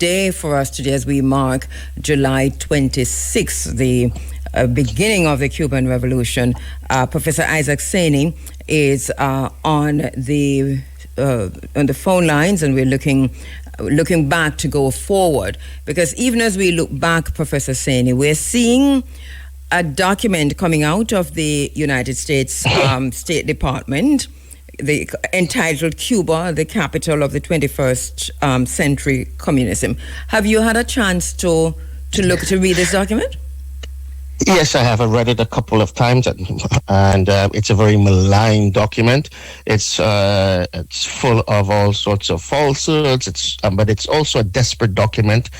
day for us today as we mark July 26th, the beginning of the Cuban Revolution. Professor Isaac Saney is on the phone lines, and we're looking back to go forward. Because even as we look back, Professor Saney, we're seeing a document coming out of the United States State Department, entitled Cuba, the Capital of the 21st Century Communism. Have you had a chance to read this document? Yes, I have. I read it a couple of times, and it's a very malign document. It's full of all sorts of falsehoods. But it's also a desperate document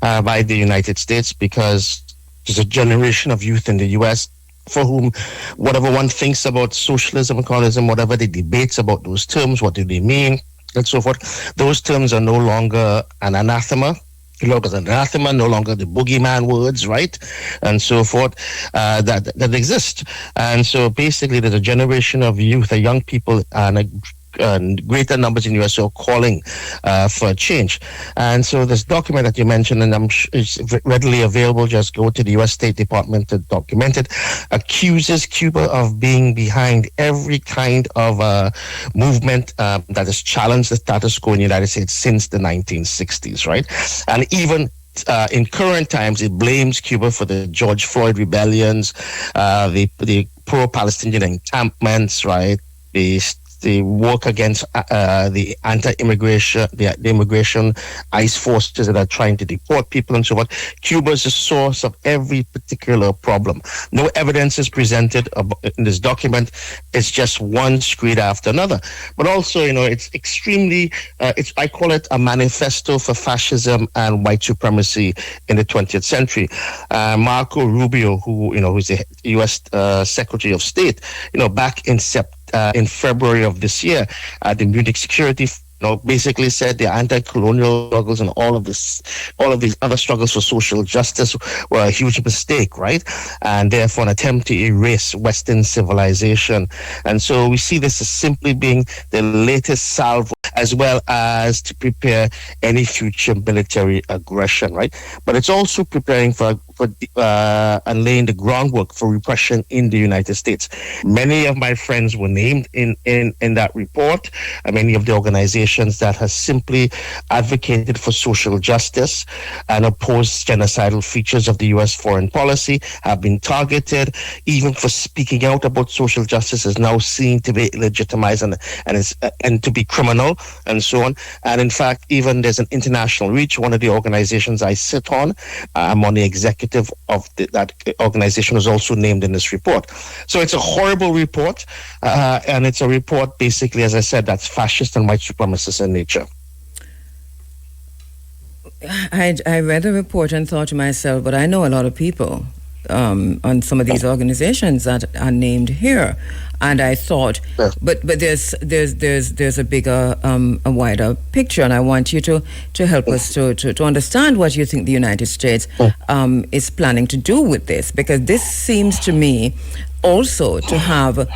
by the United States, because there's a generation of youth in the U.S. for whom whatever one thinks about socialism and communism, whatever the debates about those terms, what do they mean, and so forth, those terms are no longer an anathema. No longer the boogeyman words, right, and so forth, that exist. And so basically there's a generation of youth, young people, and greater numbers in the U.S. are calling for a change. And so this document that you mentioned, and it's readily available, just go to the U.S. State Department to document it, accuses Cuba of being behind every kind of movement that has challenged the status quo in the United States since the 1960s, right? And even in current times, it blames Cuba for the George Floyd rebellions, the pro-Palestinian encampments, right? The work against the anti-immigration, the immigration ICE forces that are trying to deport people and so on. Cuba is the source of every particular problem. No evidence is presented in this document. It's just one screed after another. But also, it's extremely, I call it a manifesto for fascism and white supremacy in the 20th century. Marco Rubio, who's the U.S. Secretary of State, back in February of this year, the Munich Security basically said the anti-colonial struggles and all of these other struggles for social justice were a huge mistake, right? And therefore an attempt to erase Western civilization. And so we see this as simply being the latest salvo, as well as to prepare any future military aggression, right? But it's also preparing for and laying the groundwork for repression in the United States. Many of my friends were named in that report. Many of the organizations that has simply advocated for social justice and opposed genocidal features of the U.S. foreign policy have been targeted. Even for speaking out about social justice is now seen to be legitimized and to be criminal, and so on. And in fact, even there's an international reach. One of the organizations I sit on, I'm on the executive of that organization, was also named in this report. So it's a horrible report, and it's a report basically, as I said, that's fascist and white supremacist in nature. I read the report and thought to myself, but I know a lot of people on some of these organizations that are named here, and I thought, but there's a bigger, a wider picture, and I want you to help us to understand what you think the United States is planning to do with this, because this seems to me also to have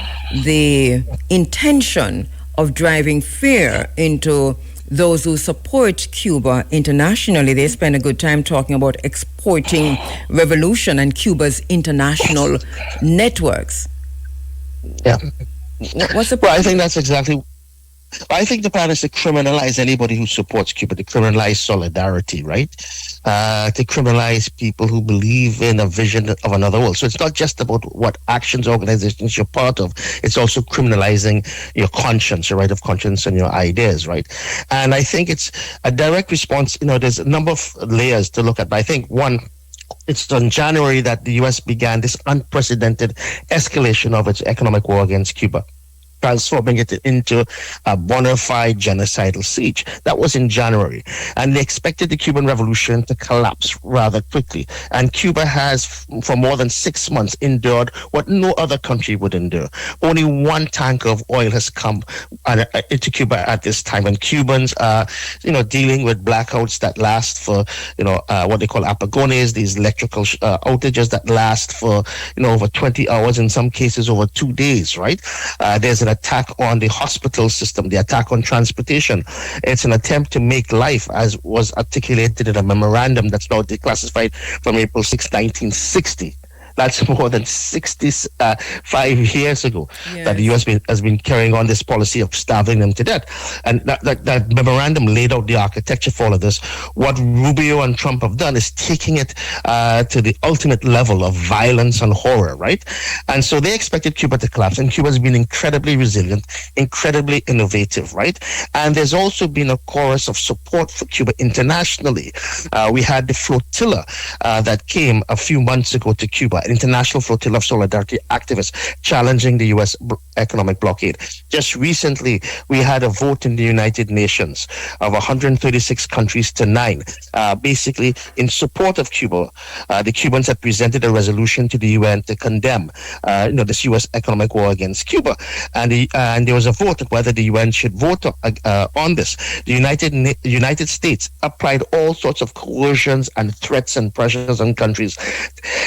the intention of driving fear into those who support Cuba internationally. They spend a good time talking about exporting revolution and Cuba's international networks. Yeah. What's the I think that's exactly. I think the plan is to criminalize anybody who supports Cuba, to criminalize solidarity, right? To criminalize people who believe in a vision of another world. So it's not just about what actions, organizations you're part of. It's also criminalizing your conscience, your right of conscience, and your ideas, right? And I think it's a direct response. There's a number of layers to look at, but I think one, it's in January that the U.S. began this unprecedented escalation of its economic war against Cuba, transforming it into a bona fide genocidal siege. That was in January. And they expected the Cuban Revolution to collapse rather quickly. And Cuba has, for more than 6 months, endured what no other country would endure. Only one tanker of oil has come into Cuba at this time. And Cubans are, dealing with blackouts that last for, what they call apagones, these electrical outages that last for, over 20 hours, in some cases over 2 days, right? There's an an attack on the hospital system, the attack on transportation. It's an attempt to make life, as was articulated in a memorandum that's now declassified from April 6, 1960. That's more than 65 years ago that the U.S. has been carrying on this policy of starving them to death. And that memorandum laid out the architecture for all of this. What Rubio and Trump have done is taking it to the ultimate level of violence and horror, right? And so they expected Cuba to collapse, and Cuba has been incredibly resilient, incredibly innovative, right? And there's also been a chorus of support for Cuba internationally. We had the flotilla that came a few months ago to Cuba, international flotilla of solidarity activists challenging the U.S. economic blockade. Just recently, we had a vote in the United Nations of 136 countries to 9, basically in support of Cuba. The Cubans had presented a resolution to the UN to condemn, this U.S. economic war against Cuba, and there was a vote on whether the UN should vote on this. The United States applied all sorts of coercions and threats and pressures on countries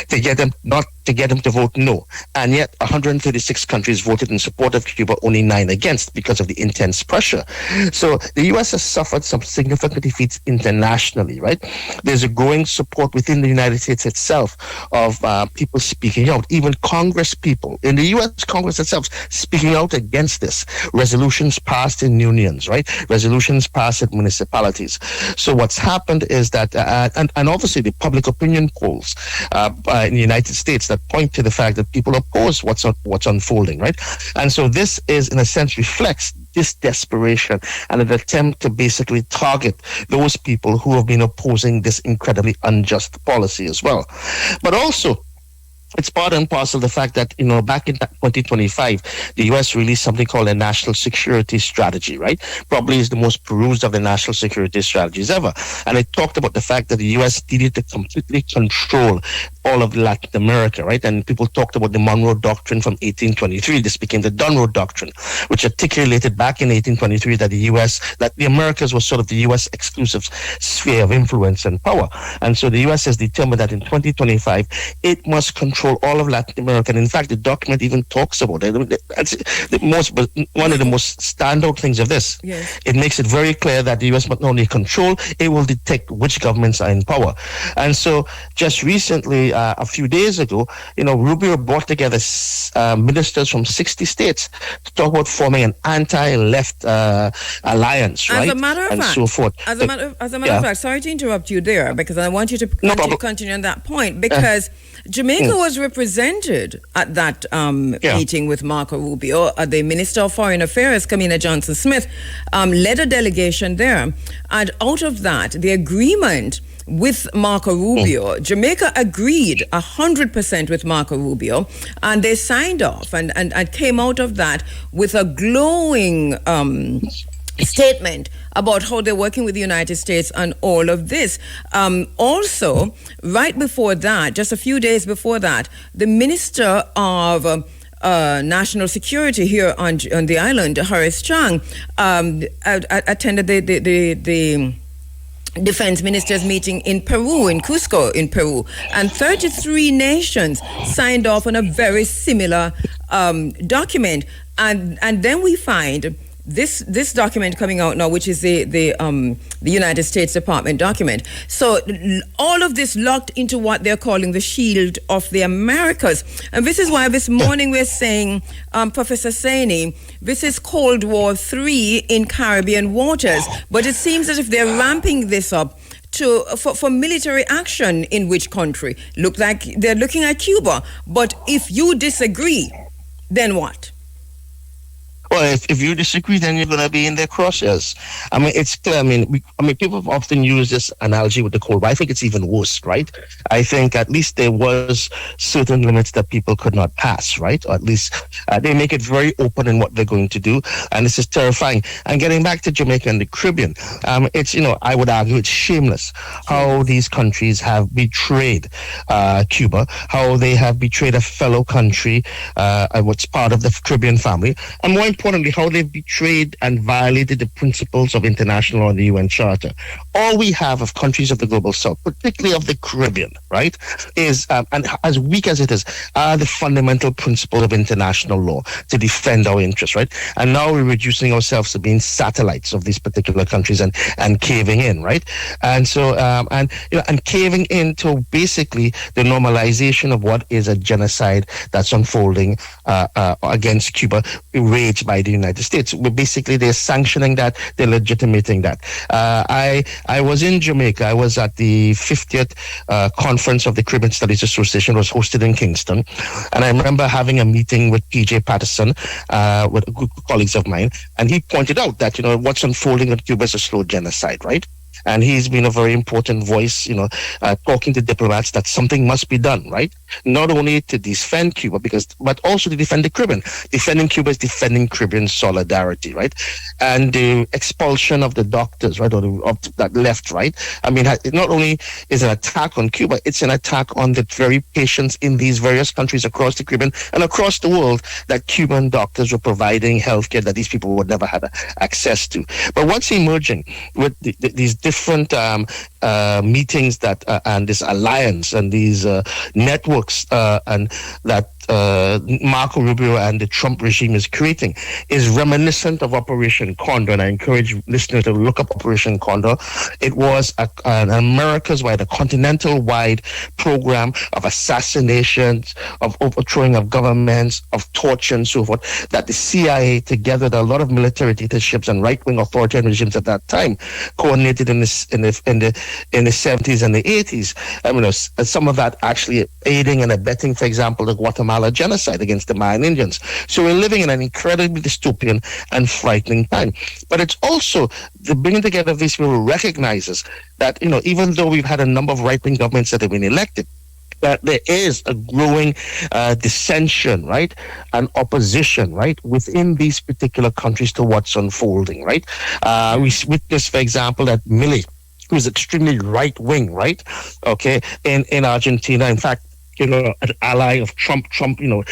to get them to vote no. And yet 136 countries voted in support of Cuba, only 9 against, because of the intense pressure. So the U.S. has suffered some significant defeats internationally, right? There's a growing support within the United States itself of people speaking out, even Congress people in the U.S. Congress itself speaking out against this. Resolutions passed in unions, right? Resolutions passed at municipalities. So what's happened is that, and obviously the public opinion polls in the United States that point to the fact that people oppose what's unfolding, right? And so this is, in a sense, reflects this desperation and an attempt to basically target those people who have been opposing this incredibly unjust policy as well. But also, it's part and parcel of the fact that, back in 2025, the U.S. released something called a national security strategy, right? Probably is the most perused of the national security strategies ever. And it talked about the fact that the U.S. needed to completely control all of Latin America, right? And people talked about the Monroe Doctrine from 1823. This became the Dunroe Doctrine, which articulated back in 1823 that that the Americas was sort of the U.S. exclusive sphere of influence and power. And so the U.S. has determined that in 2025, it must control all of Latin America. And in fact, the document even talks about it. That's one of the most standout things of this. Yes. It makes it very clear that the U.S. must not only control, it will detect which governments are in power. And so just recently, a few days ago, Rubio brought together ministers from 60 states to talk about forming an anti-left alliance, right? As a matter of and fact, so forth. As a matter of fact, sorry to interrupt you there, because I want you to continue on that point, because Jamaica was represented at that meeting with Marco Rubio. The Minister of Foreign Affairs, Kamina Johnson-Smith, led a delegation there. And out of that, the agreement with Marco Rubio, Jamaica agreed 100% with Marco Rubio, and they signed off and came out of that with a glowing statement about how they're working with the United States on all of this. Also, right before that, just a few days before that, the Minister of National Security here on the island, Horace Chang, attended the Defense Ministers meeting in Peru, in Cusco, in Peru, and 33 nations signed off on a very similar document, and then we find this document coming out now, which is the United States Department document. So all of this locked into what they're calling the Shield of the Americas. And this is why this morning we're saying, Professor Saini, this is Cold War III in Caribbean waters. But it seems as if they're ramping this up for military action in which country? Look like they're looking at Cuba. But if you disagree, then what? Well, if you disagree, then you're going to be in their crosshairs. I mean, it's clear. I mean, people often use this analogy with the Cold War. I think it's even worse, right? I think at least there was certain limits that people could not pass, right? Or at least they make it very open in what they're going to do, and this is terrifying. And getting back to Jamaica and the Caribbean, it's, I would argue it's shameless how these countries have betrayed Cuba, how they have betrayed a fellow country, what's part of the Caribbean family, and more importantly, importantly, how they've betrayed and violated the principles of international law and the UN Charter. All we have of countries of the global south, particularly of the Caribbean, right, is, and as weak as it is, are the fundamental principles of international law to defend our interests, right? And now we're reducing ourselves to being satellites of these particular countries and caving in, right? And so, and caving into basically the normalization of what is a genocide that's unfolding against Cuba, waged by the United States. Basically, they're sanctioning that, they're legitimating that. I was in Jamaica. I was at the 50th conference of the Caribbean Studies Association. It was hosted in Kingston, and I remember having a meeting with PJ Patterson, with colleagues of mine, and he pointed out that what's unfolding in Cuba is a slow genocide, right? And he's been a very important voice, talking to diplomats that something must be done, right? Not only to defend Cuba, but also to defend the Caribbean. Defending Cuba is defending Caribbean solidarity, right? And the expulsion of the doctors, right, of that left, right? I mean, it not only is an attack on Cuba, it's an attack on the very patients in these various countries across the Caribbean and across the world that Cuban doctors were providing healthcare that these people would never have access to. But what's emerging with these different meetings that and this alliance and these networks and that Marco Rubio and the Trump regime is creating is reminiscent of Operation Condor, and I encourage listeners to look up Operation Condor. It was an Americas-wide, a continental-wide program of assassinations, of overthrowing of governments, of torture and so forth, that the CIA, together with a lot of military dictatorships and right-wing authoritarian regimes at that time, coordinated in the 70s and the 80s. I mean, some of that actually aiding and abetting, for example, the Guatemala genocide against the Mayan Indians. So we're living in an incredibly dystopian and frightening time. But it's also the bringing together of these people recognizes that, even though we've had a number of right-wing governments that have been elected, that there is a growing dissension, right, and opposition, right, within these particular countries to what's unfolding, right? We witnessed, for example, that Milei, who is extremely right-wing, right, okay, in Argentina, in fact, an ally of Trump, anywhere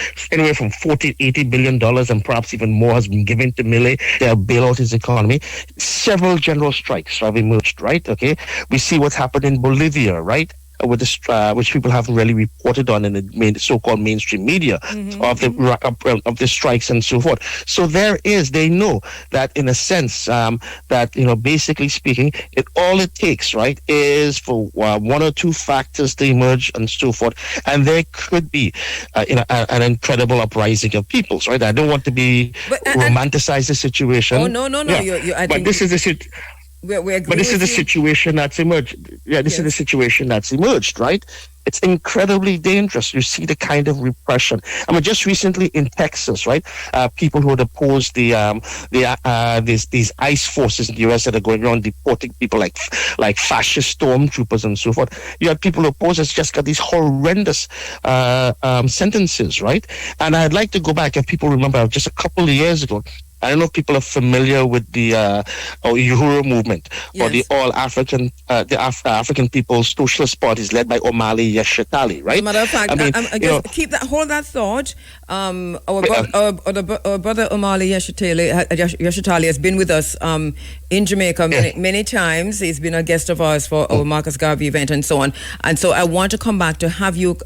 from $80 billion and perhaps even more has been given to Milei. They have bailed out his economy. Several general strikes have emerged, right? Okay. We see what happened in Bolivia, right? With which people haven't really reported on in the so-called mainstream media of the strikes and so forth. So they know that in a sense that basically speaking, all it takes, right, is for one or two factors to emerge and so forth, and there could be an incredible uprising of peoples, right? I don't want to be romanticize the situation. Oh no! Yeah. But this is the this is the situation that's emerged. Yeah, this is the situation that's emerged, right? It's incredibly dangerous. You see the kind of repression. I mean, just recently in Texas, right? People who had opposed these ICE forces in the U.S. that are going around deporting people like fascist stormtroopers and so forth. You had people who oppose us just got these horrendous sentences, right? And I'd like to go back, if people remember, just a couple of years ago, I don't know if people are familiar with the Uhuru movement, or the All-African, African People's Socialist Parties led by Omali Yeshitali, right? As a matter of fact, hold that thought. Our brother Omali Yeshitali has been with us in Jamaica many times. He's been a guest of ours for our Marcus Garvey event and so on. And so I want to come back to have you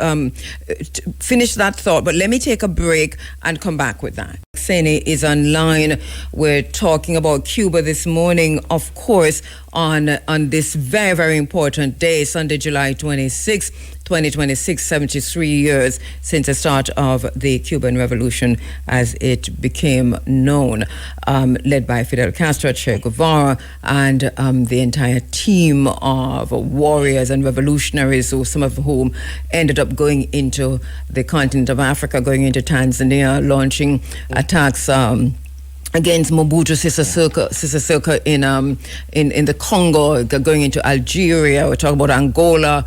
finish that thought, but let me take a break and come back with that. Sene is online. We're talking about Cuba this morning, of course, on this very, very important day, Sunday, July 26, 2026, 73 years since the start of the Cuban Revolution as it became known, led by Fidel Castro, Che Guevara, and the entire team of warriors and revolutionaries, some of whom ended up going into the continent of Africa, going into Tanzania, launching attacks against Mobutu Sese Seko in the Congo, going into Algeria. We're talking about Angola,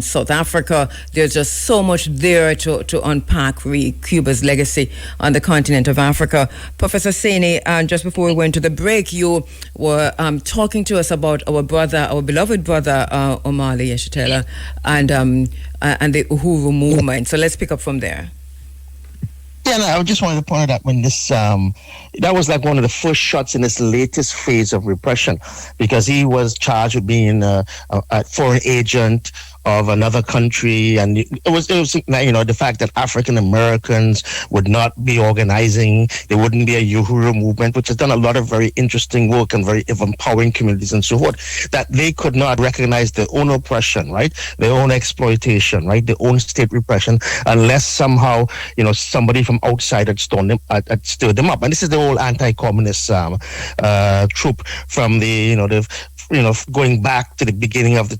South Africa. There's just so much there to unpack Cuba's legacy on the continent of Africa. Professor Sene, just before we went to the break, you were talking to us about our beloved brother Omali Yeshitela and the Uhuru movement. So let's pick up from there. Yeah, no, I just wanted to point out that when this, that was like one of the first shots in this latest phase of repression, because he was charged with being a foreign agent of another country, and it was the fact that African Americans would not be organizing, there wouldn't be a Uhuru movement, which has done a lot of very interesting work and very empowering communities and so forth, that they could not recognize their own oppression, right, their own exploitation, right, their own state repression, unless somehow somebody from outside had stirred them up. And this is the whole anti-communist troop from the going back to the beginning of the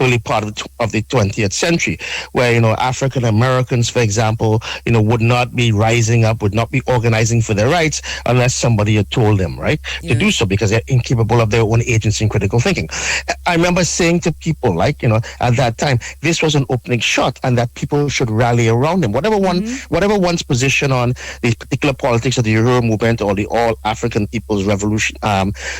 early part of the 20th century, where African Americans, for example, would not be rising up, would not be organizing for their rights unless somebody had told them, right, to do so, because they're incapable of their own agency and critical thinking. I remember saying to people, at that time, this was an opening shot, and that people should rally around them. Whatever one's position on the particular politics of the Uhuru movement or the All African People's Revolution,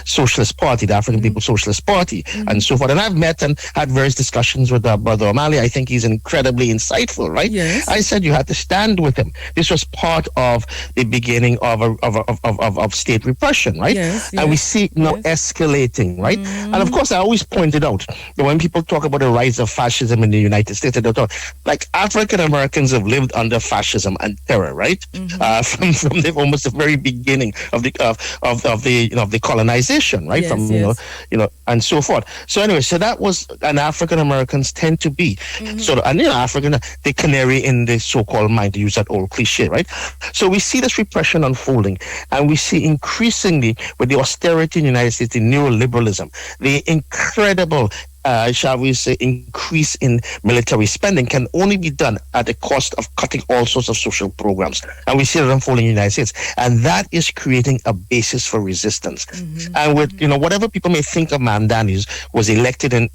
Socialist Party, the African People's Socialist Party, and so forth. And I've met and had various discussions with Brother O'Malley. I think he's incredibly insightful, right? Yes. I said you had to stand with him. This was part of the beginning of state repression, right? Yes, and we see it now escalating, right? And of course, I always pointed out that when people talk about the rise of fascism in the United States, they talk like African Americans have lived under fascism and terror, right? From almost the very beginning of the colonization, right? And so forth. So anyway, so that was, and African Americans tend to be sort of, and African, the canary in the so-called mine, to use that old cliche, right? So we see this repression unfolding, and we see increasingly with the austerity in the United States, the neoliberalism, the incredible shall we say, increase in military spending can only be done at the cost of cutting all sorts of social programs. And we see it unfolding in the United States. And that is creating a basis for resistance. And with, whatever people may think of Mandanis was elected in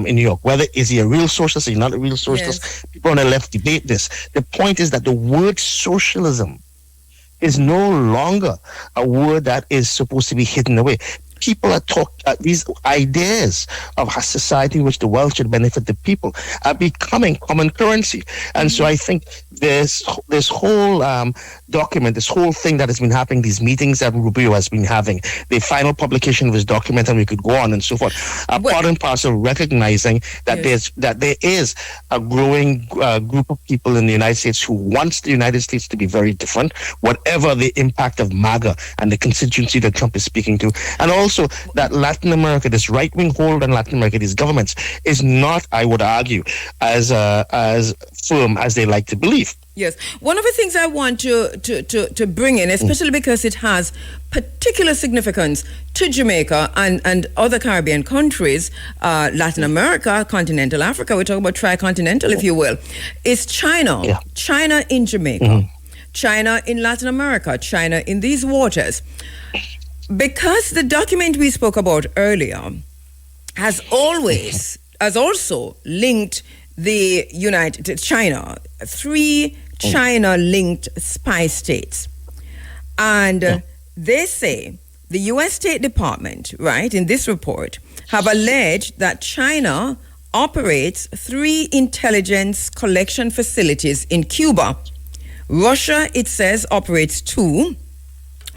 New York, whether is he a real socialist or not a real socialist, people on the left debate this. The point is that the word socialism is no longer a word that is supposed to be hidden away. People are these ideas of a society in which the wealth should benefit the people are becoming common currency. And so I think this whole document, this whole thing that has been happening, these meetings that Rubio has been having, the final publication of his document, and we could go on and so forth, are part and parcel recognizing that there is a growing group of people in the United States who wants the United States to be very different, whatever the impact of MAGA and the constituency that Trump is speaking to. And also that Latin America, this right-wing hold on Latin America, these governments, is not, I would argue, as firm as they like to believe. Yes. One of the things I want to bring in, especially because it has particular significance to Jamaica and other Caribbean countries, Latin America, continental Africa, we're talking about tricontinental, if you will, is China. Yeah. China in Jamaica, China in Latin America, China in these waters. Because the document we spoke about earlier has also linked the China, 3 China-linked spy states. And they say the U.S. State Department, right, in this report, have alleged that China operates 3 intelligence collection facilities in Cuba. Russia, it says, operates 2,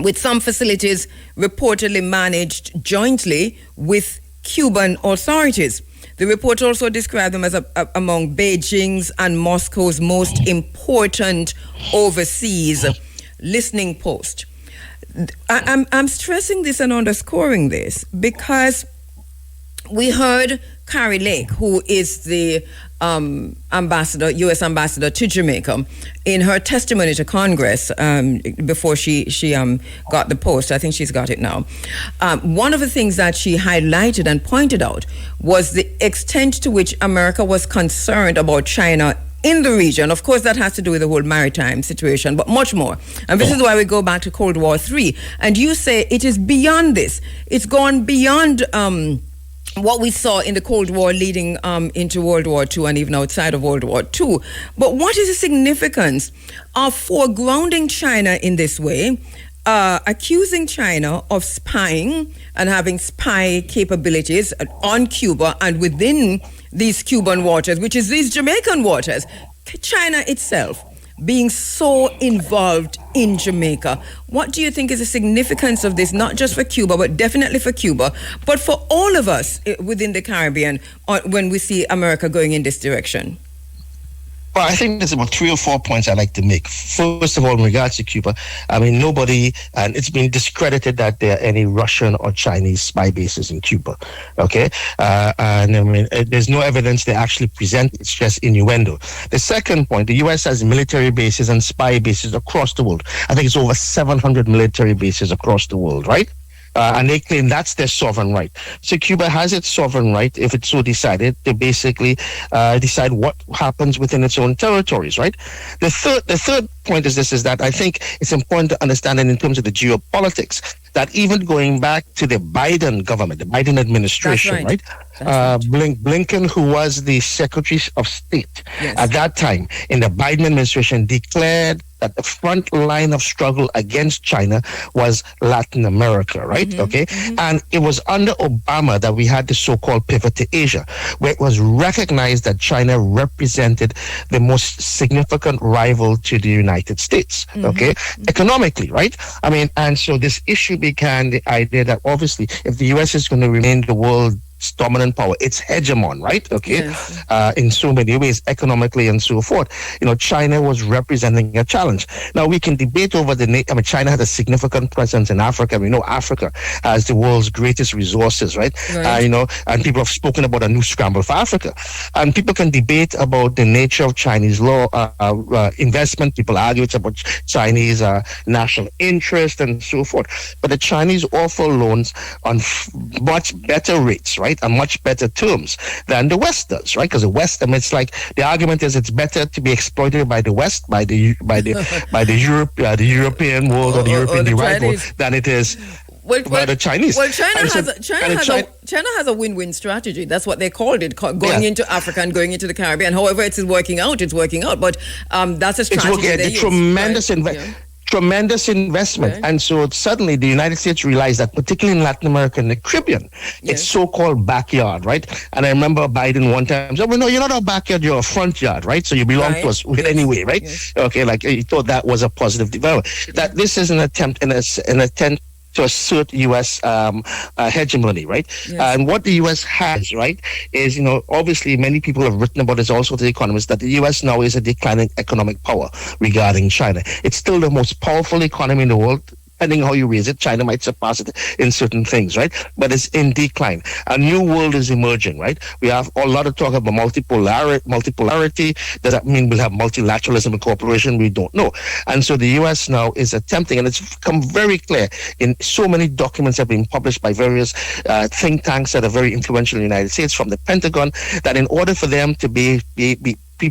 with some facilities reportedly managed jointly with Cuban authorities. The report also described them as among Beijing's and Moscow's most important overseas listening post. I'm stressing this and underscoring this because we heard Carrie Lake, who is the U.S. ambassador to Jamaica, in her testimony to Congress before she got the post. I think she's got it now. One of the things that she highlighted and pointed out was the extent to which America was concerned about China in the region. Of course, that has to do with the whole maritime situation, but much more. And this is why we go back to Cold War III. And you say it is beyond this. It's gone beyond what we saw in the Cold War leading into World War II and even outside of World War II. But what is the significance of foregrounding China in this way, accusing China of spying and having spy capabilities on Cuba and within these Cuban waters, which is these Jamaican waters? China itself being so involved in Jamaica. What do you think is the significance of this, not just for Cuba, but definitely for Cuba, but for all of us within the Caribbean when we see America going in this direction? Well, I think there's about 3 or 4 points I'd like to make. First of all, in regards to Cuba, I mean, nobody, and it's been discredited that there are any Russian or Chinese spy bases in Cuba, okay? And I mean, there's no evidence they actually present, it's just innuendo. The second point, the U.S. has military bases and spy bases across the world. I think it's over 700 military bases across the world, right? And they claim that's their sovereign right. So Cuba has its sovereign right, if it's so decided, to basically decide what happens within its own territories, right? The third point is this, is that I think it's important to understand it in terms of the geopolitics, that even going back to the Biden government, the Biden administration, right? Blinken, who was the Secretary of State at that time in the Biden administration, declared that the front line of struggle against China was Latin America, right? And it was under Obama that we had the so-called pivot to Asia, where it was recognized that China represented the most significant rival to the United States, economically, right? I mean, and so this issue began the idea that obviously if the U.S. is going to remain the world dominant power, its hegemon, right? In so many ways, economically and so forth. You know, China was representing a challenge. Now, we can debate over I mean, China has a significant presence in Africa. We know Africa has the world's greatest resources, right? You know, and people have spoken about a new scramble for Africa. And people can debate about the nature of Chinese law, investment. People argue it's about Chinese national interest and so forth. But the Chinese offer loans on much better rates, right? And much better terms than the West does, right? Because the West, I mean, it's like the argument is it's better to be exploited by the West, by the European world or the European derived world than it is by the Chinese. Well, China has a win-win strategy. That's what they called it, going into Africa and going into the Caribbean. However, it's working out. But that's a strategy they use. Tremendous investment. And so suddenly the United States realized that, particularly in Latin America and the Caribbean, it's so-called backyard, right? And I remember Biden one time said, well, no, you're not a backyard, you're a front yard, right? So you belong to us anyway, right? Okay, like he thought that was a positive development. That this is an attempt to assert U.S. Hegemony, right? And what the U.S. has, right, is, you know, obviously many people have written about this, also the economists, that the U.S. now is a declining economic power regarding China. It's still the most powerful economy in the world. Depending how you raise it, China might surpass it in certain things, right? But it's in decline. A new world is emerging, right? We have a lot of talk about multipolarity. Does that mean we'll have multilateralism and cooperation? We don't know. And so the U.S. now is attempting, and it's become very clear in so many documents that have been published by various think tanks that are very influential in the United States, from the Pentagon, that in order for them to be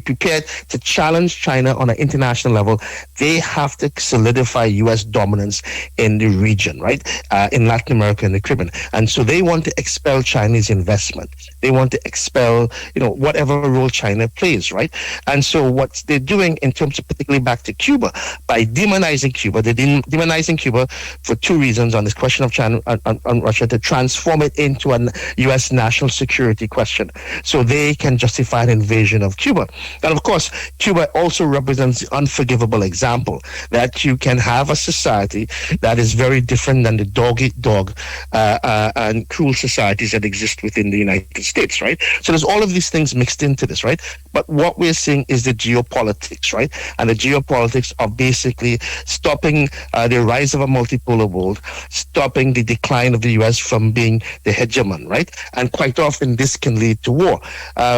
prepared to challenge China on an international level, they have to solidify U.S. dominance in the region, right? In Latin America and the Caribbean. And so they want to expel Chinese investment. They want to expel, you know, whatever role China plays, right? And so what they're doing in terms of, particularly back to Cuba, by demonizing Cuba, they're demonizing Cuba for two reasons on this question of China and Russia, to transform it into a U.S. national security question, so they can justify an invasion of Cuba. And of course, Cuba also represents the unforgivable example that you can have a society that is very different than the dog-eat-dog and cruel societies that exist within the United States, right? So there's all of these things mixed into this, right? But what we're seeing is the geopolitics, right? And the geopolitics of basically stopping the rise of a multipolar world, stopping the decline of the U.S. from being the hegemon, right? And quite often this can lead to war.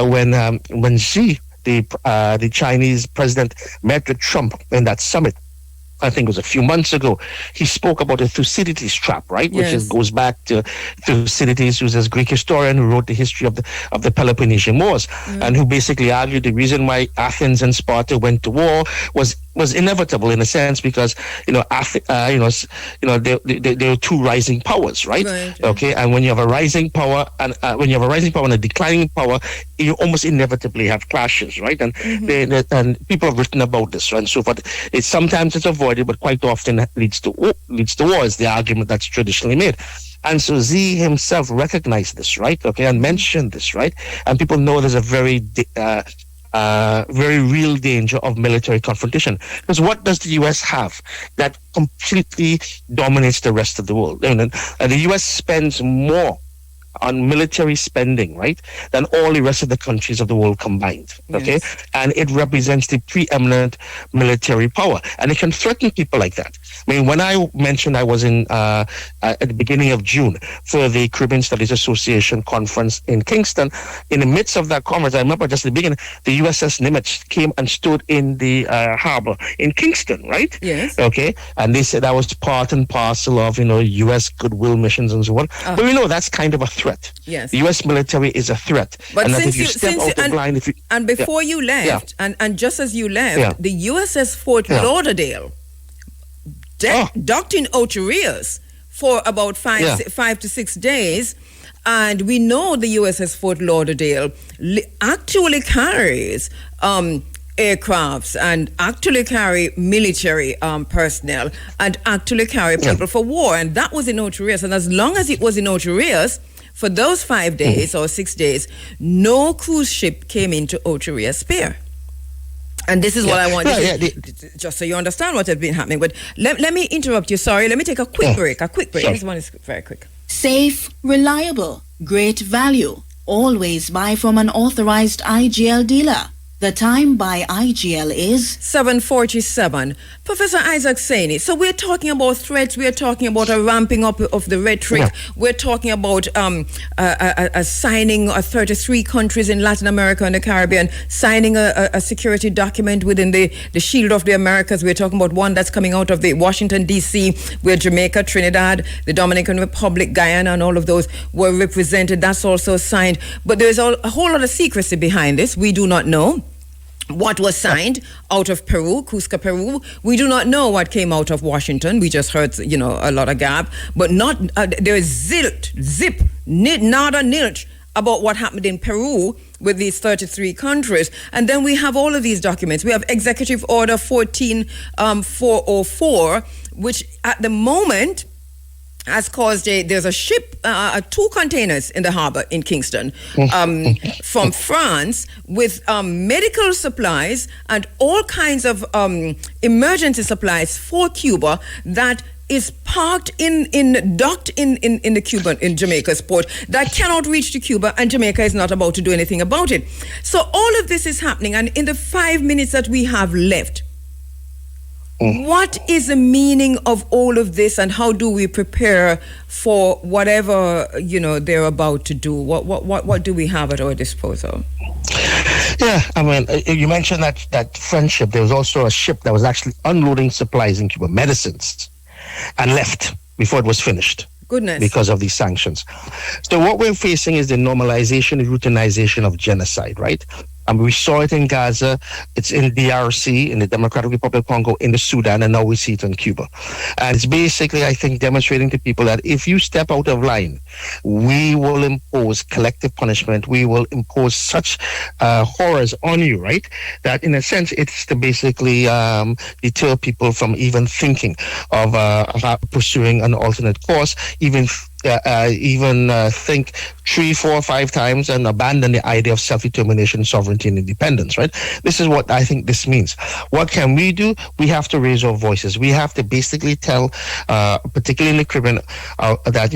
When Xi, the Chinese president, met with Trump in that summit, I think it was a few months ago, he spoke about the Thucydides trap, right? Which goes back to Thucydides, who's a Greek historian who wrote the history of the Peloponnesian Wars, and who basically argued the reason why Athens and Sparta went to war was inevitable, in a sense, because they were two rising powers, right? Okay, and when you have a rising power and a declining power, you almost inevitably have clashes, right? And and people have written about this, and so forth. Sometimes it's avoided, but quite often it leads to war. Is the argument that's traditionally made. And so Xi himself recognized this, right? Okay, and mentioned this, right? And people know there's a very very real danger of military confrontation. Because what does the U.S. have that completely dominates the rest of the world? The U.S. spends more on military spending, right, than all the rest of the countries of the world combined. Okay, yes. And it represents the preeminent military power, and it can threaten people like that. I mean, when I mentioned I was in at the beginning of June for the Caribbean Studies Association conference in Kingston, in the midst of that conference, I remember just at the beginning, the USS Nimitz came and stood in the harbor in Kingston, right? Yes. Okay, and they said that was part and parcel of U.S. goodwill missions and so on. But we know that's kind of a threat. Yes. The U.S. military is a threat. But and since that if you step out of line, and before you left, and just as you left, the USS Fort Lauderdale docked in Ocho Rios for about 5 to 6 days, and we know the USS Fort Lauderdale actually carries aircrafts and actually carry military personnel and actually carry people for war, and that was in Ocho Rios. And as long as it was in Ocho Rios, for those 5 days or 6 days, no cruise ship came into Ocho Rios Pier. And this is what I want, just so you understand what has been happening. But let me interrupt you. Sorry, let me take a quick break. This one is very quick. Safe, reliable, great value. Always buy from an authorized IGL dealer. The time by IGL is 7:47. Professor Isaac Saini, so we're talking about threats, we're talking about a ramping up of the rhetoric, we're talking about a signing of 33 countries in Latin America and the Caribbean, signing a security document within the Shield of the Americas. We're talking about one that's coming out of the Washington, D.C., where Jamaica, Trinidad, the Dominican Republic, Guyana, and all of those were represented. That's also signed. But there's a whole lot of secrecy behind this. We do not know what was signed out of Peru, Cusco, Peru. We do not know what came out of Washington. We just heard, a lot of gab, but not there is not a nilch about what happened in Peru with these 33 countries. And then we have all of these documents. We have Executive Order 14404, which at the moment has caused there's a ship, 2 containers in the harbor in Kingston from France with medical supplies and all kinds of emergency supplies for Cuba that is docked in the Cuban, in Jamaica's port, that cannot reach to Cuba, and Jamaica is not about to do anything about it. So all of this is happening, and in the 5 minutes that we have left, what is the meaning of all of this, and how do we prepare for whatever they're about to do? What do we have at our disposal? Yeah, I mean, you mentioned that friendship. There was also a ship that was actually unloading supplies in Cuba, medicines, and left before it was finished. Goodness. Because of these sanctions. So what we're facing is the normalization, the routinization of genocide, right? And we saw it in Gaza, it's in DRC, in the Democratic Republic of Congo, in the Sudan, and now we see it in Cuba. And it's basically, I think, demonstrating to people that if you step out of line, we will impose collective punishment. We will impose such horrors on you, right? That in a sense, it's to basically deter people from even thinking of pursuing an alternate course, even think 3, 4, 5 times and abandon the idea of self-determination, sovereignty, and independence, right? This is what I think this means. What can we do? We have to raise our voices. We have to basically tell, particularly in the Caribbean, that,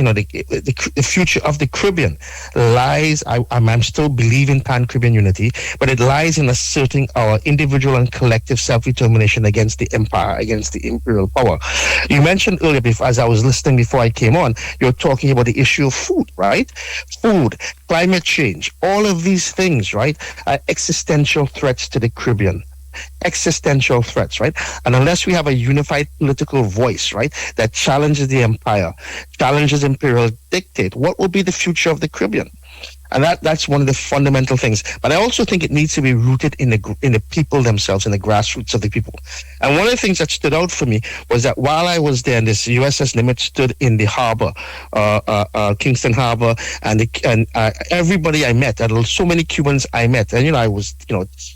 the future of the Caribbean lies, I'm still believing pan-Caribbean unity, but it lies in asserting our individual and collective self-determination against the empire, against the imperial power. You mentioned earlier, as I was listening before I came on, you're talking about the issue of food, right? Food, climate change, all of these things, right, are existential threats to the Caribbean. Existential threats, right? And unless we have a unified political voice, right, that challenges the empire, challenges imperial dictate, what will be the future of the Caribbean? And that's one of the fundamental things. But I also think it needs to be rooted in the people themselves, in the grassroots of the people. And one of the things that stood out for me was that while I was there, and this USS Nimitz stood in the harbor, Kingston Harbor, and everybody I met, and so many Cubans I met, and I was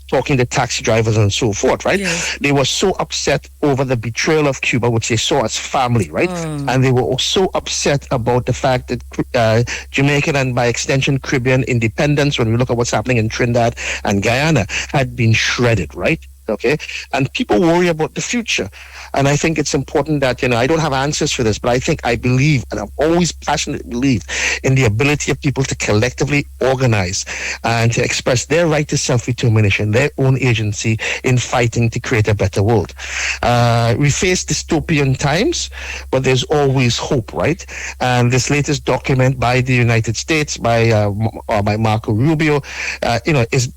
talking to taxi drivers and so forth, right? Yes. They were so upset over the betrayal of Cuba, which they saw as family, right? And they were so upset about the fact that Jamaican and by extension mentioned Caribbean independence, when we look at what's happening in Trinidad and Guyana, had been shredded, right? Okay, and people worry about the future, and I think it's important that I don't have answers for this, but I believe, and I've always passionately believed in the ability of people to collectively organize and to express their right to self-determination, their own agency in fighting to create a better world. We face dystopian times, but there's always hope, right? And this latest document by the United States, by Marco Rubio, is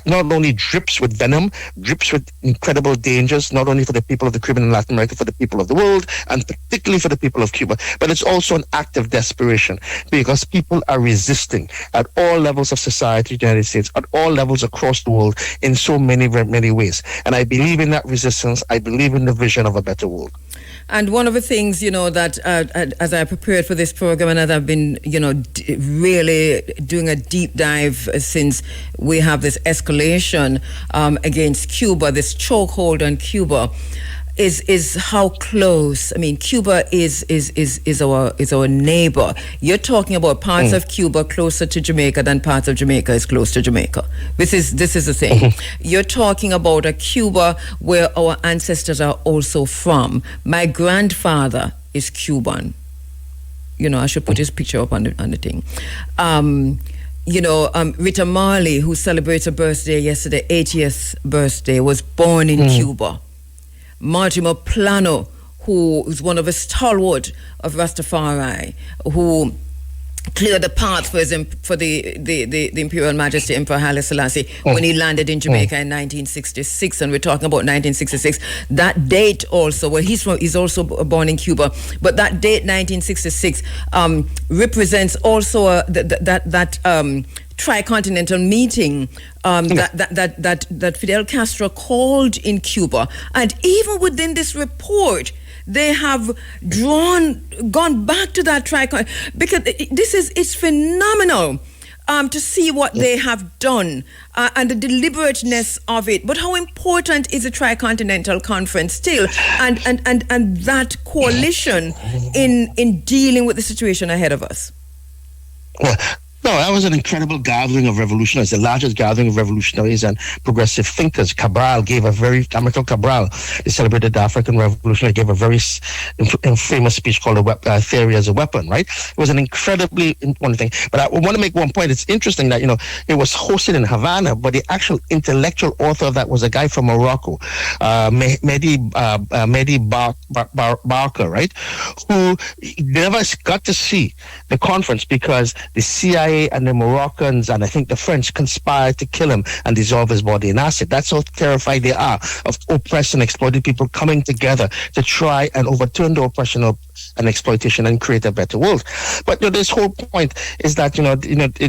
not only drips with venom, drips with incredible dangers, not only for the people of the Caribbean and Latin America, for the people of the world, and particularly for the people of Cuba. But it's also an act of desperation, because people are resisting at all levels of society in the United States, at all levels across the world, in so many, many ways. And I believe in that resistance. I believe in the vision of a better world. And one of the things, that as I prepared for this program, and as I've been, really doing a deep dive since we have this escalation against Cuba, this chokehold on Cuba, is how close. I mean, Cuba is our neighbor. You're talking about parts of Cuba closer to Jamaica than parts of Jamaica is close to Jamaica. This is the thing. You're talking about a Cuba where our ancestors are also from. My grandfather is Cuban. I should put his picture up on the thing. Rita Marley, who celebrates her birthday yesterday, 80th birthday, was born in Cuba. Mortimer Plano, who is one of a stalwart of Rastafari, who cleared the path for the Imperial Majesty Emperor Haile Selassie when he landed in Jamaica in 1966, and we're talking about 1966. That date also, he's also born in Cuba, but that date 1966 represents also that tricontinental meetton that Fidel Castro called in Cuba. And even within this report, they have gone back to that tricontinental, because it's phenomenal to see what they have done and the deliberateness of it. But how important is a tricontinental conference still, and that coalition in dealing with the situation ahead of us? Well, no, that was an incredible gathering of revolutionaries, the largest gathering of revolutionaries and progressive thinkers. Amilcar Cabral, the celebrated African revolutionary, gave a very famous speech called Theory as a Weapon, right? It was an incredibly important thing. But I want to make one point. It's interesting that, it was hosted in Havana, but the actual intellectual author of that was a guy from Morocco, Mehdi Barker, right? Who never got to see the conference because the CIA and the Moroccans and I think the French conspired to kill him and dissolve his body in acid. That's how terrified they are of oppressed and exploited people coming together to try and overturn the oppression and exploitation and create a better world. But this whole point is that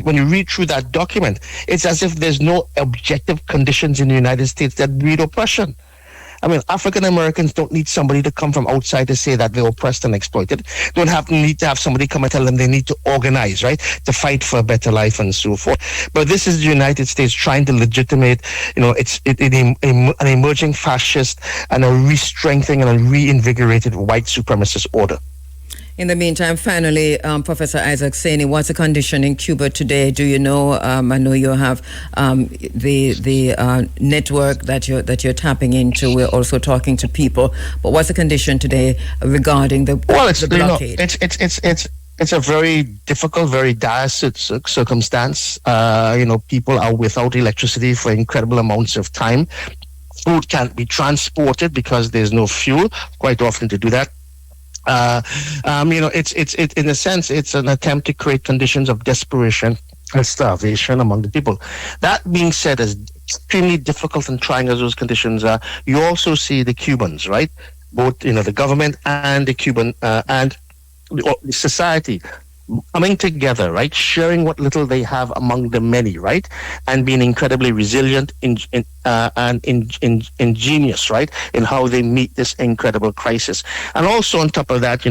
when you read through that document, it's as if there's no objective conditions in the United States that breed oppression. I mean, African Americans don't need somebody to come from outside to say that they're oppressed and exploited. Don't need to have somebody come and tell them they need to organize, right, to fight for a better life and so forth. But this is the United States trying to legitimate, an emerging fascist and a re-strengthening and a reinvigorated white supremacist order. In the meantime, finally, Professor Isaac Saini, what's the condition in Cuba today? Do you know? I know you have the network that you're tapping into. We're also talking to people. But what's the condition today regarding the blockade? It's a very difficult, very dire circumstance. People are without electricity for incredible amounts of time. Food can't be transported because there's no fuel quite often to do that. It's in a sense, it's an attempt to create conditions of desperation and starvation among the people. That being said, as extremely difficult and trying as those conditions are, you also see the Cubans, right? Both, the government and the Cuban and the society coming together, right? Sharing what little they have among the many, right? And being incredibly resilient and ingenious, right? In how they meet this incredible crisis. And also on top of that,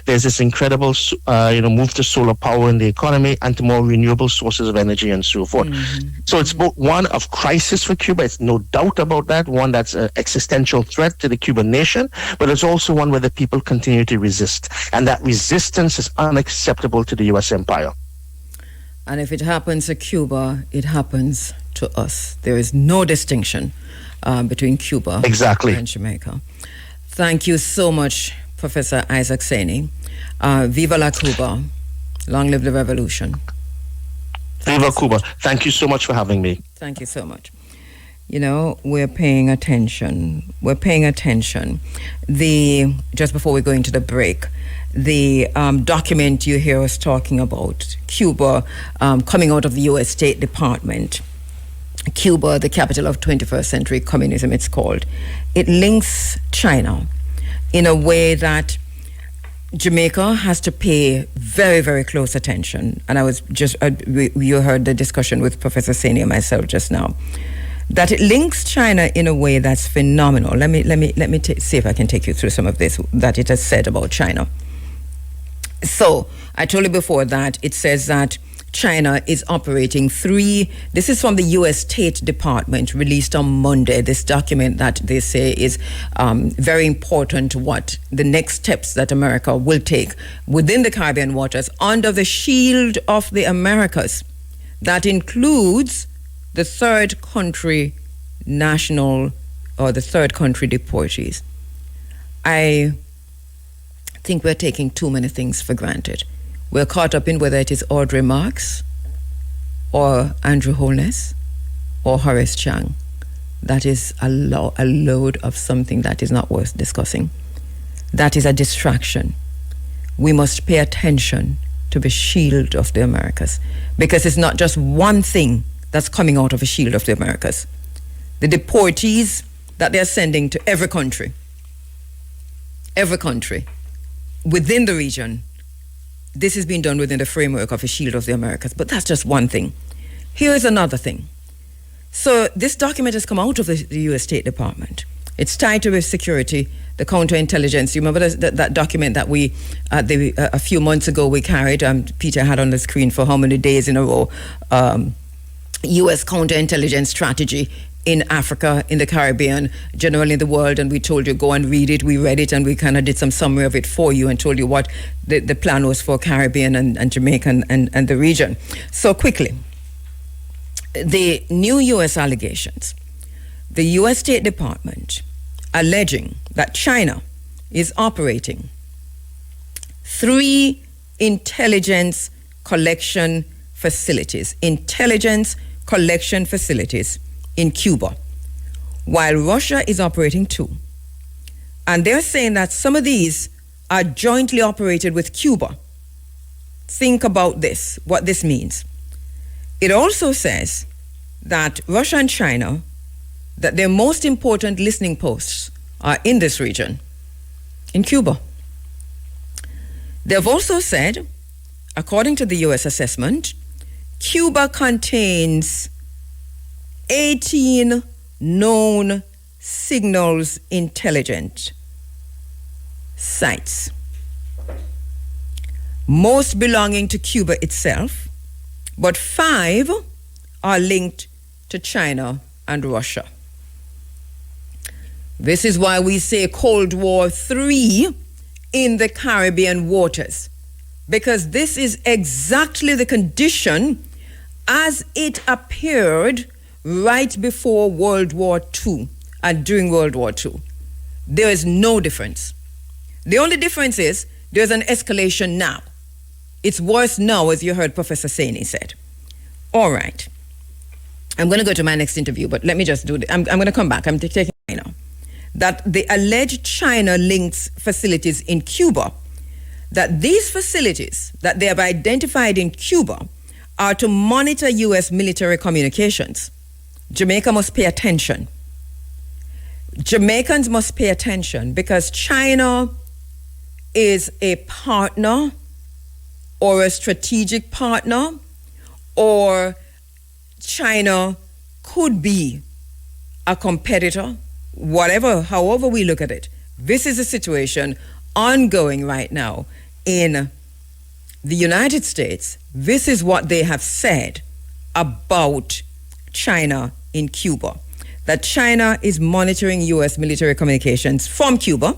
there's this incredible, move to solar power in the economy and to more renewable sources of energy and so forth. Mm-hmm. So it's both one of crisis for Cuba, it's no doubt about that, one that's an existential threat to the Cuban nation, but it's also one where the people continue to resist. And that resistance is unacceptable to the U.S. empire. And if it happens to Cuba, it happens to us. There is no distinction between Cuba and Jamaica. Thank you so much, Professor Isaac Saney. Viva la Cuba. Long live the revolution. Viva Cuba. Thank you so much for having me. Thank you so much. You know, we're paying attention. Just before we go into the break, the document you hear us talking about, Cuba, coming out of the U.S. State Department. Cuba, the capital of 21st century communism, it's called. It links China in a way that Jamaica has to pay very, very close attention. And I was just, you heard the discussion with Professor Saney and myself just now, that it links China in a way that's phenomenal. Let me see if I can take you through some of this that it has said about China. So I told you before that it says that China is operating this is from the U.S. State Department, released on Monday, this document that they say is very important to what the next steps that America will take within the Caribbean waters under the shield of the Americas. That includes the third country national or the third country deportees. I think we're taking too many things for granted. We're caught up in whether it is Audrey Marks or Andrew Holness or Horace Chang. That is a load of something that is not worth discussing. That is a distraction. We must pay attention to the shield of the Americas, because it's not just one thing that's coming out of the shield of the Americas. The deportees that they're sending to every country within the region, this is being done within the framework of a shield of the Americas. But that's just one thing. Here is another thing. So this document has come out of the U.S. State Department. It's tied to security, the counterintelligence. You remember that document that we, a few months ago, we carried, Peter had on the screen for how many days in a row, U.S. counterintelligence strategy in Africa, in the Caribbean, generally in the world, and we told you, go and read it. We read it, and we kind of did some summary of it for you and told you what the plan was for Caribbean and Jamaica and the region. So quickly, the new U.S. allegations, the U.S. State Department alleging that China is operating 3 intelligence collection facilities in Cuba, while Russia is operating 2. And they're saying that some of these are jointly operated with Cuba. Think about this, what this means. It also says that Russia and China, that their most important listening posts are in this region, in Cuba. They've also said, according to the U.S. assessment, Cuba contains 18 known signals intelligence sites, most belonging to Cuba itself, but 5 are linked to China and Russia. This is why we say Cold War 3 in the Caribbean waters, because this is exactly the condition as it appeared right before World War II and during World War II. There is no difference. The only difference is there's an escalation now. It's worse now, as you heard Professor Saney said. All right. I'm going to go to my next interview, but let me just do it. I'm going to come back. I'm taking China. That the alleged China links facilities in Cuba, that these facilities that they have identified in Cuba are to monitor U.S. military communications. Jamaica must pay attention. Jamaicans must pay attention, because China is a partner or a strategic partner, or China could be a competitor, however we look at it. This is a situation ongoing right now in the United States. This is what they have said about China in Cuba, that China is monitoring U.S. military communications from Cuba,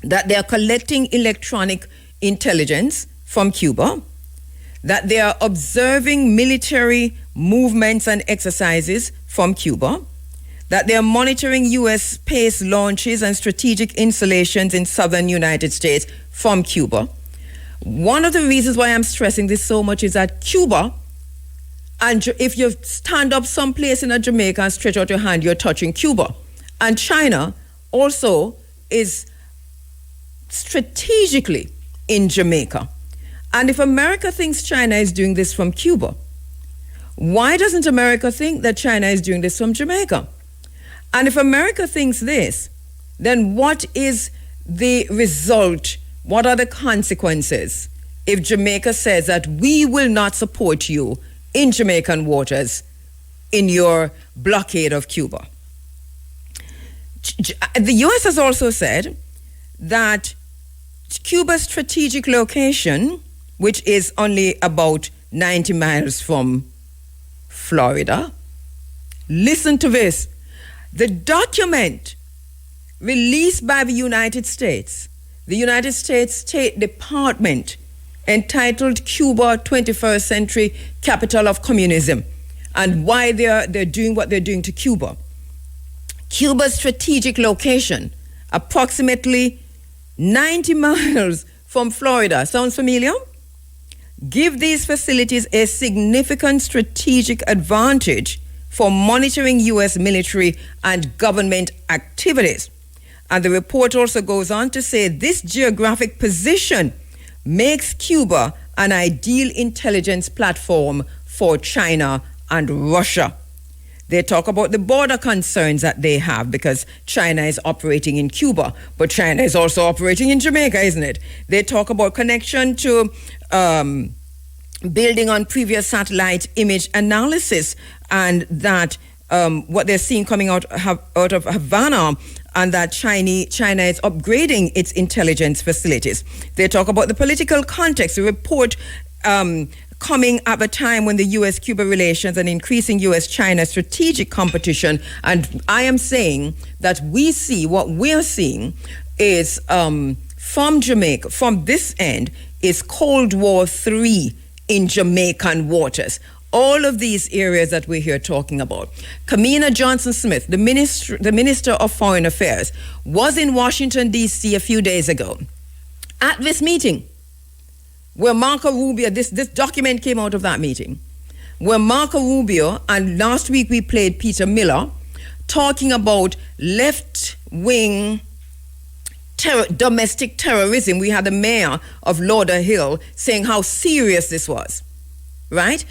that they are collecting electronic intelligence from Cuba, that they are observing military movements and exercises from Cuba, that they are monitoring U.S. space launches and strategic installations in southern United States from Cuba. One of the reasons why I'm stressing this so much is that Cuba, and if you stand up someplace in a Jamaica and stretch out your hand, you're touching Cuba. And China also is strategically in Jamaica. And if America thinks China is doing this from Cuba, why doesn't America think that China is doing this from Jamaica? And if America thinks this, then what is the result? What are the consequences if Jamaica says that we will not support you in Jamaican waters in your blockade of Cuba? The U.S. has also said that Cuba's strategic location, which is only about 90 miles from Florida, listen to this, the document released by the United States State Department, entitled Cuba 21st Century Capital of Communism, and why they're doing what they're doing to Cuba. Cuba's strategic location, approximately 90 miles from Florida. Sounds familiar? Give these facilities a significant strategic advantage for monitoring U.S. military and government activities. And the report also goes on to say this geographic position makes Cuba an ideal intelligence platform for China and Russia. They talk about the border concerns that they have because China is operating in Cuba, but China is also operating in Jamaica, isn't it? They talk about connection to building on previous satellite image analysis, and that what they're seeing coming out of Havana, and that China is upgrading its intelligence facilities. They talk about the political context. The report coming at a time when the U.S.-Cuba relations and increasing U.S.-China strategic competition. And I am saying that what we're seeing is from Jamaica, from this end, is Cold War III in Jamaican waters. All of these areas that we're here talking about. Kamina Johnson-Smith, the Minister of Foreign Affairs, was in Washington, D.C. a few days ago. At this meeting, where Marco Rubio, this document came out of that meeting, where Marco Rubio, and last week we played Peter Miller, talking about left-wing domestic terrorism. We had the mayor of Lauderhill saying how serious this was, right?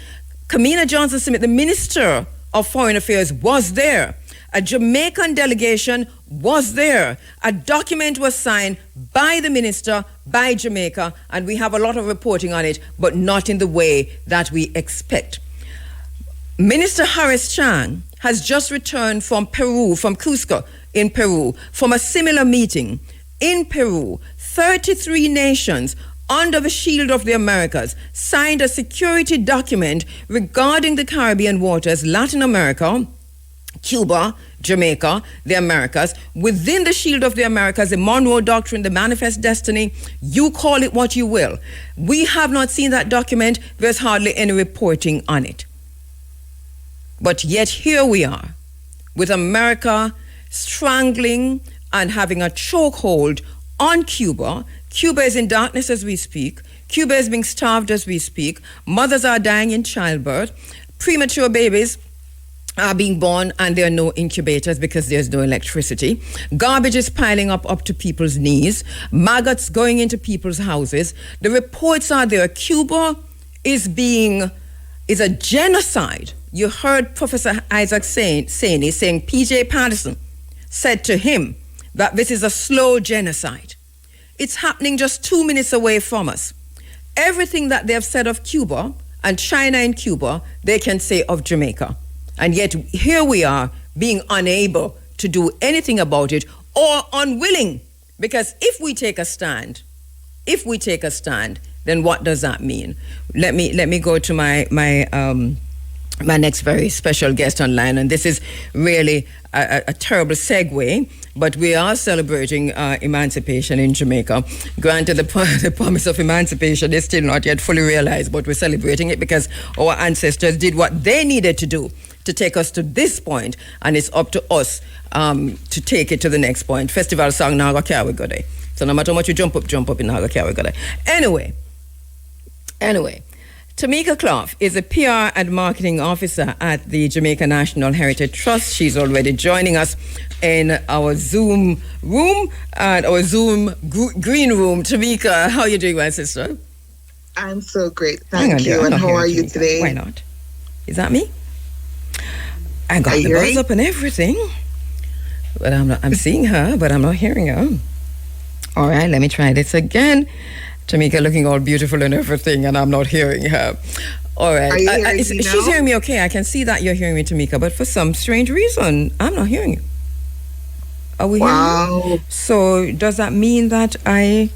Kamina Johnson-Smith, the Minister of Foreign Affairs, was there. A Jamaican delegation was there. A document was signed by the minister, by Jamaica, and we have a lot of reporting on it, but not in the way that we expect. Minister Horace Chang has just returned from Peru, from Cusco in Peru, from a similar meeting in Peru. 33 nations under the shield of the Americas signed a security document regarding the Caribbean waters, Latin America, Cuba, Jamaica, the Americas, within the shield of the Americas, the Monroe Doctrine, the Manifest Destiny, you call it what you will. We have not seen that document. There's hardly any reporting on it. But yet here we are, with America strangling and having a chokehold on Cuba. Cuba is in darkness as we speak. Cuba is being starved as we speak. Mothers are dying in childbirth. Premature babies are being born and there are no incubators because there's no electricity. Garbage is piling up to people's knees. Maggots going into people's houses. The reports are there. Cuba is a genocide. You heard Professor Isaac saying P.J. Patterson said to him that this is a slow genocide. It's happening just 2 minutes away from us. Everything that they have said of Cuba and China and Cuba, they can say of Jamaica. And yet here we are being unable to do anything about it, or unwilling. Because if we take a stand, then what does that mean? Let me go to my my next very special guest online, and this is really a terrible segue, but we are celebrating emancipation in Jamaica. Granted, the promise of emancipation is still not yet fully realized, but we're celebrating it because our ancestors did what they needed to do to take us to this point, and it's up to us to take it to the next point. Festival song, Naga Carry Go Day. So no matter how much you jump up in Naga Carry Go Day. Anyway, Tamika Clough is a PR and marketing officer at the Jamaica National Heritage Trust. She's already joining us in our Zoom room and our Zoom green room. Tamika, how are you doing, my sister? I'm so great, thank you. And how are you today? Why not? Is that me? I got the buzz up and everything, but I'm seeing her, but I'm not hearing her. All right, let me try this again. Tamika looking all beautiful and everything, and I'm not hearing her. All right. Are you hearing me now? She's hearing me okay. I can see that you're hearing me, Tamika, but for some strange reason, I'm not hearing you. Are we hearing you? So does that mean that I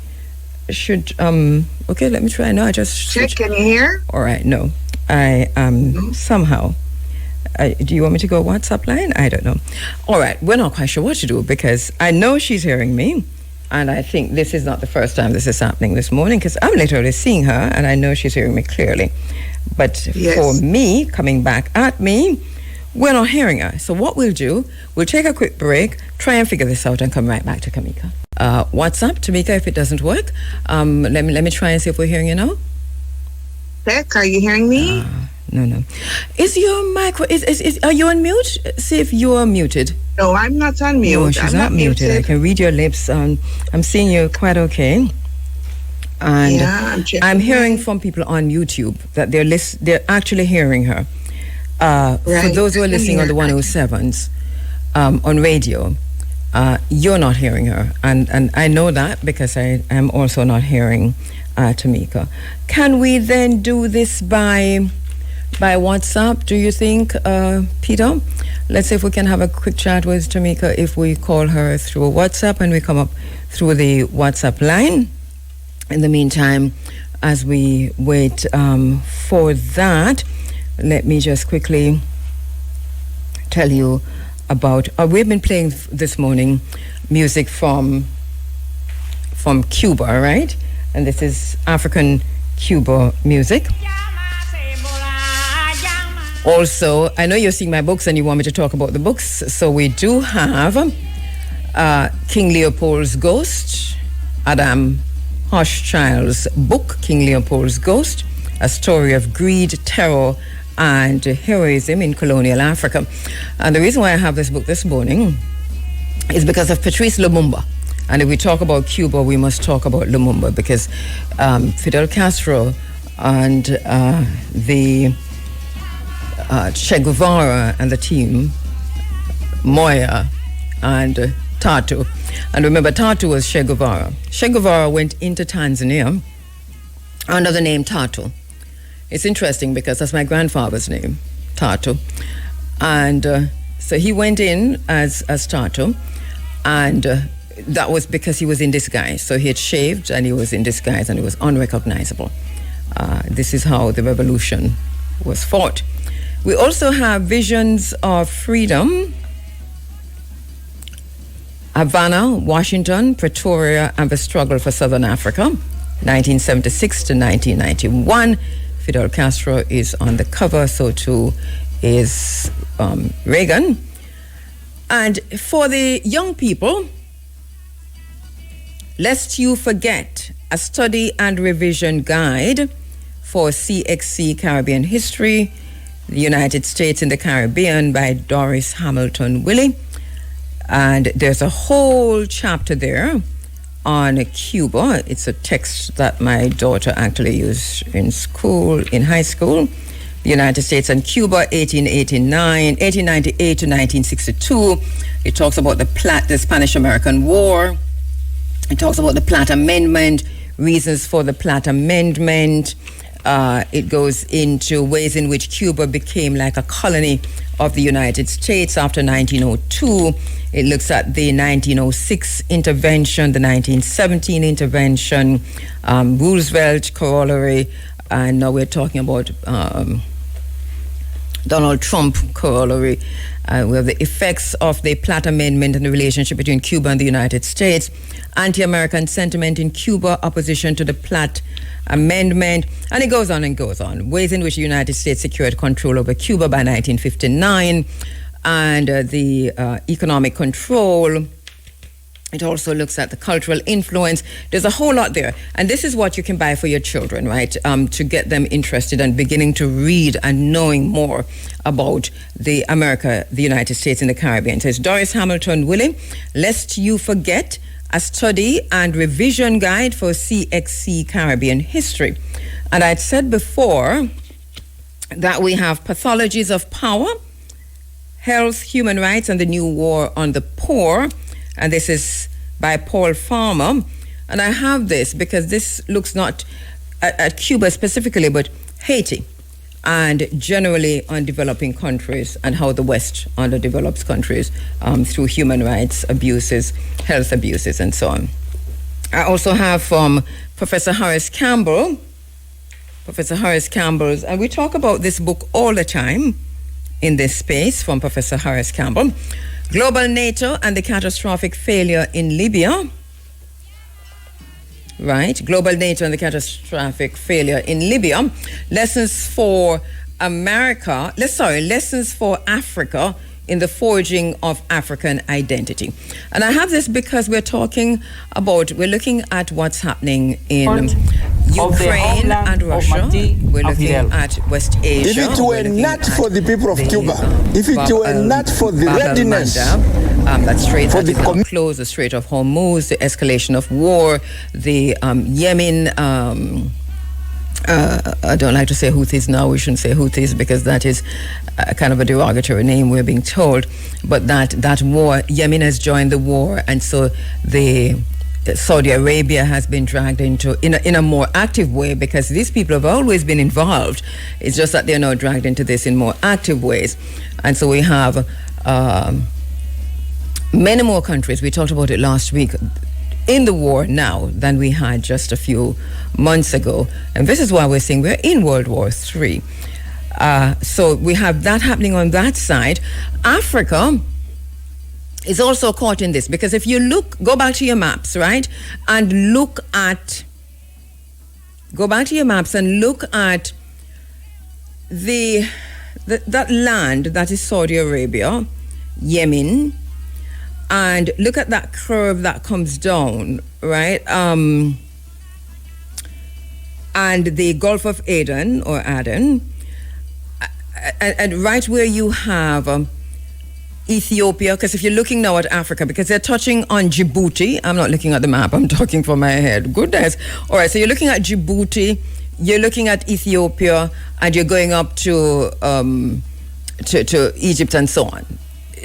should... okay, let me try now. I just... Check, can you hear? All right, no. I somehow... do you want me to go WhatsApp line? I don't know. All right, we're not quite sure what to do because I know she's hearing me. And I think this is not the first time this is happening this morning because I'm literally seeing her and I know she's hearing me clearly. But for me, coming back at me, we're not hearing her. So what we'll do, we'll take a quick break, try and figure this out and come right back to Kamika. WhatsApp, Tamika, if it doesn't work. Let me try and see if we're hearing you now. Beck, are you hearing me? No. Is your micro, are you on mute? See if you're muted. No, I'm not on mute. No, she's not muted. I can read your lips. I'm seeing you quite okay. And I'm hearing from people on YouTube that they're actually hearing her. For those who are listening on the 107s on radio, you're not hearing her. And I know that because I am also not hearing Tamika. Can we then do this by WhatsApp, do you think, Peter? Let's see if we can have a quick chat with Tamika if we call her through WhatsApp and we come up through the WhatsApp line. In the meantime, as we wait for that, let me just quickly tell you about... we've been playing this morning music from Cuba, right? And this is African Cuba music. Also, I know you're seeing my books and you want me to talk about the books. So we do have King Leopold's Ghost, Adam Hochschild's book, King Leopold's Ghost, a story of greed, terror, and heroism in colonial Africa. And the reason why I have this book this morning is because of Patrice Lumumba. And if we talk about Cuba, we must talk about Lumumba because Fidel Castro and the Che Guevara and the team, Moya and Tatu. And remember, Tatu was Che Guevara. Che Guevara went into Tanzania under the name Tatu. It's interesting because that's my grandfather's name, Tatu. And so he went in as Tatu, and that was because he was in disguise. So he had shaved and he was in disguise and he was unrecognizable. This is how the revolution was fought. We also have Visions of Freedom, Havana, Washington, Pretoria, and the Struggle for Southern Africa, 1976 to 1991. Fidel Castro is on the cover, so too is Reagan. And for the young people, Lest You Forget, a study and revision guide for CXC Caribbean History, the United States in the Caribbean by Doris Hamilton Willey. And there's a whole chapter there on Cuba. It's a text that my daughter actually used in high school. The United States and Cuba, 1898 to 1962. It talks about the Spanish-American War. It talks about the Platt Amendment, reasons for the Platt Amendment. It goes into ways in which Cuba became like a colony of the United States after 1902. It looks at the 1906 intervention, the 1917 intervention, Roosevelt corollary, and now we're talking about Donald Trump corollary. We have the effects of the Platt Amendment and the relationship between Cuba and the United States, anti-American sentiment in Cuba, opposition to the Platt Amendment, and it goes on and goes on. Ways in which the United States secured control over Cuba by 1959, and the economic control. It also looks at the cultural influence. There's a whole lot there. And this is what you can buy for your children, right? To get them interested and beginning to read and knowing more about the United States and the Caribbean. It says, Doris Hamilton Willie, Lest You Forget, a study and revision guide for CXC Caribbean history. And I'd said before that we have pathologies of power, health, human rights, and the new war on the poor. And this is by Paul Farmer. And I have this because this looks not at Cuba specifically, but Haiti, and generally on developing countries and how the West underdevelops countries through human rights abuses, health abuses, and so on. I also have from Professor Horace Campbell's, and we talk about this book all the time in this space from Professor Horace Campbell, Global NATO and the Catastrophic Failure in Libya. Right, Global NATO and the Catastrophic Failure in Libya. Lessons for Africa in the forging of African identity. And I have this because we're looking at what's happening in Ukraine and Russia. We're looking at West Asia. If it were not for the people of Cuba, if it were not for the readiness, that Strait close, the Strait of Hormuz, the escalation of war, the Yemen. I don't like to say Houthis now. We shouldn't say Houthis because that is kind of a derogatory name, we're being told. But that war, Yemen has joined the war, and so Saudi Arabia has been dragged into in a more active way, because these people have always been involved. It's just that they're now dragged into this in more active ways. And so we have many more countries, we talked about it last week, in the war now than we had just a few months ago. And this is why we're saying we're in World War III. So we have that happening on that side. Africa is also caught in this, because if you go back to your maps, right, and go back to your maps and look at that land that is Saudi Arabia, Yemen, and look at that curve that comes down, right? And the Gulf of Aden, and right where you have Ethiopia, because if you're looking now at Africa, because they're touching on Djibouti, I'm not looking at the map, I'm talking from my head. Goodness. All right, so you're looking at Djibouti, you're looking at Ethiopia, and you're going up to Egypt and so on.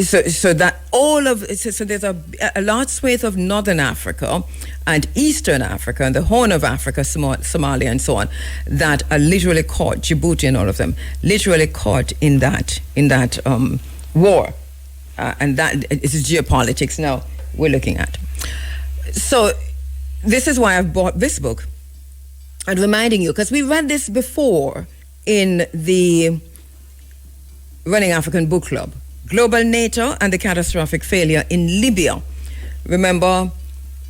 So that so there's a large swathe of northern Africa and eastern Africa and the Horn of Africa, Somalia and so on, that are literally caught, Djibouti and all of them, literally caught in that war. And that is geopolitics now we're looking at. So this is why I've bought this book and reminding you, because we read this before in the Running African Book Club, Global NATO and the Catastrophic Failure in Libya. Remember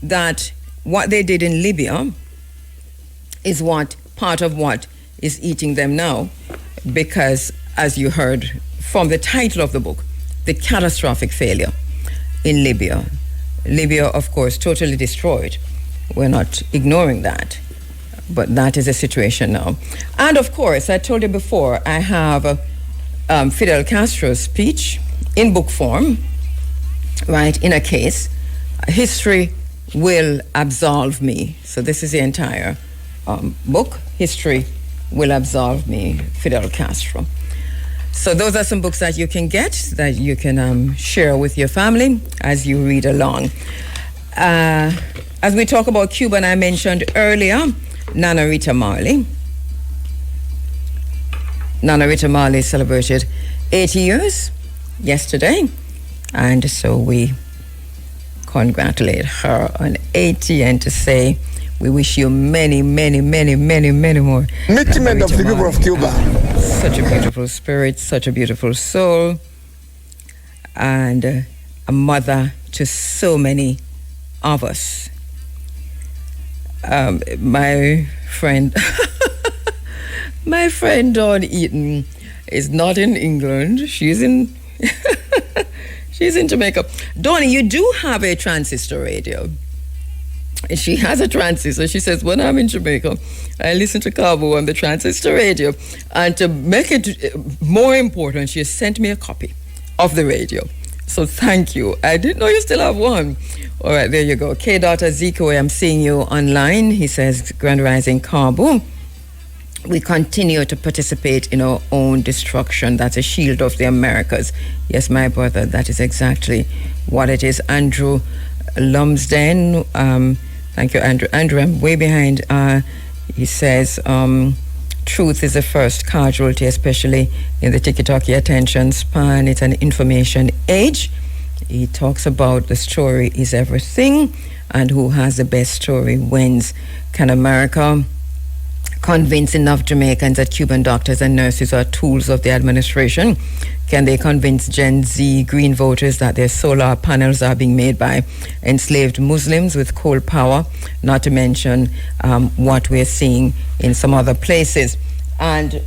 that what they did in Libya is part of what is eating them now, because as you heard from the title of the book, the catastrophic failure in Libya. Libya, of course, totally destroyed. We're not ignoring that, but that is the situation now. And of course, I told you before, I have Fidel Castro's speech in book form, right, in a case. History Will Absolve Me. So this is the entire book, History Will Absolve Me, Fidel Castro. So those are some books that you can get, that you can share with your family as you read along. As we talk about Cuba, and I mentioned earlier, Nana Rita Marley. Nana Rita Marley celebrated 80 years yesterday, and so we congratulate her on 80 and to say we wish you many, many, many, many, many more. Commitment of the people of Cuba such a beautiful spirit, such a beautiful soul, and a mother to so many of us. My friend, my friend Dawn Eaton is not in England. She's in, she's in Jamaica. Dawn, you do have a transistor radio. She has a transistor. She says, when I'm in Jamaica, I listen to KABU on the transistor radio. And to make it more important, she has sent me a copy of the radio. So thank you. I didn't know you still have one. All right, there you go. K.Ezekiel, I'm seeing you online. He says, Grand Rising KABU. We continue to participate in our own destruction. That's a shield of the Americas. Yes, my brother, that is exactly what it is. Andrew Lumsden, thank you, Andrew. Andrew, I'm way behind. He says, truth is the first casualty, especially in the tiki-taki attention span. It's an information age. He talks about the story is everything, and who has the best story wins. Can America convince enough Jamaicans that Cuban doctors and nurses are tools of the administration? Can they convince Gen Z Green voters that their solar panels are being made by enslaved Muslims with coal power? Not to mention what we're seeing in some other places. And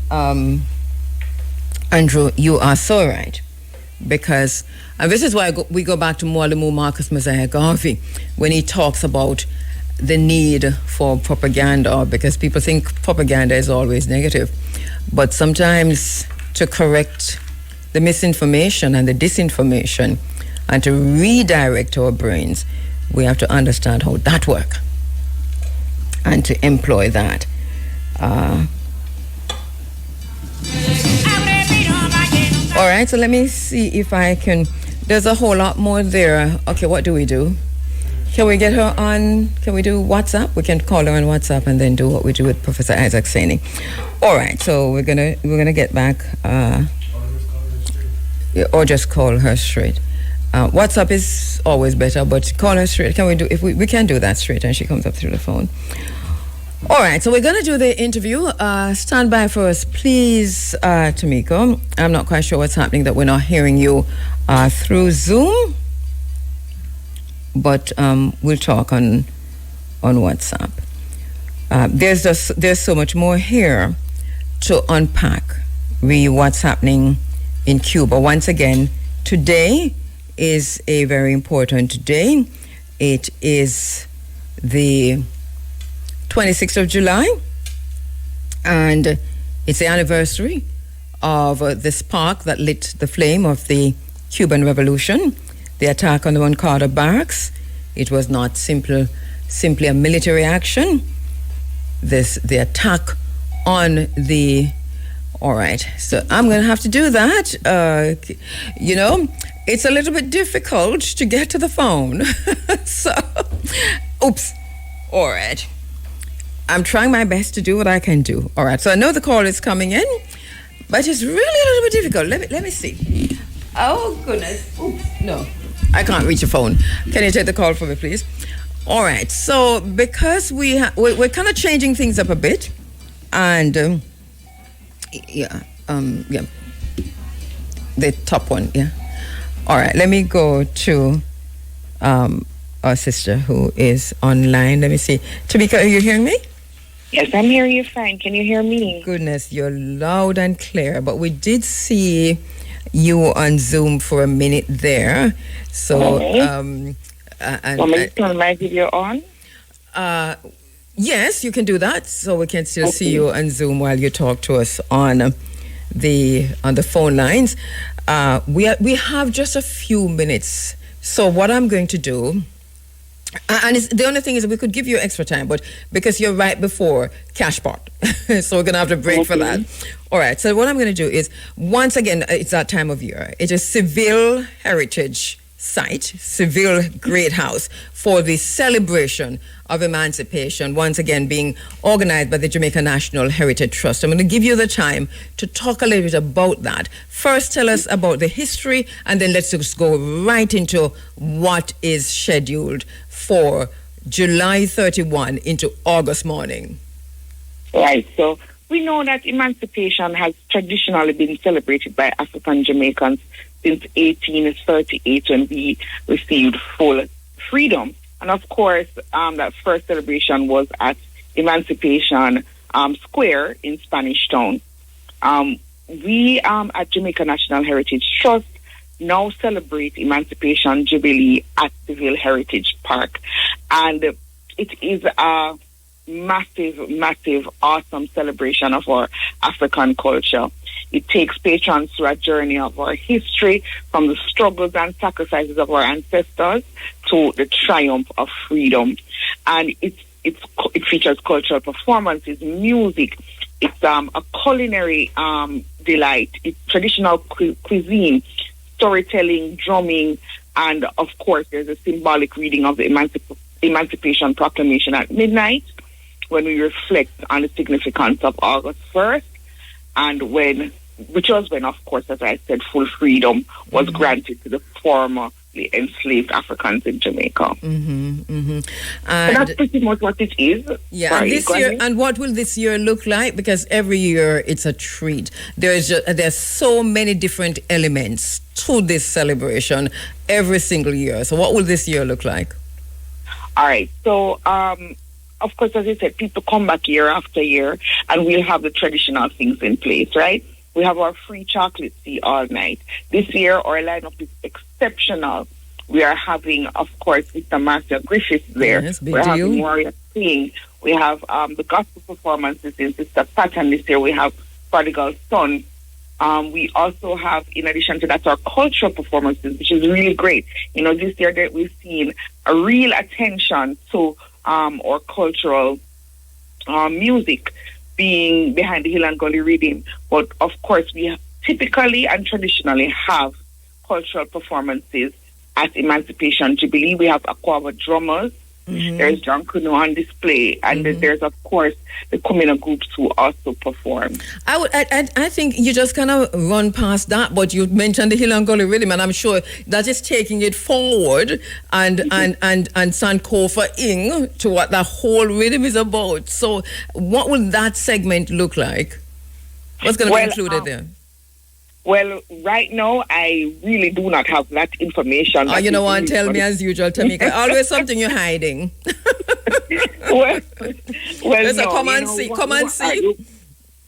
Andrew, you are so right. Because, and this is why we go back to Mwalimu Marcus Mosiah Garvey when he talks about the need for propaganda, because people think propaganda is always negative. But sometimes to correct the misinformation and the disinformation and to redirect our brains, we have to understand how that works and to employ that. All right, so let me see if I can. There's a whole lot more there. Okay, what do we do? Can we get her on? Can we do WhatsApp? We can call her on WhatsApp and then do what we do with Professor Isaac Saini. All right, so we're gonna get back, or just call her straight. WhatsApp is always better, but call her straight. Can we do? If we can do that straight, and she comes up through the phone. All right, so we're gonna do the interview. Stand by for us, please, Tamiko. I'm not quite sure what's happening that we're not hearing you through Zoom. But we'll talk on WhatsApp. There's so much more here to unpack. What's happening in Cuba. Once again, today is a very important day. It is the 26th of July, and it's the anniversary of the spark that lit the flame of the Cuban Revolution. The attack on the Moncada barracks, it was not simply a military action. The attack on the... All right, so I'm going to have to do that. It's a little bit difficult to get to the phone. So, oops. All right. I'm trying my best to do what I can do. All right, so I know the call is coming in, but it's really a little bit difficult. Let me see. Oh, goodness. Oops, no. I can't reach a phone. Can you take the call for me, please? All right. So because we're kind of changing things up a bit, and the top one, yeah. All right. Let me go to our sister who is online. Let me see. Tamika, are you hearing me? Yes, I'm hearing you fine. Can you hear me? Goodness, you're loud and clear. But we did see you on Zoom for a minute there. So, want me to turn my video on? Yes, you can do that. So we can still see you on Zoom while you talk to us on the phone lines. We have just a few minutes. So what I'm going to do, and the only thing is we could give you extra time, but because you're right before cash pot, so we're going to have to break for that. All right, so what I'm going to do is, once again, it's that time of year. It is Seville Heritage Site, Seville Great House, for the celebration of emancipation, once again being organized by the Jamaica National Heritage Trust. I'm going to give you the time to talk a little bit about that. First, tell us about the history, and then let's just go right into what is scheduled for July 31 into August morning. Right, so we know that emancipation has traditionally been celebrated by African Jamaicans since 1838 when we received full freedom. And of course, that first celebration was at Emancipation Square in Spanish Town. We at Jamaica National Heritage Trust now celebrate Emancipation Jubilee at Seville Heritage Park. And it is a massive, awesome celebration of our African culture. It takes patrons through a journey of our history, from the struggles and sacrifices of our ancestors to the triumph of freedom. And it features cultural performances, music. It's a culinary delight. It's traditional cuisine, storytelling, drumming, and of course there's a symbolic reading of the Emancipation Proclamation at midnight, when we reflect on the significance of August 1st, and which was when, of course, as I said, full freedom was granted to the formerly enslaved Africans in Jamaica. And that's pretty much what it is. Yeah, Sorry, and this year, and what will this year look like? Because every year it's a treat. There's so many different elements to this celebration every single year. So what will this year look like? All right. So, of course, as I said, people come back year after year, and we'll have the traditional things in place, right? We have our free chocolate tea all night. This year, our lineup is exceptional. We are having, of course, Mr. Marcia Griffiths there. Yes, big We're deal. having Warrior King. We have the gospel performances in Sister Pat, and this year we have Prodigal Son. We also have, in addition to that, our cultural performances, which is really great. You know, this year that we've seen a real attention to our cultural music being behind the Hill and Gully reading. But of course, we typically and traditionally have cultural performances at Emancipation Jubilee. We have Aquaba drummers. There's John Kuno on display, and there's of course the Kumina groups who also perform. I think you just kind of run past that, but you mentioned the Hill and Gully rhythm, and I'm sure that is taking it forward and Sankofa-ing to what the whole rhythm is about. So, what will that segment look like? What's going to be included there? Well, right now, I really do not have that information. Oh, you know what? Tell me as usual, Tamika. Always something you're hiding. well, no, come and see. Come and see.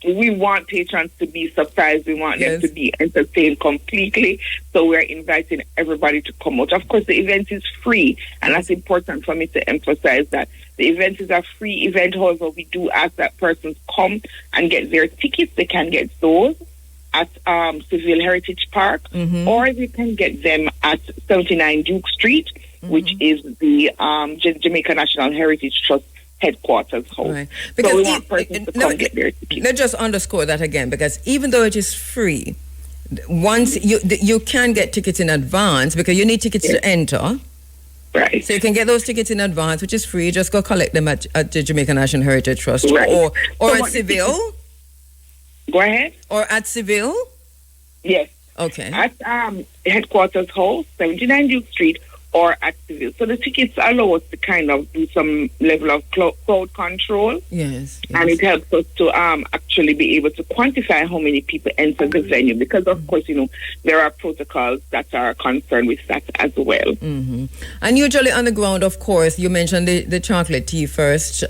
We want patrons to be surprised. We want them to be entertained completely. So we're inviting everybody to come out. Of course, the event is free, and that's important for me to emphasize that. The event is a free event. However, we do ask that persons come and get their tickets. They can get those at Seville Heritage Park, or they can get them at 79 Duke Street, which is the Jamaica National Heritage Trust headquarters house. Right. Because so we want persons to come get their tickets. Let's just underscore that again, because even though it is free, once you can get tickets in advance, because you need tickets to enter. Right. So you can get those tickets in advance, which is free. Just go collect them at the Jamaica National Heritage Trust, or at Seville. Go ahead. Or at Seville? Yes. Okay. At headquarters house, 79 Duke Street, or at Seville. So the tickets allow us to kind of do some level of crowd control. Yes. And it helps us to actually be able to quantify how many people enter the venue, because of course, you know, there are protocols that are concerned with that as well. And usually on the ground, of course, you mentioned the chocolate tea first.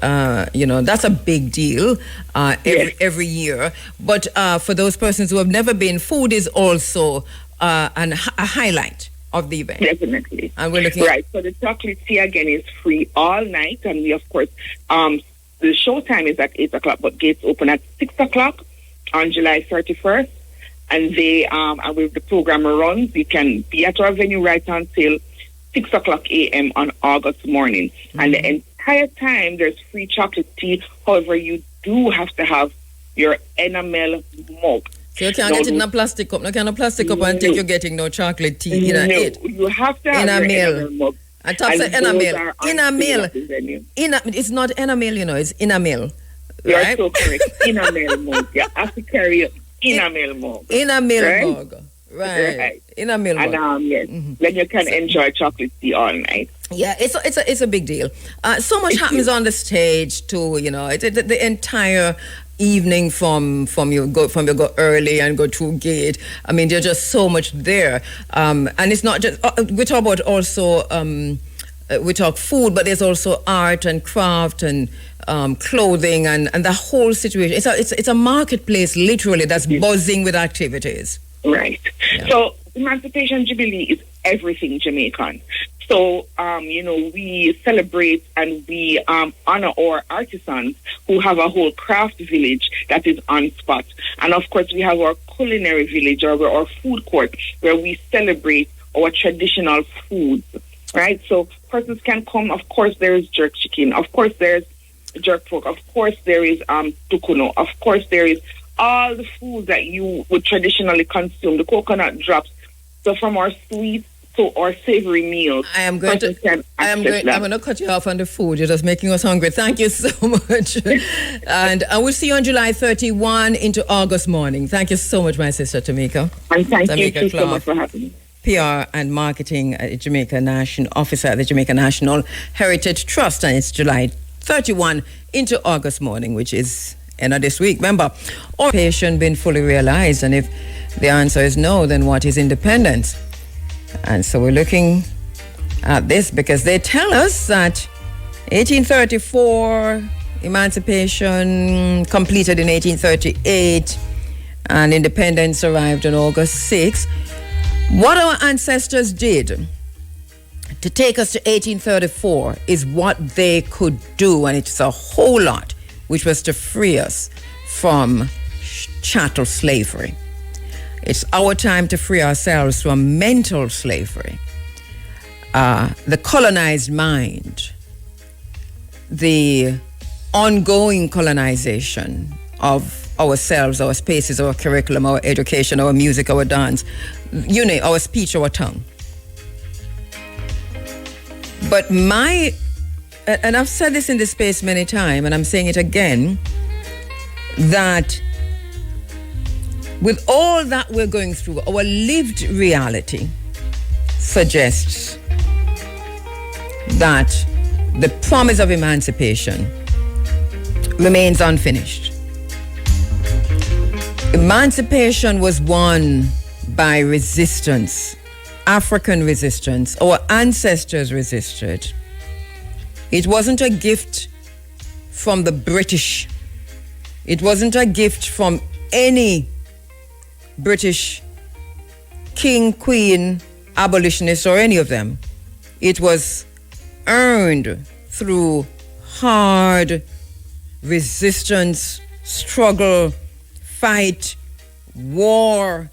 You know, that's a big deal every year. But for those persons who have never been, food is also a highlight of the event. Definitely. And we're looking so the chocolate tea again is free all night, and we of course the show time is at 8 o'clock, but gates open at 6 o'clock on July 31st, and they and with the program runs, you can be at our venue right until 6 o'clock a.m. on August morning. And the entire time there's free chocolate tea. However, you do have to have your enamel mug. So you can't get it in a plastic cup. No, can a plastic cup and think you're getting no chocolate tea in it. You have to have enamel mug. I top say enamel. Enamel. It's not enamel, you know, it's enamel. You're so correct. Enamel mug. You have to carry your enamel mug. Enamel mug. Right. Enamel mug. And then you can enjoy chocolate tea all night. Yeah, it's a big deal. So much happens on the stage too, you know. The entire evening from you go early and go through gate. I mean, there's just so much there, and it's not just we talk about also we talk food, but there's also art and craft and clothing and the whole situation. It's a marketplace literally that's buzzing with activities. Right. Yeah. So Emancipation Jubilee is everything Jamaican. So, we celebrate and we honor our artisans who have a whole craft village that is on spot. And of course, we have our culinary village or our food court where we celebrate our traditional foods, right? So persons can come. Of course, there is jerk chicken. Of course, there's jerk pork. Of course, there is tukuno. Of course, there is all the foods that you would traditionally consume, the coconut drops. So from our sweet to our savory meals. I'm going to cut you off on the food. You're just making us hungry. Thank you so much. And I will see you on July 31 into August morning. Thank you so much, my sister Tamika. And thank you too so much for having me. PR and Marketing at Jamaica National Officer at the Jamaica National Heritage Trust, and it's July 31 into August morning, which is end of this week. Remember, occupation been fully realized, and if the answer is no, then what is independence? And so we're looking at this because they tell us that 1834 emancipation completed in 1838 and independence arrived on August 6. What our ancestors did to take us to 1834 is what they could do, and it's a whole lot, which was to free us from chattel slavery. It's our time to free ourselves from mental slavery, the colonized mind, the ongoing colonization of ourselves, our spaces, our curriculum, our education, our music, our dance, our speech, our tongue. But and I've said this in this space many times, and I'm saying it again, that with all that we're going through, our lived reality suggests that the promise of emancipation remains unfinished. Emancipation was won by resistance, African resistance. Our ancestors resisted. It wasn't a gift from the British. It wasn't a gift from any British king, queen, abolitionist, or any of them. It was earned through hard resistance, struggle, fight, war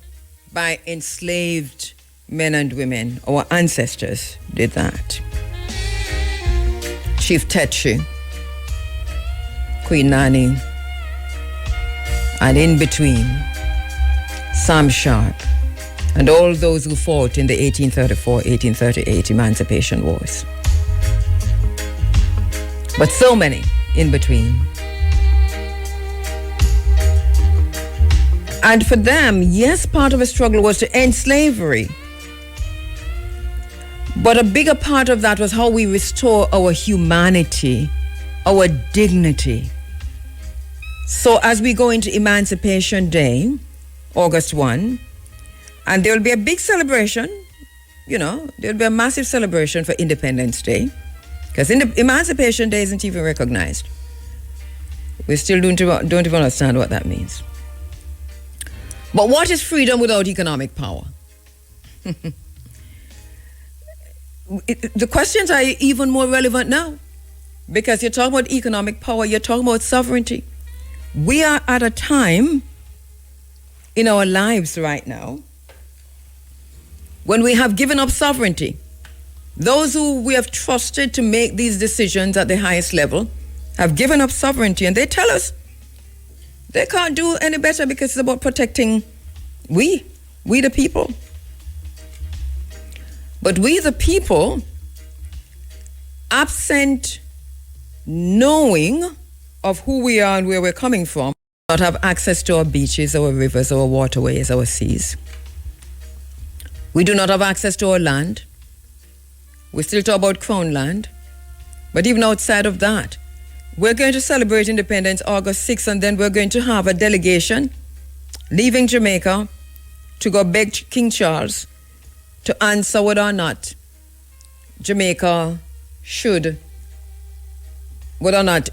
by enslaved men and women. Our ancestors did that. Chief Tetchi, Queen Nanny, and in between, Sam Sharp, and all those who fought in the 1834-1838 Emancipation Wars. But so many in between. And for them, yes, part of the struggle was to end slavery. But a bigger part of that was how we restore our humanity, our dignity. So as we go into Emancipation Day, August 1, and there will be a big celebration, there will be a massive celebration for Independence Day, because Emancipation Day isn't even recognized. We still don't even understand what that means. But what is freedom without economic power? The questions are even more relevant now, because you're talking about economic power, you're talking about sovereignty. We are at a time in our lives right now when we have given up sovereignty. Those who we have trusted to make these decisions at the highest level have given up sovereignty, and they tell us they can't do any better because it's about protecting we the people. But we the people, absent knowing of who we are and where we're coming from, not have access to our beaches, our rivers, our waterways, our seas. We do not have access to our land. We still talk about crown land. But even outside of that, We're going to celebrate independence August 6th, and then we're going to have a delegation leaving Jamaica to go beg King Charles to answer whether or not Jamaica should, whether or not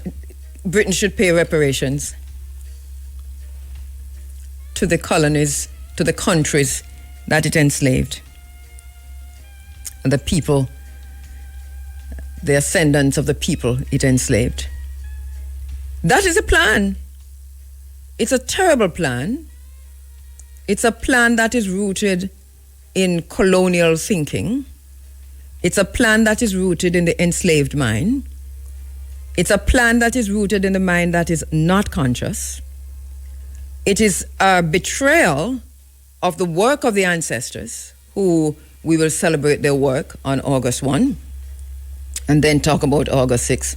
Britain should pay reparations to the colonies, to the countries that it enslaved, and the people, the ascendants of the people it enslaved. That is a plan. It's a terrible plan. It's a plan that is rooted in colonial thinking. It's a plan that is rooted in the enslaved mind. It's a plan that is rooted in the mind that is not conscious. It is a betrayal of the work of the ancestors, who we will celebrate their work on August 1 and then talk about August 6.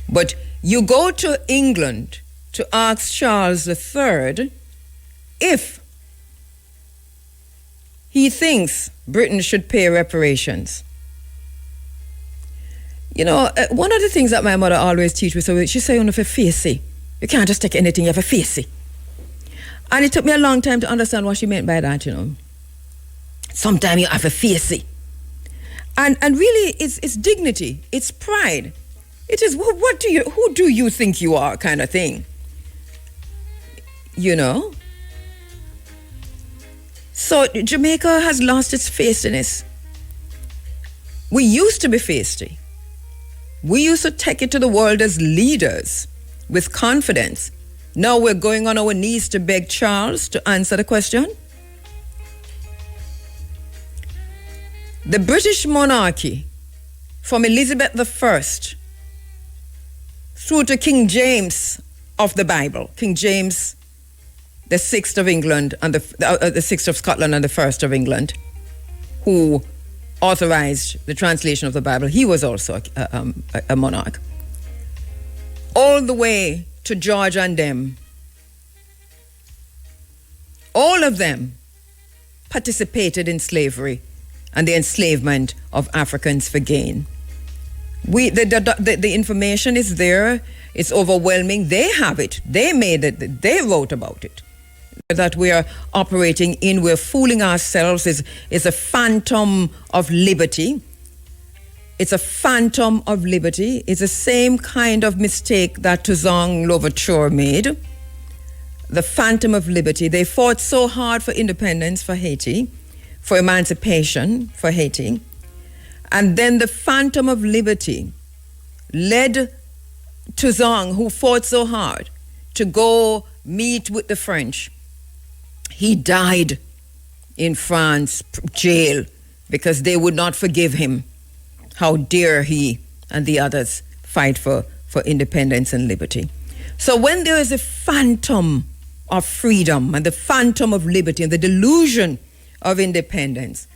But you go to England to ask Charles III if he thinks Britain should pay reparations. You know, one of the things that my mother always teach me, so she say, you have a facey. You can't just take anything, you have a facey. And it took me a long time to understand what she meant by that, you know. Sometimes you have a facey. And really, it's dignity, it's pride. It is, who do you think you are kind of thing. You know? So Jamaica has lost its feistiness. We used to be feisty. We used to take it to the world as leaders with confidence. Now we're going on our knees to beg Charles to answer the question. The British monarchy, from Elizabeth I through to King James of the Bible, King James the 6th of England and the 6th of Scotland and the 1st of England, who authorized the translation of the Bible. He was also a monarch. All the way to George and them. All of them participated in slavery and the enslavement of Africans for gain. The information is there. It's overwhelming. They have it. They made it. They wrote about it. That we are operating in, we're fooling ourselves, is a phantom of liberty. It's a phantom of liberty. It's the same kind of mistake that Toussaint Louverture made. The phantom of liberty. They fought so hard for independence for Haiti, for emancipation for Haiti. And then the phantom of liberty led Toussaint, who fought so hard, to go meet with the French. He died in France jail because they would not forgive him. How dare he and the others fight for independence and liberty. So when there is a phantom of freedom and the phantom of liberty and the delusion of independence,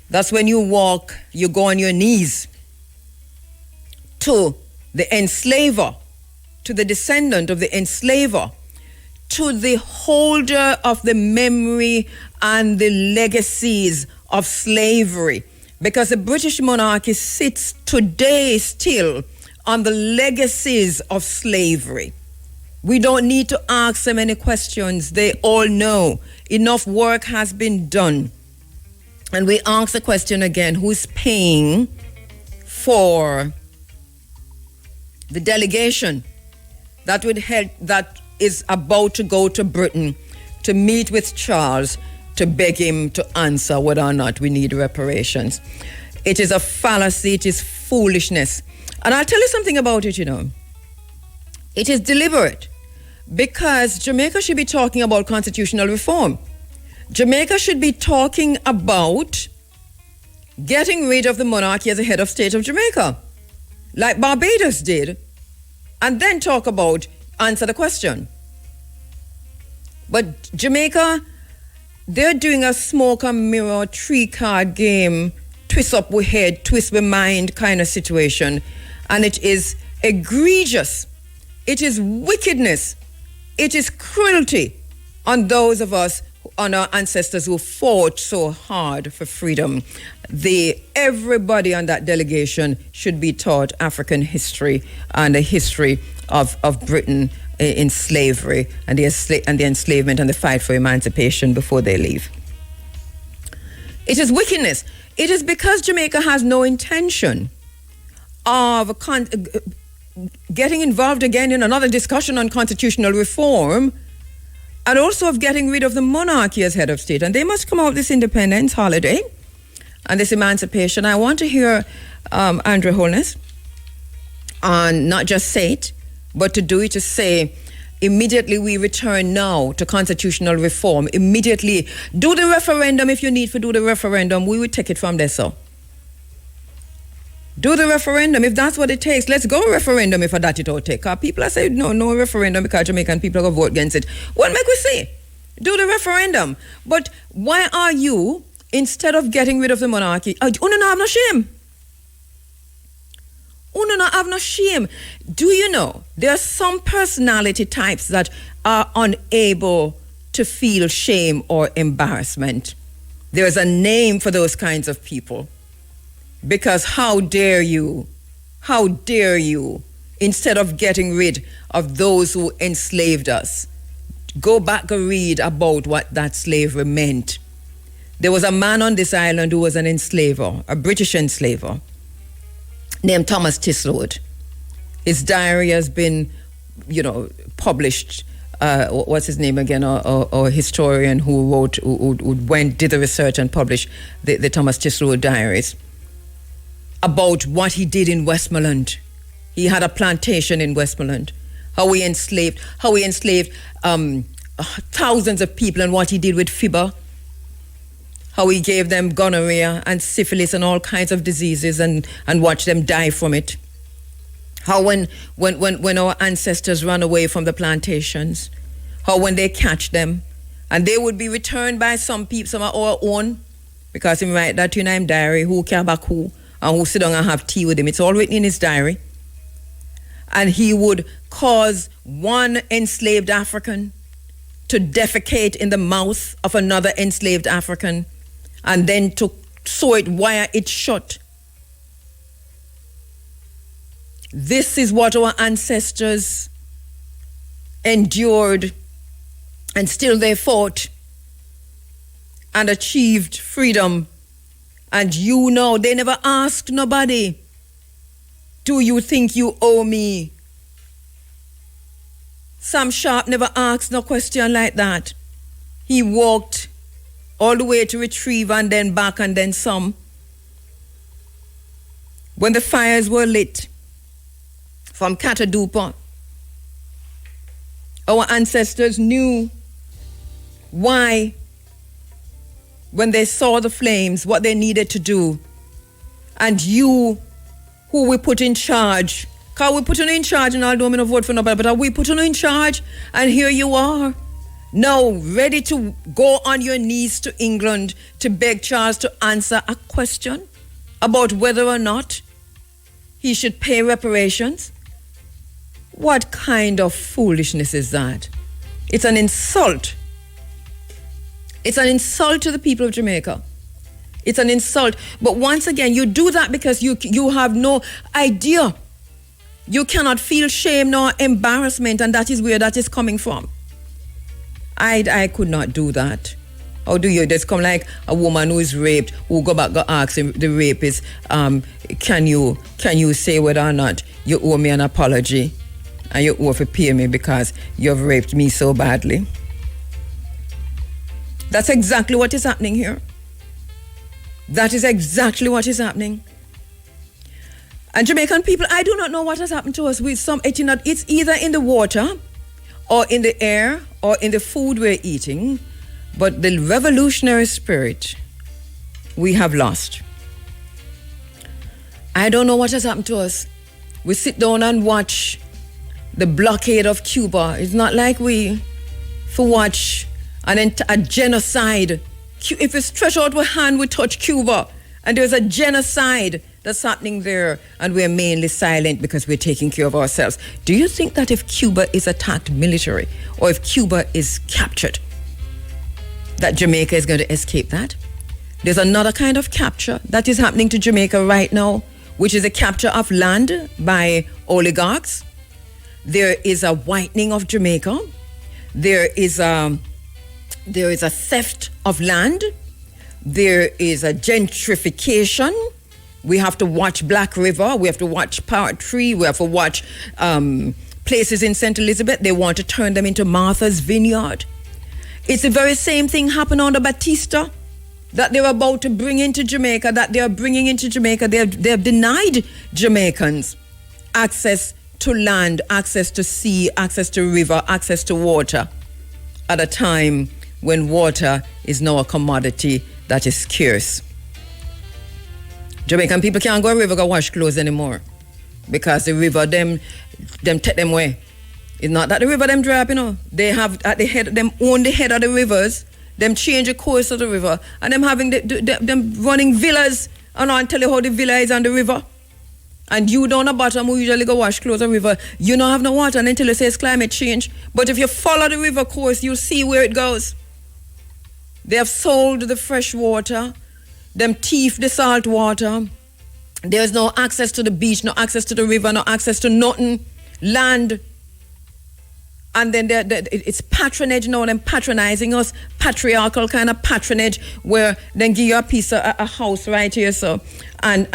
that's when you go on your knees to the enslaver, to the descendant of the enslaver, to the holder of the memory and the legacies of slavery. Because the British monarchy sits today still on the legacies of slavery. We don't need to ask them any questions. They all know. Enough work has been done. And we ask the question again, who's paying for the delegation that would help, that is about to go to Britain to meet with Charles to beg him to answer whether or not we need reparations? It is a fallacy. It is foolishness. And I'll tell you something about it, you know. It is deliberate because Jamaica should be talking about constitutional reform. Jamaica should be talking about getting rid of the monarchy as a head of state of Jamaica, like Barbados did, and then talk about answer the question. But Jamaica, they're doing a smoke and mirror 3-card game, twist up with head, twist with mind kind of situation. And it is egregious. It is wickedness. It is cruelty on those of us, on our ancestors who fought so hard for freedom. The everybody on that delegation should be taught African history and the history of Britain in slavery and the enslavement and the fight for emancipation before they leave. It is wickedness. It is because Jamaica has no intention of getting involved again in another discussion on constitutional reform and also of getting rid of the monarchy as head of state. And they must come out this independence holiday and this emancipation. I want to hear Andrew Holness on not just say it, but to do it, to say, immediately we return now to constitutional reform. Immediately do the referendum if you need to do the referendum. We will take it from there, sir. Do the referendum if that's what it takes. Let's go referendum if that it all take. People are saying no referendum because Jamaican people are going to vote against it. Well, make we see. Do the referendum. But why are you, instead of getting rid of the monarchy, no have no shame. No have no shame. Do you know there are some personality types that are unable to feel shame or embarrassment? There is a name for those kinds of people. Because how dare you, instead of getting rid of those who enslaved us, go back and read about what that slavery meant. There was a man on this island who was an enslaver, a British enslaver, named Thomas Tisrode. His diary has been, published. What's his name again? Or historian who wrote, who did the research and published the Thomas Tisrode diaries about what he did in Westmoreland. He had a plantation in Westmoreland. How he enslaved thousands of people, and what he did with FIBA. How he gave them gonorrhea and syphilis and all kinds of diseases and watched them die from it. How when our ancestors ran away from the plantations, how when they catch them, and they would be returned by some people, some of our own, because he write that in his diary, who came back who, and who sit down and have tea with him. It's all written in his diary. And he would cause one enslaved African to defecate in the mouth of another enslaved African, and then to wire it shut. This is what our ancestors endured, and still they fought and achieved freedom. And they never asked nobody, do you think you owe me? Sam Sharp never asked no question like that. He walked all the way to Retrieve and then back and then some. When the fires were lit from Catadupa, our ancestors knew why, when they saw the flames, what they needed to do. And you, who we put in charge, because we put you in charge, and I don't mean to vote for nobody, but we put you in charge, and here you are, now ready to go on your knees to England to beg Charles to answer a question about whether or not he should pay reparations. What kind of foolishness is that? It's an insult. It's an insult to the people of Jamaica. It's an insult. But once again, you do that because you have no idea. You cannot feel shame nor embarrassment, and that is where that is coming from. I could not do that. How do you just come like a woman who is raped, who go back, go ask the rapist, can you say whether or not you owe me an apology and you owe to pay me because you've raped me so badly? That's exactly what is happening here. That is exactly what is happening. And Jamaican people, I do not know what has happened to us with some eating. It's either in the water or in the air or in the food we're eating. But the revolutionary spirit we have lost. I don't know what has happened to us. We sit down and watch the blockade of Cuba. It's not like we watch a genocide. If we stretch out our hand, we touch Cuba. And there's a genocide that's happening there. And we're mainly silent because we're taking care of ourselves. Do you think that if Cuba is attacked military or if Cuba is captured, that Jamaica is going to escape that? There's another kind of capture that is happening to Jamaica right now, which is a capture of land by oligarchs. There is a whitening of Jamaica. There is a theft of land. There is a gentrification. We have to watch Black River. We have to watch Part 3. We have to watch places in St. Elizabeth. They want to turn them into Martha's Vineyard. It's the very same thing happened under Batista that they're about to bring into Jamaica, that they are bringing into Jamaica. They have denied Jamaicans access to land, access to sea, access to river, access to water at a time when water is now a commodity that is scarce. Jamaican people can't go to the river go wash clothes anymore because the river them take them away. It's not that the river them dry up, They have at the head, them own the head of the rivers, them change the course of the river, and them having them running villas. And I tell you how the villa is on the river. And you down the bottom who usually go wash clothes on the river, you don't have no water until it says climate change. But if you follow the river course, you'll see where it goes. They have sold the fresh water, them thief the salt water. There's no access to the beach, no access to the river, no access to nothing, land. And then it's patronage now, them patronizing us, patriarchal kind of patronage, where then give you a piece of a house right here, so, and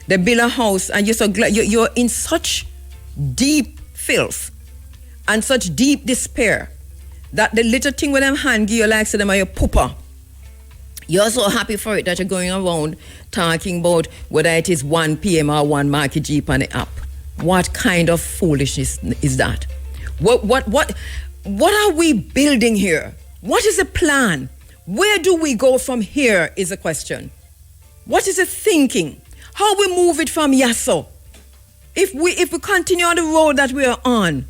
they build a house, and you're so glad you're in such deep filth and such deep despair that the little thing with them hand give you like to them are your pooper. You're so happy for it that you're going around talking about whether it is 1 p.m. or 1 market Jeep on the app. What kind of foolishness is that? What are we building here? What is the plan? Where do we go from here is a question. What is the thinking? How we move it from Yasso? If we continue on the road that we are on,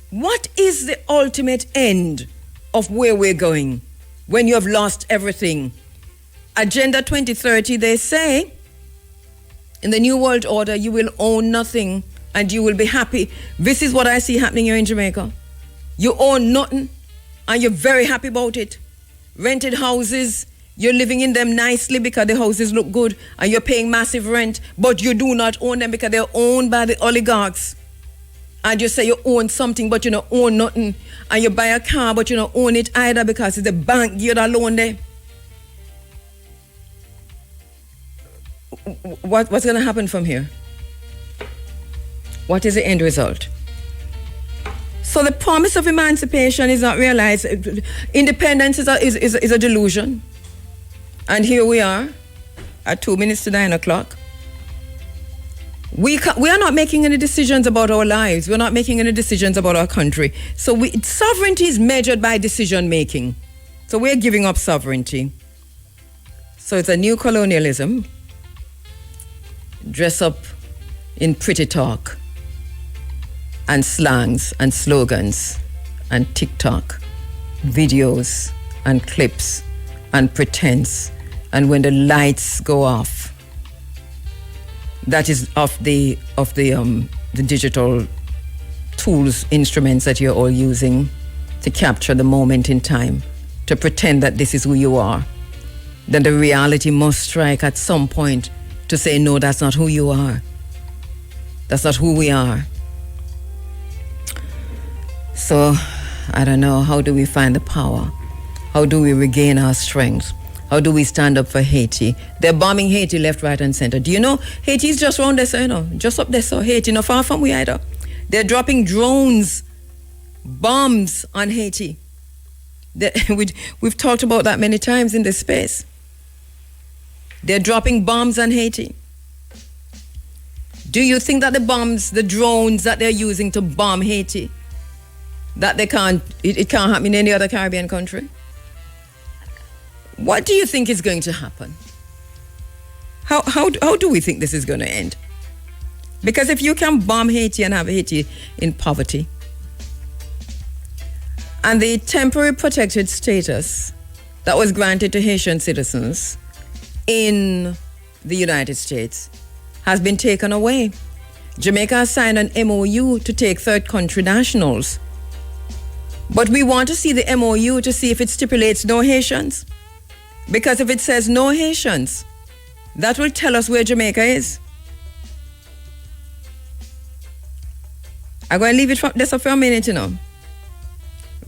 what is the ultimate end of where we're going when you have lost everything? Agenda 2030, they say, in the New World Order, you will own nothing and you will be happy. This is what I see happening here in Jamaica. You own nothing and you're very happy about it. Rented houses, you're living in them nicely because the houses look good and you're paying massive rent, but you do not own them because they're owned by the oligarchs. And you say you own something, but you don't own nothing. And you buy a car, but you don't own it either because it's the bank give you that loan there. What's going to happen from here? What is the end result? So the promise of emancipation is not realized. Independence is a delusion. And here we are at 2 minutes to 9 o'clock. We are not making any decisions about our lives. We're not making any decisions about our country. So sovereignty is measured by decision making. So we're giving up sovereignty. So it's a new colonialism. Dress up in pretty talk and slangs and slogans and TikTok videos and clips and pretense. And when the lights go off, that is of the digital tools, instruments that you're all using to capture the moment in time, to pretend that this is who you are, then the reality must strike at some point to say, no, that's not who you are. That's not who we are. So, I don't know, how do we find the power? How do we regain our strength? How do we stand up for Haiti? They're bombing Haiti left, right, and center. Do you know Haiti is just around there, so, just up there, so Haiti, not far from we either. They're dropping drones, bombs on Haiti. We've talked about that many times in this space. They're dropping bombs on Haiti. Do you think that the bombs, the drones that they're using to bomb Haiti, that it can't happen in any other Caribbean country? What do you think is going to happen? How do we think this is going to end? Because if you can bomb Haiti and have Haiti in poverty, and the temporary protected status that was granted to Haitian citizens in the United States has been taken away. Jamaica has signed an MOU to take third country nationals. But we want to see the MOU to see if it stipulates no Haitians. Because if it says no Haitians, that will tell us where Jamaica is. I'm going to leave it just for a minute,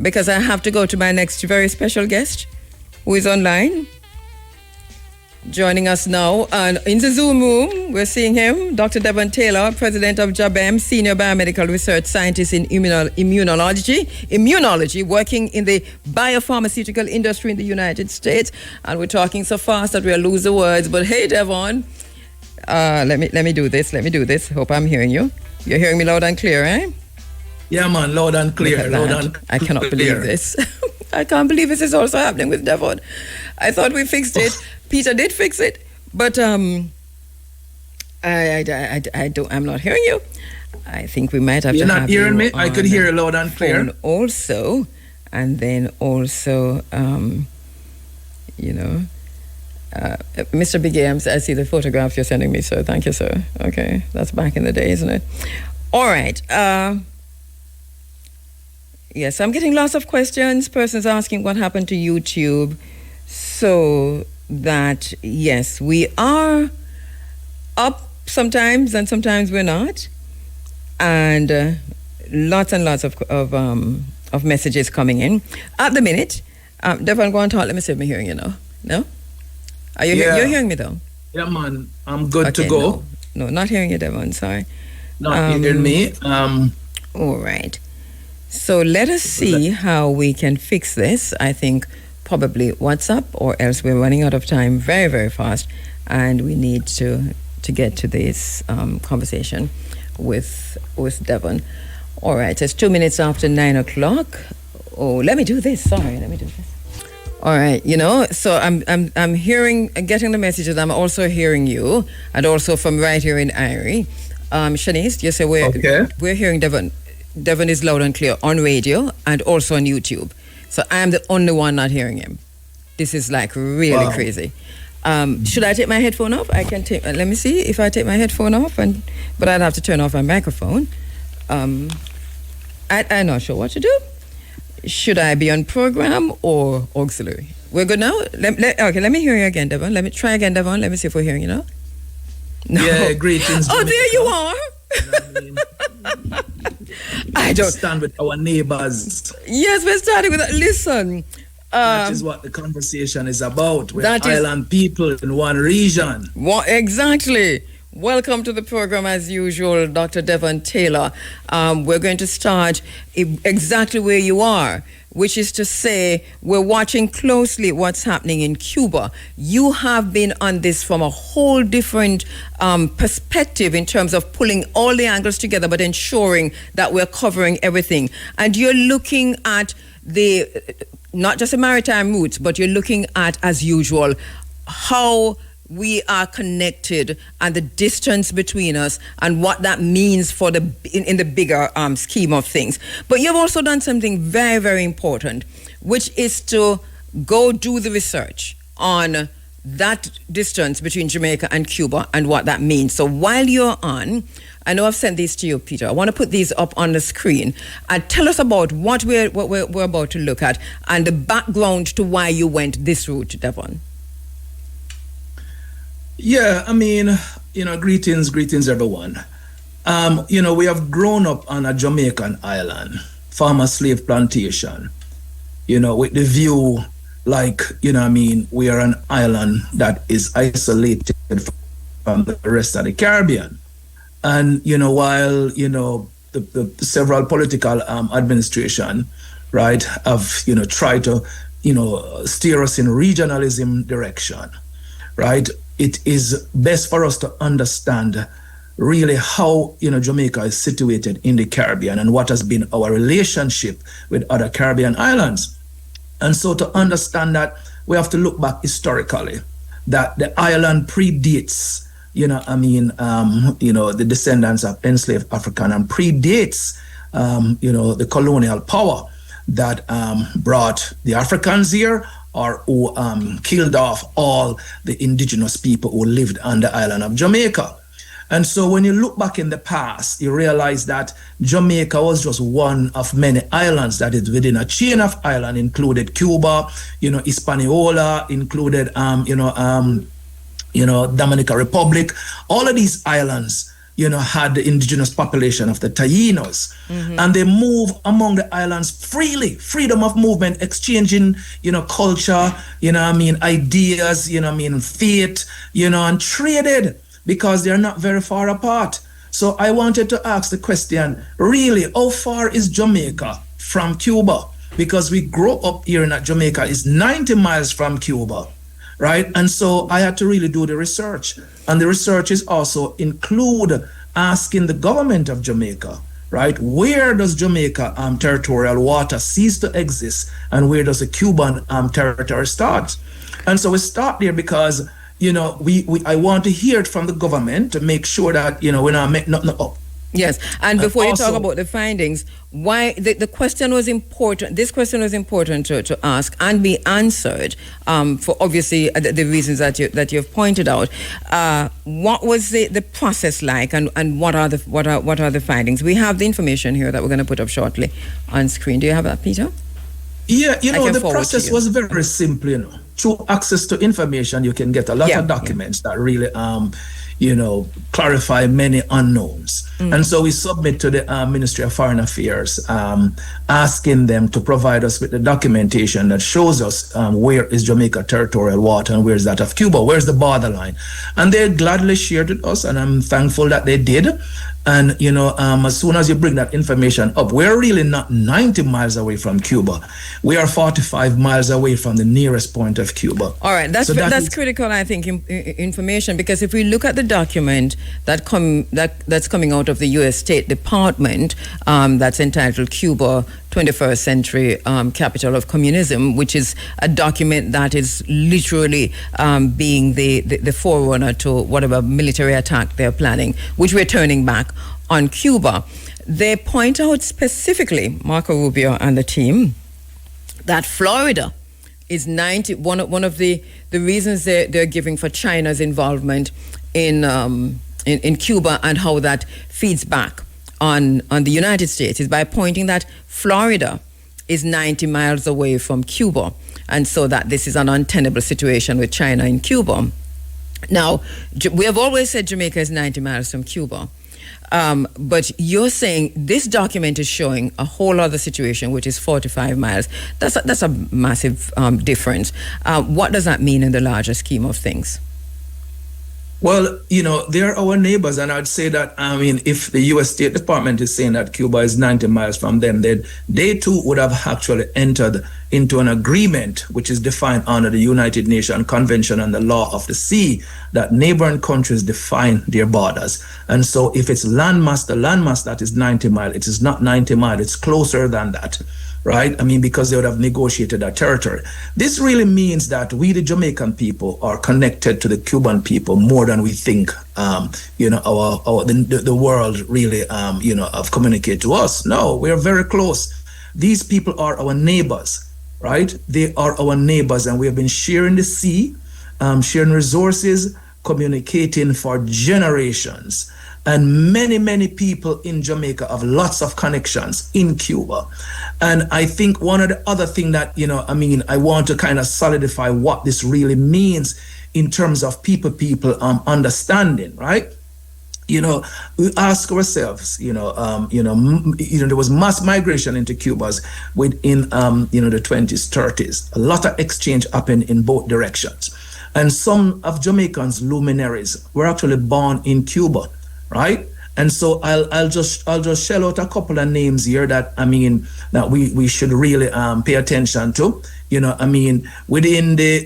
because I have to go to my next very special guest who is online. Joining us now in the Zoom room, we're seeing him, Dr. Devon Taylor, President of JABEM, Senior Biomedical Research Scientist in Immunology, working in the biopharmaceutical industry in the United States. And we're talking so fast that we'll lose the words. But hey, Devon, let me do this. Hope I'm hearing you. You're hearing me loud and clear, eh? Yeah, man, loud and clear. I cannot believe this. I can't believe this is also happening with Devon. I thought we fixed it. Peter did fix it, but I'm not hearing you. I think we might have You're to not have hearing you me? I could hear you loud and clear. Also, and then also, Mr. Big Ames, I see the photographs you're sending me, sir. Thank you, sir. Okay, that's back in the day, isn't it? All right. Yes, I'm getting lots of questions. Persons asking what happened to YouTube. So that, yes, we are up sometimes and sometimes we're not. And lots and lots of messages coming in. At the minute, Devon, go on talk. Let me see if I'm hearing you now. No? Are you you're hearing me though? Yeah, man. I'm good to go. No, not hearing you, Devon. Sorry. Not hearing me. All right. So let us see how we can fix this. I think probably WhatsApp, or else we're running out of time very, very fast, and we need to get to this conversation with Devon. All right, it's 2 minutes after 9 o'clock. Oh, let me do this. Sorry, let me do this. All right, so I'm hearing, getting the messages. I'm also hearing you, and also from right here in Irie. Shanice, you say we're hearing Devon. Devon is loud and clear on radio and also on YouTube. So I'm the only one not hearing him. This is like really crazy. Should I take my headphone off? I can take. Let me see if I take my headphone off, but I'd have to turn off my microphone. I'm not sure what to do. Should I be on program or auxiliary? We're good now. Okay, let me hear you again, Devon. Let me try again, Devon. Let me see if we're hearing you now. No. Yeah, greetings. Oh, there you are. I don't stand with our neighbors. Yes, we're starting with that. Listen. That is what the conversation is about. We're island people in one region. Exactly. Welcome to the program as usual, Dr. Devon Taylor. We're going to start exactly where you are, which is to say we're watching closely what's happening in Cuba. You have been on this from a whole different perspective in terms of pulling all the angles together, but ensuring that we're covering everything. And you're looking at not just the maritime routes, but you're looking at, as usual, how we are connected and the distance between us and what that means for in the bigger scheme of things. But you've also done something very, very important, which is to go do the research on that distance between Jamaica and Cuba and what that means. So while you're on, I know I've sent these to you, Peter. I want to put these up on the screen and tell us about what we're about to look at and the background to why you went this route, Devon. Yeah, I mean, greetings everyone. We have grown up on a Jamaican island, farmer slave plantation, with the view we are an island that is isolated from the rest of the Caribbean. And, while, the several political administration, right, have, tried to, steer us in regionalism direction, right? It is best for us to understand really how, Jamaica is situated in the Caribbean and what has been our relationship with other Caribbean islands. And so to understand that, we have to look back historically, that the island predates, the descendants of enslaved African and predates, the colonial power that brought the Africans here, or who killed off all the indigenous people who lived on the island of Jamaica. And so when you look back in the past, you realize that Jamaica was just one of many islands that is within a chain of islands, included Cuba, Hispaniola, included, Dominican Republic. All of these islands, had the indigenous population of the Taínos. And they move among the islands freely, freedom of movement, exchanging, culture, ideas, faith, and traded, because they're not very far apart. So I wanted to ask the question, really, how far is Jamaica from Cuba? Because we grow up here in Jamaica, is 90 miles from Cuba, right? And so I had to really do the research. And the research is also include asking the government of Jamaica, right? Where does Jamaica territorial water cease to exist, and where does the Cuban territory start? And so we start there because, I want to hear it from the government to make sure that, we're not making nothing up. Yes, and before you talk about the findings, why the question was important. This question was important to ask and be answered for obviously the reasons that you've pointed out. What was the process like, and what are the findings? We have the information here that we're going to put up shortly on screen. Do you have that, Peter? Yeah, the process was very simple. Through access to information, you can get a lot of documents that really clarify many unknowns. And so we submit to the Ministry of Foreign Affairs, asking them to provide us with the documentation that shows us where is Jamaica territorial water and where is that of Cuba, where's the borderline. And they gladly shared with us, and I'm thankful that they did. And, as soon as you bring that information up, we're really not 90 miles away from Cuba. We are 45 miles away from the nearest point of Cuba. All right, that's critical, I think, information, because if we look at the document that's coming out of the U.S. State Department, that's entitled Cuba, 21st Century Capital of Communism, which is a document that is literally being the forerunner to whatever military attack they're planning, which we're turning back on Cuba. They point out specifically, Marco Rubio and the team, that Florida is one of the reasons they're giving for China's involvement in Cuba and how that feeds back on the United States is by pointing that Florida is 90 miles away from Cuba, and so that this is an untenable situation with China in Cuba. Now, we have always said Jamaica is 90 miles from Cuba, but you're saying this document is showing a whole other situation, which is 45 miles. That's a massive difference. What does that mean in the larger scheme of things? Well, they're our neighbors, and I'd say that, if the U.S. State Department is saying that Cuba is 90 miles from them, then they too would have actually entered into an agreement, which is defined under the United Nations Convention on the Law of the Sea, that neighboring countries define their borders. And so if it's landmass, the landmass that is 90 miles, it is not 90 miles, it's closer than that. Right? because they would have negotiated that territory. This really means that we, the Jamaican people, are connected to the Cuban people more than we think. The world really, have communicated to us. No, we are very close. These people are our neighbors, right? They are our neighbors, and we have been sharing the sea, sharing resources, communicating for generations. And many, many people in Jamaica have lots of connections in Cuba. And I think one of the other things that, I want to kind of solidify what this really means in terms of people understanding, right? We ask ourselves, there was mass migration into Cuba within, the 20s, 30s. A lot of exchange happened in both directions. And some of Jamaicans' luminaries were actually born in Cuba. Right, and so I'll just shell out a couple of names here that that we should really pay attention to. Within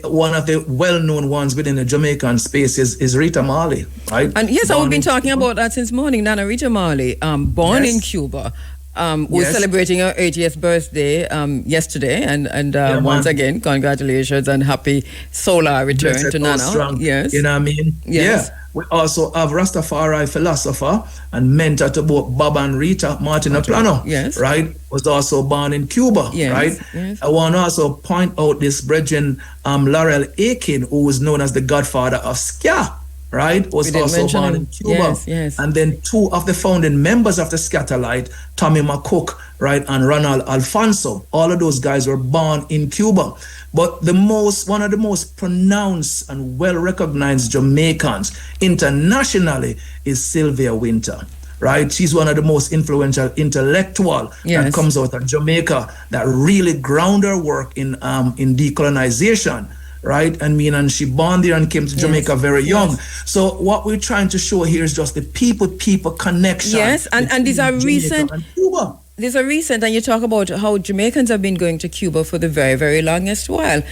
one of the well-known ones within the Jamaican space is Rita Marley, right? And yes, I've been talking about that since morning. Nana Rita Marley, born in Cuba. We're celebrating her 80th birthday yesterday, and once again, congratulations and happy solar return to Nana. Strong. Yes, Yes. Yeah. We also have Rastafari philosopher and mentor to both Bob and Rita, Martin Aplano, right? Was also born in Cuba, right? Yes. I want to also point out this brethren, Laurel Aiken, who was known as the godfather of Ska, right, was also born in Cuba. Yes. And then two of the founding members of the Scatterlight, Tommy McCook, right, and Ronald Alfonso, all of those guys were born in Cuba. But one of the most pronounced and well-recognized Jamaicans internationally is Sylvia Wynter. Right, she's one of the most influential intellectual that comes out of Jamaica that really ground her work in decolonization. Right, and she born there and came to Jamaica very young. So what we're trying to show here is just the people connection. Yes, and these are recent. And Cuba. These are recent, and you talk about how Jamaicans have been going to Cuba for the very, very longest while.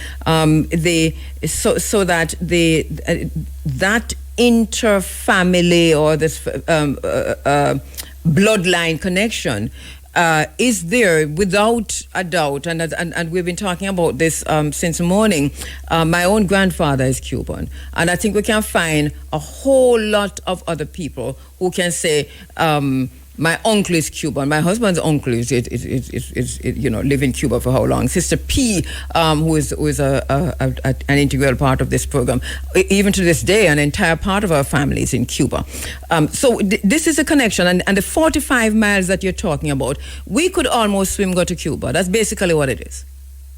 That inter-family or this bloodline connection is there without a doubt, and we've been talking about this since morning. My own grandfather is Cuban, and I think we can find a whole lot of other people who can say, my uncle is Cuban. My husband's uncle is live in Cuba for how long? Sister P, who is an integral part of this program, even to this day, an entire part of our family is in Cuba. So this is a connection, and the 45 miles that you're talking about, we could almost go to Cuba. That's basically what it is.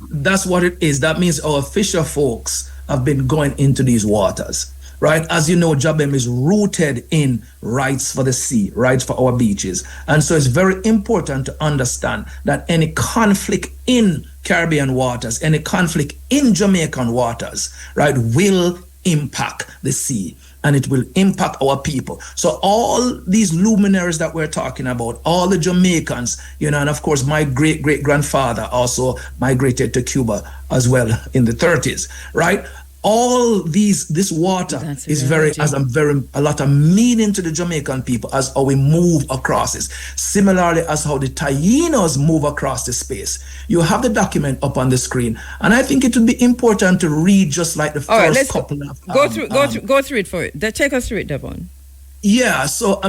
That's what it is. That means our fisher folks have been going into these waters. Right, as you know, Jabem is rooted in rights for the sea, rights for our beaches. And so it's very important to understand that any conflict in Caribbean waters, any conflict in Jamaican waters, right, will impact the sea and it will impact our people. So all these luminaries that we're talking about, all the Jamaicans, and of course, my great-great-grandfather also migrated to Cuba as well in the 30s, right? All this water is a lot of meaning to the Jamaican people as how we move across this. Similarly as how the Tainos move across the space. You have the document up on the screen, and I think it would be important to read just like the first couple of. Go through it for it. Take us through it, Devon. Yeah, so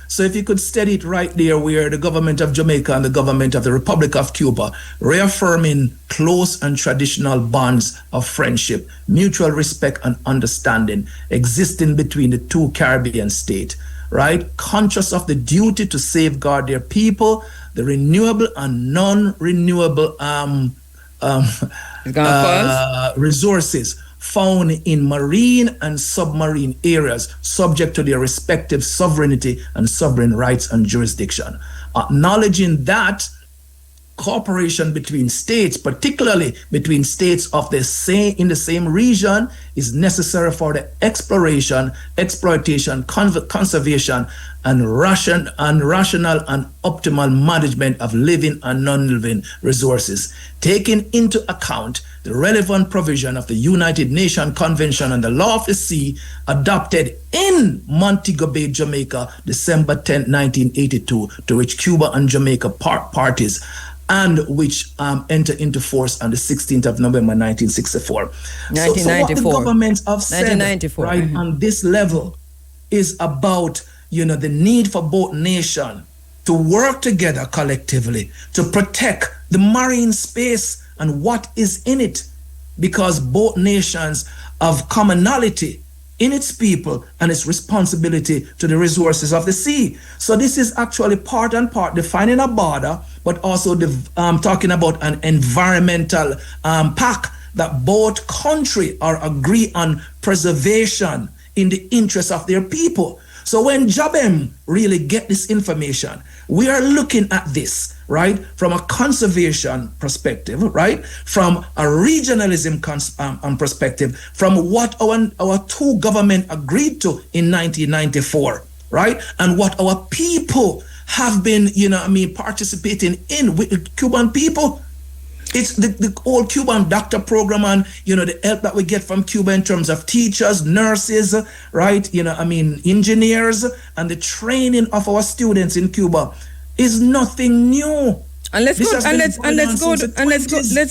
so if you could study it right there, where the government of Jamaica and the government of the Republic of Cuba reaffirming close and traditional bonds of friendship, mutual respect and understanding existing between the two Caribbean states, right? Conscious of the duty to safeguard their people, the renewable and non-renewable resources found in marine and submarine areas subject to their respective sovereignty and sovereign rights and jurisdiction. Acknowledging that cooperation between states, particularly between states in the same region, is necessary for the exploration, exploitation, conservation, and rational and optimal management of living and non-living resources, taking into account the relevant provision of the United Nations Convention on the Law of the Sea, adopted in Montego Bay, Jamaica, December 10, 1982, to which Cuba and Jamaica parties, and which entered into force on the 16th of November 1964. 1994. So what the governments have said, 1994. right, on this level is about, the need for both nations to work together collectively to protect the marine space and what is in it, because both nations have commonality in its people and its responsibility to the resources of the sea. So this is actually part and part defining a border, but also talking about an environmental pact that both countries are agree on preservation in the interest of their people. So when Jabem really get this information, we are looking at this, right, from a conservation perspective, right, from a regionalism perspective, from what our two governments agreed to in 1994, right, and what our people have been, participating in with the Cuban people. It's the old Cuban doctor program and, the help that we get from Cuba in terms of teachers, nurses, right? Engineers, and the training of our students in Cuba is nothing new. And let's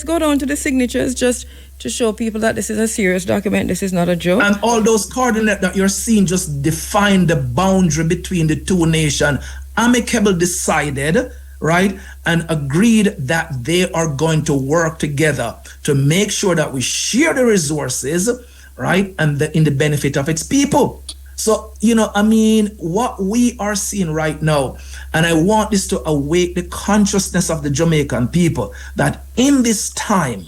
go down to the signatures just to show people that this is a serious document. This is not a joke. And all those coordinates that you're seeing just define the boundary between the two nations. Amicable decided, right, and agreed that they are going to work together to make sure that we share the resources, right? And in the benefit of its people. So, what we are seeing right now, and I want this to awake the consciousness of the Jamaican people, that in this time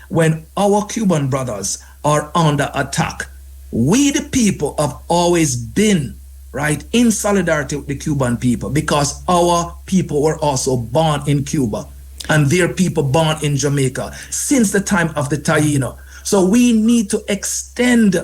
when our Cuban brothers are under attack, we the people have always been, right, in solidarity with the Cuban people, because our people were also born in Cuba and their people born in Jamaica since the time of the Taino. So we need to extend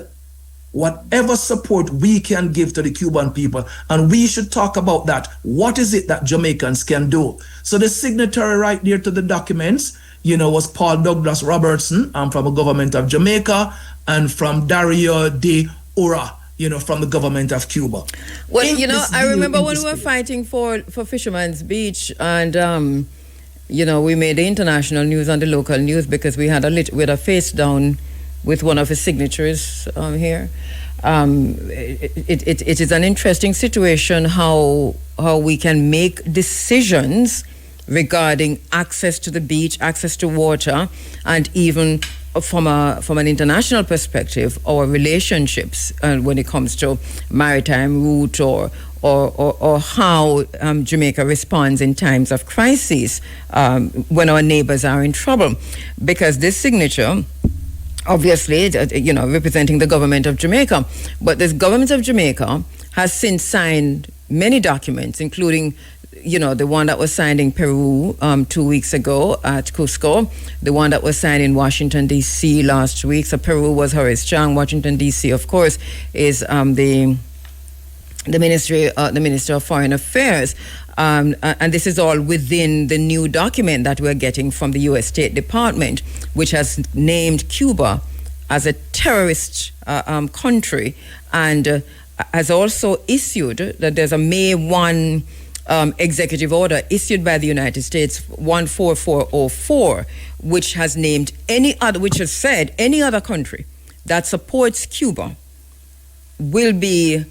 whatever support we can give to the Cuban people, and we should talk about that. What is it that Jamaicans can do? So the signatory right there to the documents, was Paul Douglas Robertson from the government of Jamaica, and from Dario de Ura, from the government of Cuba. Well, I remember when we were fighting for Fisherman's Beach, and we made the international news and the local news because we had a face down with one of his signatures here. It is an interesting situation how we can make decisions regarding access to the beach, access to water, and even from an international perspective, our relationships when it comes to maritime route or how Jamaica responds in times of crises when our neighbors are in trouble. Because this signature, obviously, representing the government of Jamaica, but this government of Jamaica has since signed many documents, including, the one that was signed in Peru 2 weeks ago at Cusco, the one that was signed in Washington, D.C. last week. So Peru was Horace Chang. Washington, D.C., of course, is the Minister of Foreign Affairs. And this is all within the new document that we're getting from the U.S. State Department, which has named Cuba as a terrorist country, and has also issued that there's a May 1 executive order issued by the United States 14404, which has said any other country that supports Cuba will be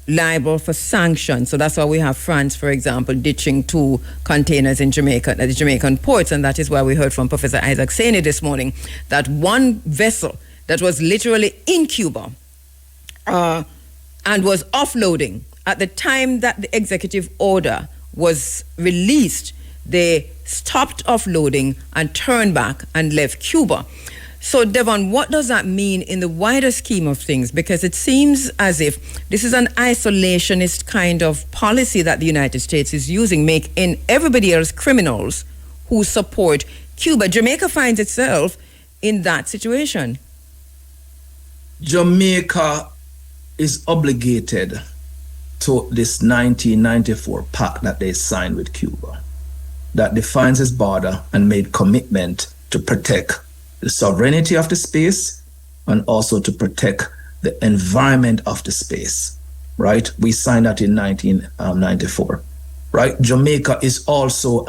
liable for sanctions. So that's why we have France, for example, ditching 2 containers in Jamaica at the Jamaican ports, and that is why we heard from Professor Isaac Saney this morning that one vessel that was literally in Cuba and was offloading at the time that the executive order was released, they stopped offloading and turned back and left Cuba. So, Devon, what does that mean in the wider scheme of things? Because it seems as if this is an isolationist kind of policy that the United States is using, making everybody else criminals who support Cuba. Jamaica finds itself in that situation. Jamaica is obligated to this 1994 pact that they signed with Cuba that defines its border and made commitment to protect the sovereignty of the space and also to protect the environment of the space, right? We signed that in 1994, right? Jamaica is also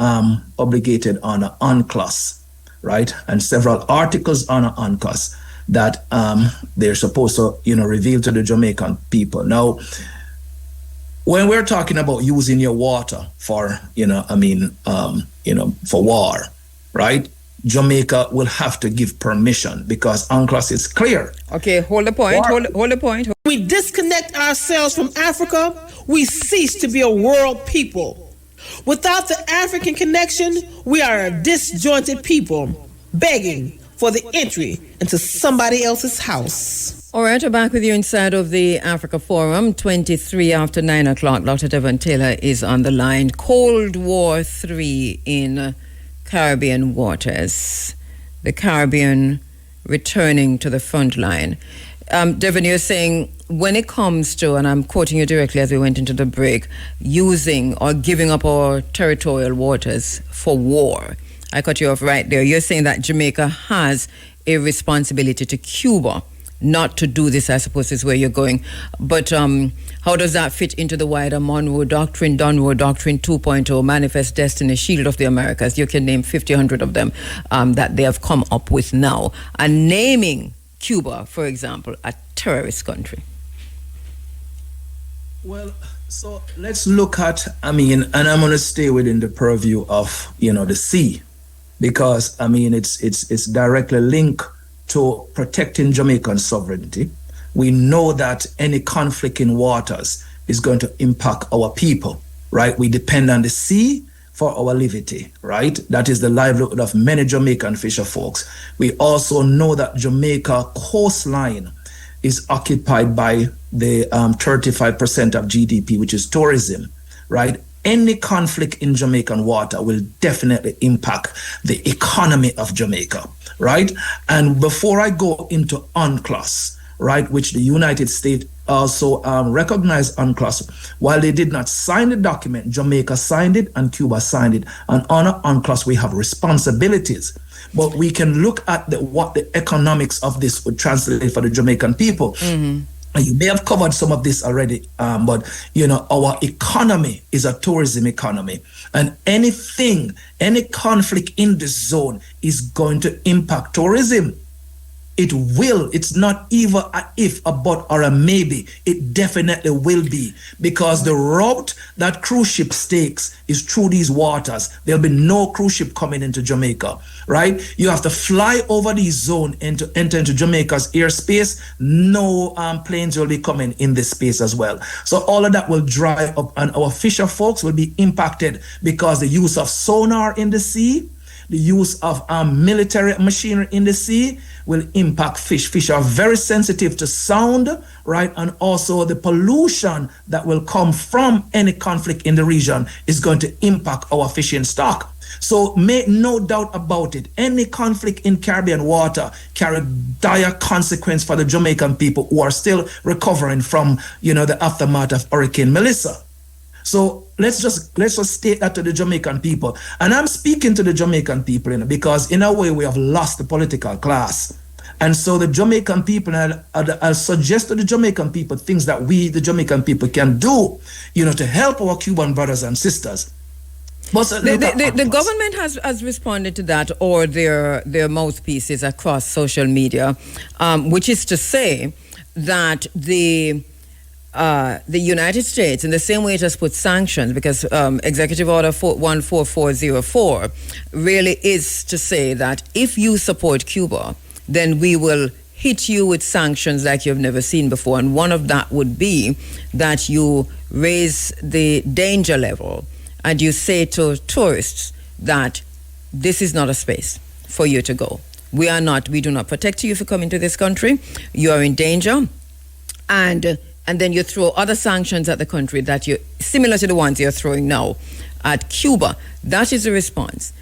obligated on an UNCLOS, right? And several articles on an UNCLOS that they're supposed to, reveal to the Jamaican people. Now, when we're talking about using your water for, for war, right? Jamaica will have to give permission because UNCLOS is clear. Okay, hold the point. Hold the point. We disconnect ourselves from Africa, we cease to be a world people. Without the African connection, we are a disjointed people begging for the entry into somebody else's house. All right, we're back with you inside of the Africa Forum, 23 after 9 o'clock. Dr. Devon Taylor is on the line. Cold War 3 in Caribbean waters. The Caribbean returning to the front line. Devon, you're saying when it comes to, and I'm quoting you directly as we went into the break, using or giving up our territorial waters for war. I cut you off right there. You're saying that Jamaica has a responsibility to Cuba not to do this, I suppose is where you're going. But how does that fit into the wider Monroe Doctrine, Donroe Doctrine 2.0, Manifest Destiny, Shield of the Americas? You can name 50, 100 of them that they have come up with now. And naming Cuba, for example, a terrorist country. Well, so let's look at, and I'm going to stay within the purview of, the sea, because, it's directly linked to protecting Jamaican sovereignty. We know that any conflict in waters is going to impact our people, right? We depend on the sea for our livity, right? That is the livelihood of many Jamaican fisher folks. We also know that Jamaica coastline is occupied by the 35% of GDP, which is tourism, right? Any conflict in Jamaican water will definitely impact the economy of Jamaica, right? And before I go into UNCLOS, right, which the United States also recognized UNCLOS, while they did not sign the document, Jamaica signed it and Cuba signed it. And under UNCLOS, we have responsibilities. But we can look at what the economics of this would translate for the Jamaican people. Mm-hmm. You may have covered some of this already, but our economy is a tourism economy, and any conflict in this zone is going to impact tourism. It will. It's not even a if, a but, or a maybe. It definitely will be, because the route that cruise ship takes is through these waters. There'll be no cruise ship coming into Jamaica, right? You have to fly over these zone and to enter into Jamaica's airspace. No planes will be coming in this space as well. So all of that will dry up, and our fisher folks will be impacted, because the use of sonar in the sea, the use of military machinery in the sea will impact fish. Fish are very sensitive to sound, right? And also the pollution that will come from any conflict in the region is going to impact our fishing stock. So make no doubt about it, any conflict in Caribbean water carry dire consequence for the Jamaican people who are still recovering from, the aftermath of Hurricane Melissa. So let's just state that to the Jamaican people. And I'm speaking to the Jamaican people, because in a way we have lost the political class. And so the Jamaican people, I'll suggest to the Jamaican people things that we, the Jamaican people, can do, to help our Cuban brothers and sisters. But the government has responded to that, or their mouthpieces across social media, which is to say that the United States, in the same way it has put sanctions, because Executive Order 14404 really is to say that if you support Cuba, then we will hit you with sanctions like you've never seen before. And one of that would be that you raise the danger level and you say to tourists that this is not a space for you to go. We do not protect you if you come into this country. You are in danger. And then you throw other sanctions at the country that similar to the ones you're throwing now at Cuba. That is a response.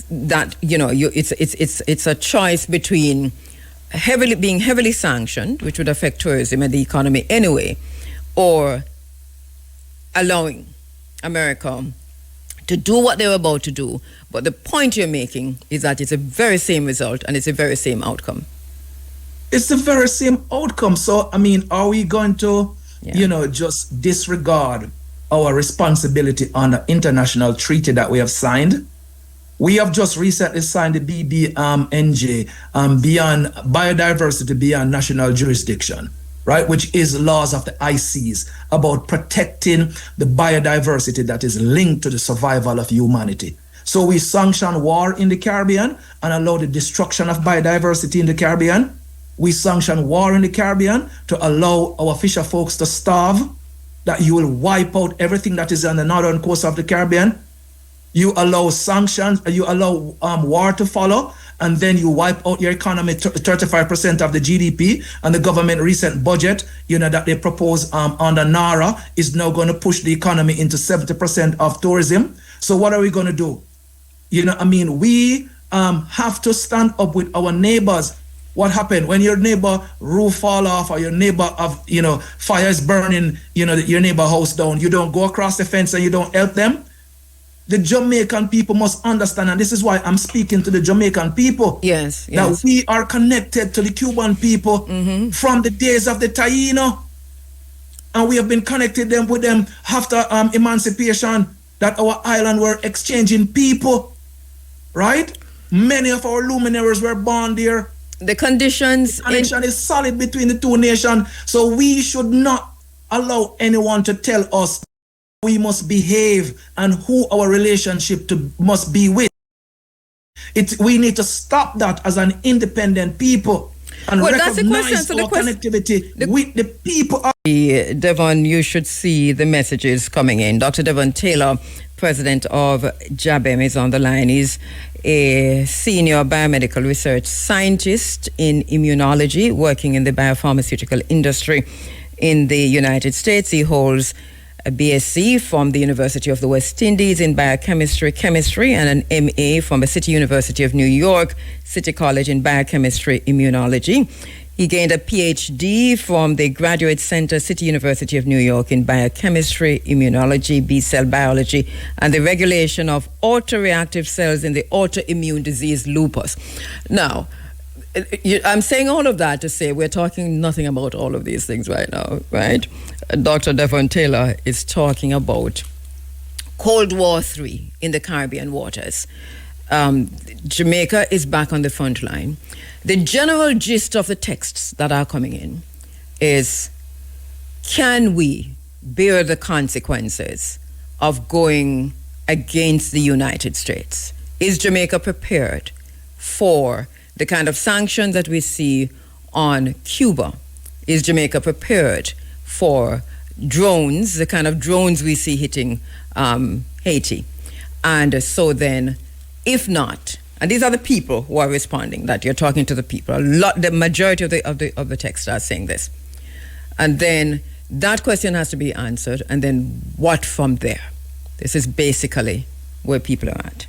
That it's a choice between being heavily sanctioned, which would affect tourism and the economy anyway, or allowing America to do what they were about to do. But the point you're making is that it's the very same result and it's the very same outcome. It's the very same outcome. So, are we going to, just disregard our responsibility on the international treaty that we have signed? We have just recently signed the BBNJ, beyond biodiversity, beyond national jurisdiction, right? Which is laws of the ICs about protecting the biodiversity that is linked to the survival of humanity. So we sanction war in the Caribbean and allow the destruction of biodiversity in the Caribbean. We sanction war in the Caribbean to allow our fisher folks to starve, that you will wipe out everything that is on the northern coast of the Caribbean. You allow sanctions, you allow war to follow, and then you wipe out your economy, 35% of the GDP, and the government recent budget, that they propose under NARA is now going to push the economy into 70% of tourism. So what are we going to do? We have to stand up with our neighbors. What happened when your neighbor roof fall off, or your neighbor fire is burning, your neighbor house down? You don't go across the fence and you don't help them. The Jamaican people must understand, and this is why I'm speaking to the Jamaican people. Yes. That we are connected to the Cuban people from the days of the Taino, and we have been connected with them after emancipation. That our island were exchanging people, right? Many of our luminaries were born there. The connection is solid between the two nations. So we should not allow anyone to tell us we must behave and who our relationship must be with. We need to stop that as an independent people. and Well, that's the question. recognize So the our question- connectivity with the people. Devon, you should see the messages coming in. Dr. Devon Taylor, president of JABEM, is on the line. He's a senior biomedical research scientist in immunology, working in the biopharmaceutical industry in the United States. He holds a BSc from the University of the West Indies in chemistry, and an MA from the City University of New York, City College in biochemistry, immunology. He gained a PhD from the Graduate Center, City University of New York in biochemistry, immunology, B-cell biology, and the regulation of autoreactive cells in the autoimmune disease lupus. Now, I'm saying all of that to say we're talking nothing about all of these things right now, right? Dr. Devon Taylor is talking about Cold War III in the Caribbean waters. Jamaica is back on the front line. The general gist of the texts that are coming in is, can we bear the consequences of going against the United States? Is Jamaica prepared for the kind of sanctions that we see on Cuba? Is Jamaica prepared for drones, the kind of drones we see hitting Haiti? And so then, if not, and these are the people who are responding, that you're talking to the people. The majority of the text are saying this. And then that question has to be answered, and then what from there? This is basically where people are at.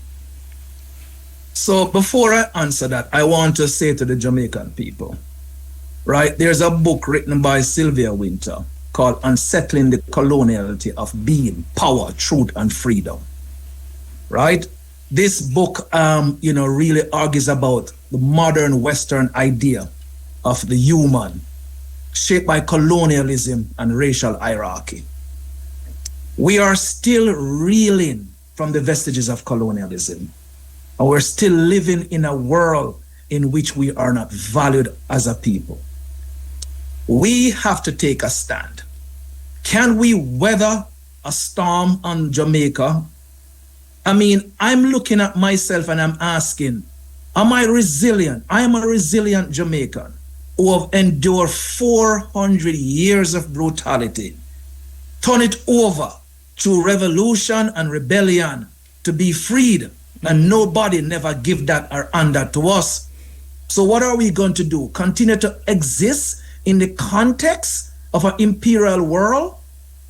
So before I answer that, I want to say to the Jamaican people, right? There's a book written by Sylvia Winter called Unsettling the Coloniality of Being, Power, Truth, and Freedom, right? This book, really argues about the modern Western idea of the human, shaped by colonialism and racial hierarchy. We are still reeling from the vestiges of colonialism, and we're still living in a world in which we are not valued as a people. We have to take a stand. Can we weather a storm on Jamaica? I mean, I'm looking at myself and I'm asking, am I resilient? I am a resilient Jamaican who have endured 400 years of brutality, turn it over through revolution and rebellion to be freed, and nobody never give that or under to us. So what are we going to do? Continue to exist in the context of an imperial world?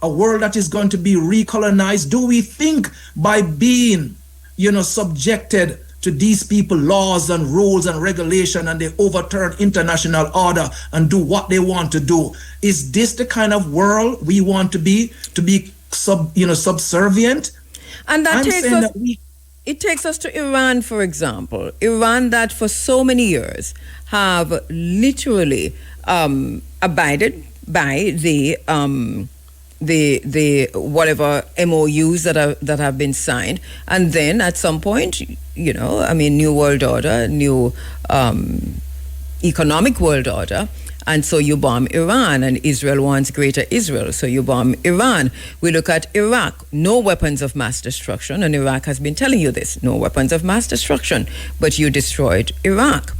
A world that is going to be recolonized? Do we think by being, subjected to these people laws and rules and regulation, and they overturn international order and do what they want to do? Is this the kind of world we want to be subservient? And that it takes us to Iran, for example. Iran that for so many years have literally abided by the whatever MOUs that have been signed, and then at some point, new world order, new economic world order, and so you bomb Iran, and Israel wants greater Israel, so you bomb Iran. We look at Iraq, no weapons of mass destruction, and Iraq has been telling you this, no weapons of mass destruction, but you destroyed Iraq.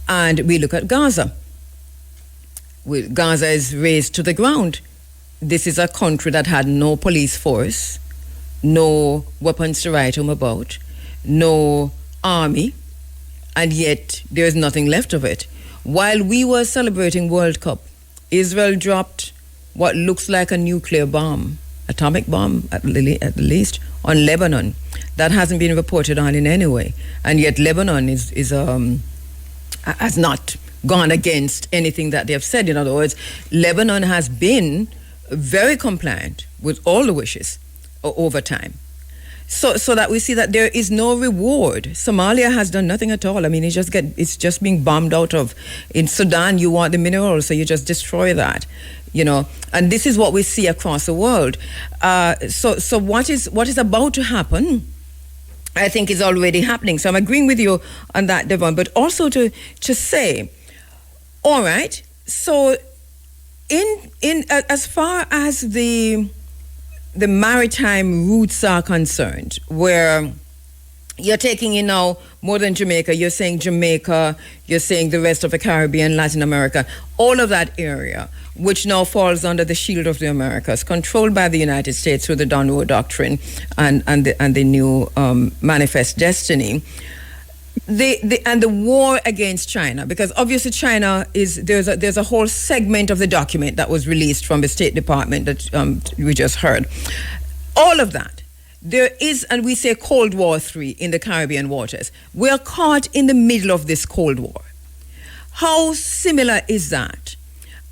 And we look at Gaza. Gaza is razed to the ground. This is a country that had no police force, no weapons to write home about, no army, and yet there is nothing left of it. While we were celebrating World Cup, Israel dropped what looks like a nuclear bomb, atomic bomb at least, on Lebanon. That hasn't been reported on in any way, and yet Lebanon has not gone against anything that they have said. In other words, Lebanon has been very compliant with all the wishes over time. So that we see that there is no reward. Somalia has done nothing at all. I mean, it's just being bombed out of. In Sudan, you want the minerals, so you just destroy that, And this is what we see across the world. So what is about to happen, I think, is already happening. So I'm agreeing with you on that, Devon, but also to say, all right, so in as far as the maritime routes are concerned, where you're taking in now more than Jamaica. You're saying Jamaica, you're saying the rest of the Caribbean, Latin America, all of that area, which now falls under the shield of the Americas, controlled by the United States through the Monroe Doctrine and the new Manifest Destiny. The war against China, because obviously China there's a whole segment of the document that was released from the State Department that we just heard. All of that. There is, and we say Cold War 3 in the Caribbean waters. We're caught in the middle of this Cold War. How similar is that?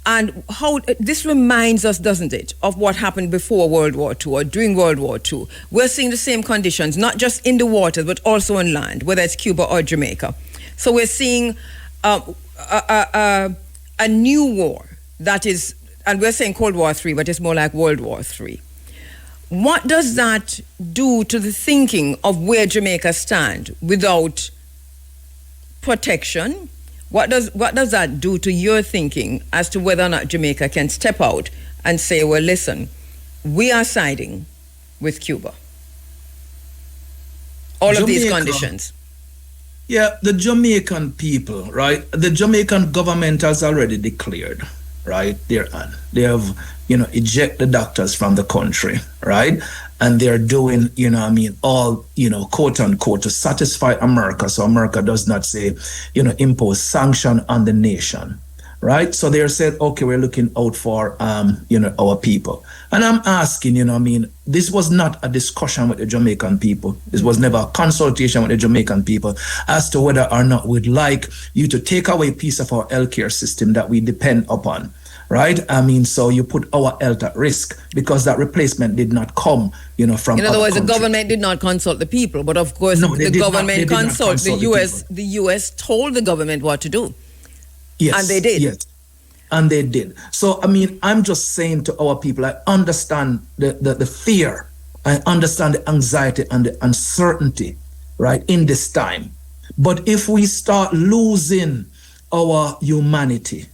And how this reminds us, doesn't it, of what happened before World War II or during World War II. We're seeing the same conditions, not just in the waters, but also on land, whether it's Cuba or Jamaica. So we're seeing a new war that is, and we're saying Cold War 3, but it's more like World War 3. What does that do to the thinking of where Jamaica stands without protection? What does that do to your thinking as to whether or not Jamaica can step out and say, well, listen, we are siding with Cuba? All of these conditions. Yeah, the Jamaican people, right? The Jamaican government has already declared, right? They have, eject the doctors from the country, right? And they're doing, all, quote unquote, to satisfy America. So America does not say, impose sanction on the nation, right? So they're said, okay, we're looking out for, our people. And I'm asking, this was not a discussion with the Jamaican people. This was never a consultation with the Jamaican people as to whether or not we'd like you to take away a piece of our healthcare system that we depend upon. Right? So you put our health at risk because that replacement did not come, from. In other words, the government did not consult the people, but of course the government consulted the U.S. The U.S. told the government what to do. Yes, and they did. Yes, and they did. So I'm just saying to our people, I understand the fear, I understand the anxiety and the uncertainty, right, in this time. But if we start losing our humanity,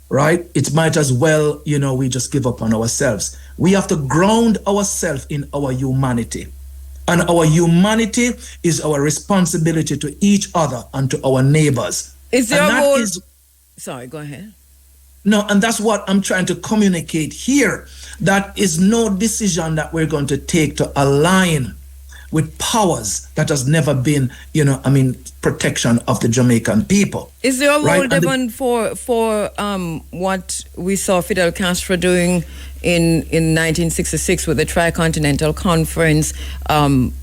right, it might as well, we just give up on ourselves. We have to ground ourselves in our humanity. And our humanity is our responsibility to each other and to our neighbors. Is there a role? Sorry, go ahead. No, and that's what I'm trying to communicate here. That is no decision that we're going to take to align with powers that has never been, protection of the Jamaican people. Is there a role, Devon, for what we saw Fidel Castro doing in 1966 with the Tricontinental Conference,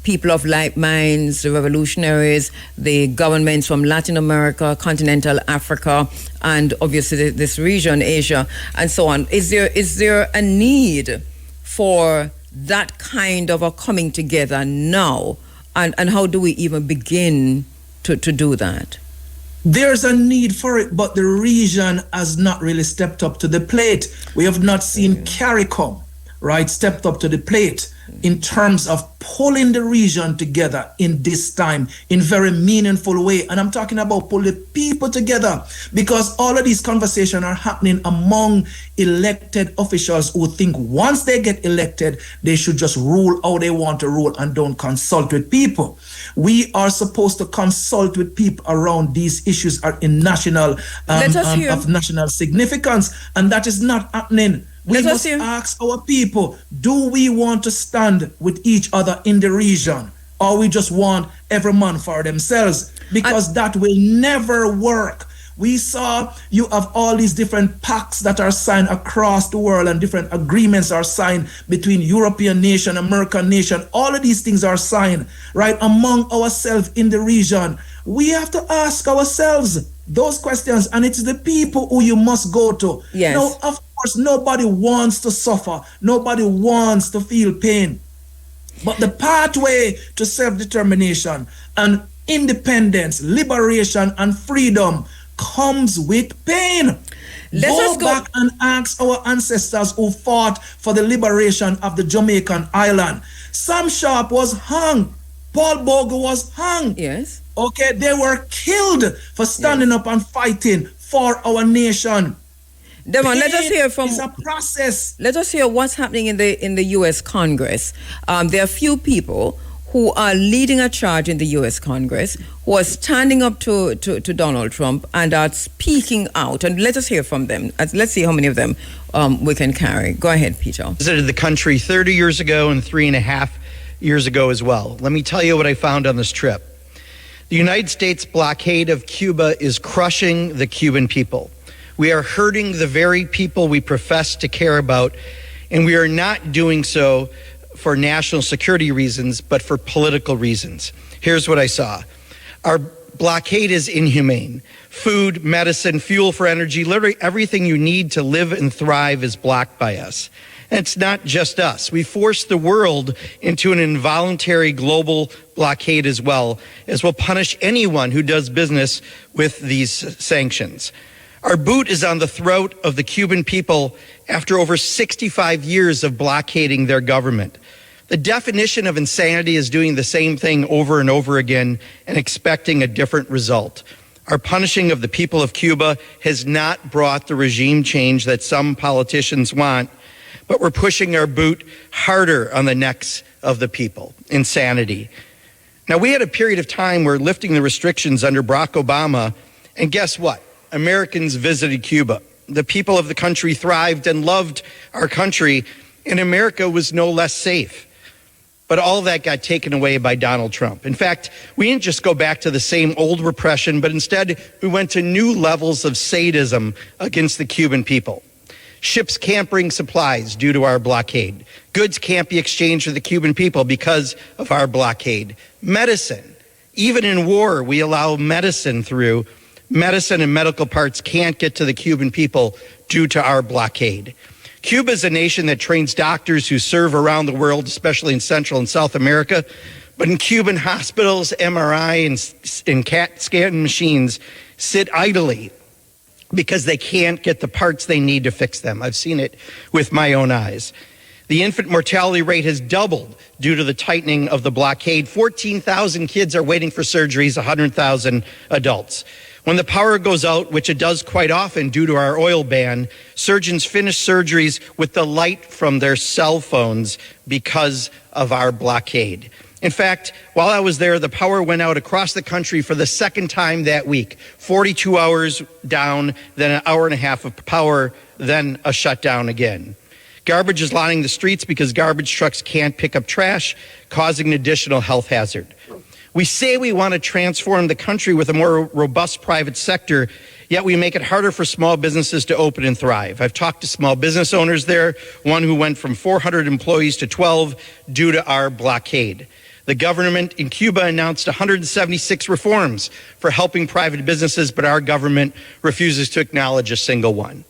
people of like minds, the revolutionaries, the governments from Latin America, continental Africa, and obviously this region, Asia, and so on? Is there a need for that kind of a coming together now? And how do we even begin to do that? There's a need for it, but the region has not really stepped up to the plate. We have not seen CARICOM, right, stepped up to the plate in terms of pulling the region together in this time in very meaningful way. And I'm talking about pull the people together, because all of these conversations are happening among elected officials who think once they get elected, they should just rule how they want to rule and don't consult with people. We are supposed to consult with people around these issues are in national of national significance, and that is not happening. We must ask our people, do we want to stand with each other in the region, or we just want every man for themselves? Because that will never work. We saw you have all these different pacts that are signed across the world, and different agreements are signed between European nation, American nation. All of these things are signed, right, among ourselves in the region. We have to ask ourselves those questions, and it's the people who you must go to. Yes. Now, of course, nobody wants to suffer. Nobody wants to feel pain. But the pathway to self-determination and independence, liberation, and freedom comes with pain. Go back and ask our ancestors who fought for the liberation of the Jamaican island. Sam Sharp was hung. Paul Bogle was hung. Yes. Okay, they were killed for standing up and fighting for our nation. Devon, let us hear from. It's a process. Let us hear what's happening in the U.S. Congress. There are a few people who are leading a charge in the U.S. Congress, who are standing up to Donald Trump and are speaking out. And let us hear from them. Let's see how many of them we can carry. Go ahead, Peter. I visited the country 30 years ago and 3.5 years ago as well. Let me tell you what I found on this trip. The United States blockade of Cuba is crushing the Cuban people. We are hurting the very people we profess to care about, and we are not doing so for national security reasons, but for political reasons. Here's what I saw. Our blockade is inhumane. Food, medicine, fuel for energy, literally everything you need to live and thrive is blocked by us. And it's not just us. We forced the world into an involuntary global blockade as well, as we'll punish anyone who does business with these sanctions. Our boot is on the throat of the Cuban people after over 65 years of blockading their government. The definition of insanity is doing the same thing over and over again and expecting a different result. Our punishing of the people of Cuba has not brought the regime change that some politicians want, but we're pushing our boot harder on the necks of the people. Insanity. Now, we had a period of time where lifting the restrictions under Barack Obama, and guess what? Americans visited Cuba. The people of the country thrived and loved our country, and America was no less safe. But all that got taken away by Donald Trump. In fact, we didn't just go back to the same old repression, but instead we went to new levels of sadism against the Cuban people. Ships can't bring supplies due to our blockade. Goods can't be exchanged with the Cuban people because of our blockade. Medicine, even in war, we allow medicine through. Medicine and medical parts can't get to the Cuban people due to our blockade. Cuba is a nation that trains doctors who serve around the world, especially in Central and South America. But in Cuban hospitals, MRI and CAT scan machines sit idly because they can't get the parts they need to fix them. I've seen it with my own eyes. The infant mortality rate has doubled due to the tightening of the blockade. 14,000 kids are waiting for surgeries, 100,000 adults. When the power goes out, which it does quite often due to our oil ban, surgeons finish surgeries with the light from their cell phones because of our blockade. In fact, while I was there, the power went out across the country for the second time that week. 42 hours down, then an hour and a half of power, then a shutdown again. Garbage is lining the streets because garbage trucks can't pick up trash, causing an additional health hazard. We say we want to transform the country with a more robust private sector, yet we make it harder for small businesses to open and thrive. I've talked to small business owners there, one who went from 400 employees to 12 due to our blockade. The government in Cuba announced 176 reforms for helping private businesses, but our government refuses to acknowledge a single one.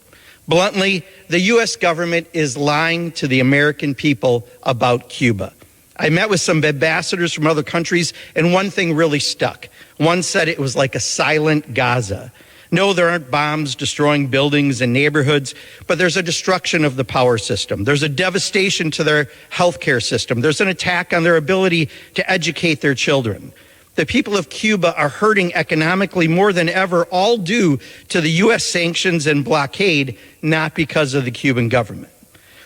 Bluntly, the U.S. government is lying to the American people about Cuba. I met with some ambassadors from other countries, and one thing really stuck. One said it was like a silent Gaza. No, there aren't bombs destroying buildings and neighborhoods, but there's a destruction of the power system. There's a devastation to their healthcare system. There's an attack on their ability to educate their children. The people of Cuba are hurting economically more than ever, all due to the U.S. sanctions and blockade, not because of the Cuban government.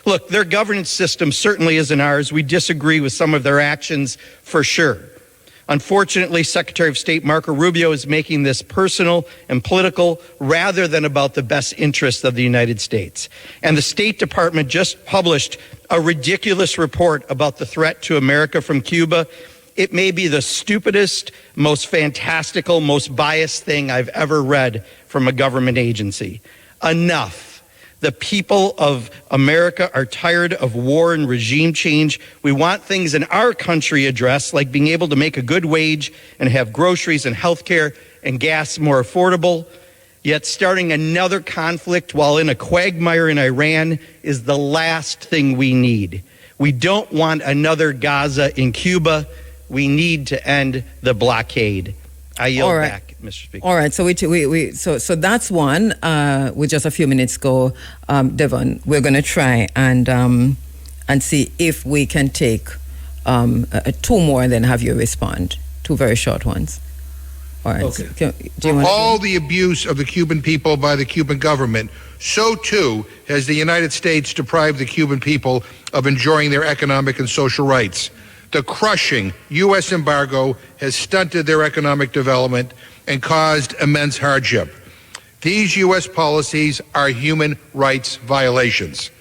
Look, their governance system certainly isn't ours. We disagree with some of their actions for sure. Unfortunately, Secretary of State Marco Rubio is making this personal and political rather than about the best interests of the United States. And the State Department just published a ridiculous report about the threat to America from Cuba. It may be the stupidest, most fantastical, most biased thing I've ever read from a government agency. Enough. The people of America are tired of war and regime change. We want things in our country addressed, like being able to make a good wage and have groceries and health care and gas more affordable. Yet starting another conflict while in a quagmire in Iran is the last thing we need. We don't want another Gaza in Cuba. We need to end the blockade. I yield back, Mr. Speaker. All right, so so that's one. With just a few minutes go, Devon, we're going to try and see if we can take two more and then have you respond. Two very short ones. All right. Okay. All the abuse of the Cuban people by the Cuban government, so too has the United States deprived the Cuban people of enjoying their economic and social rights. The crushing U.S. embargo has stunted their economic development and caused immense hardship. These U.S. policies are human rights violations.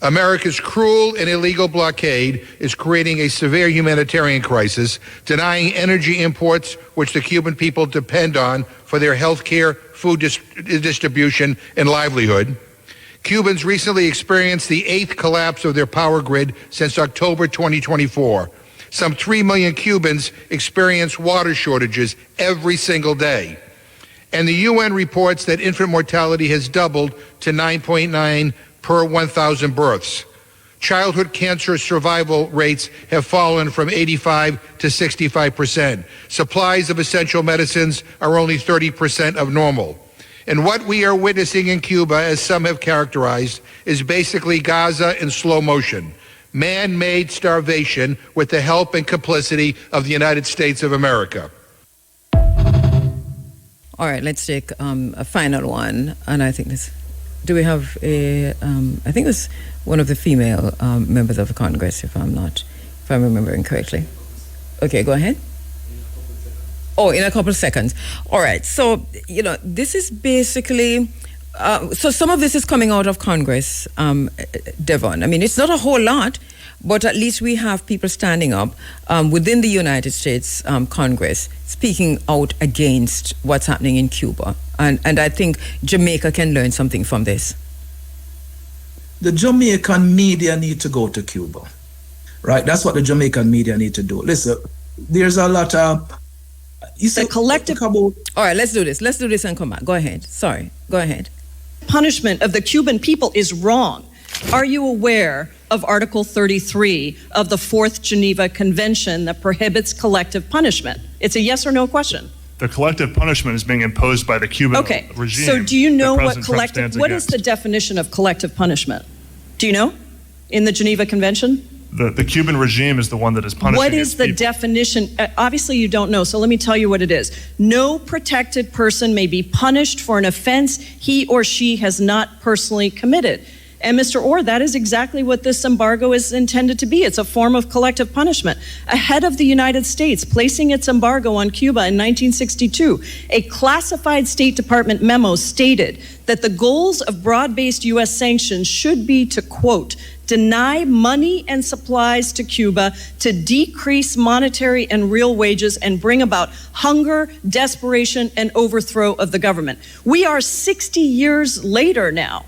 America's cruel and illegal blockade is creating a severe humanitarian crisis, denying energy imports, which the Cuban people depend on for their health care, food distribution, and livelihood. Cubans recently experienced the 8th collapse of their power grid since October 2024. Some 3 million Cubans experience water shortages every single day. And the UN reports that infant mortality has doubled to 9.9 per 1,000 births. Childhood cancer survival rates have fallen from 85 to 65%. Supplies of essential medicines are only 30% of normal. And what we are witnessing in Cuba, as some have characterized, is basically Gaza in slow motion. Man-made starvation with the help and complicity of the United States of America. All right, let's take a final one. And I think this, do we have a, I think it was one of the female members of the Congress, if I'm remembering correctly. Okay, go ahead. Oh, in a couple of seconds. All right, so, this is basically, so some of this is coming out of Congress, Devon. I mean, it's not a whole lot, but at least we have people standing up within the United States Congress speaking out against what's happening in Cuba. And I think Jamaica can learn something from this. The Jamaican media need to go to Cuba, right? That's what the Jamaican media need to do. Listen, there's a lot of... You said collective... All right, let's do this and come back. Go ahead. Sorry. Go ahead. Punishment of the Cuban people is wrong. Are you aware of Article 33 of the 4th Geneva Convention that prohibits collective punishment? It's a yes or no question. The collective punishment is being imposed by the Cuban regime. So do you know what is the definition of collective punishment? Do you know? In the Geneva Convention? The Cuban regime is the one that is punishing. What is the definition? Obviously you don't know, so let me tell you what it is. No protected person may be punished for an offense he or she has not personally committed. And Mr. Orr, that is exactly what this embargo is intended to be. It's a form of collective punishment. Ahead of the United States placing its embargo on Cuba in 1962, a classified State Department memo stated that the goals of broad-based U.S. sanctions should be to, quote, deny money and supplies to Cuba to decrease monetary and real wages and bring about hunger, desperation, and overthrow of the government. We are 60 years later now.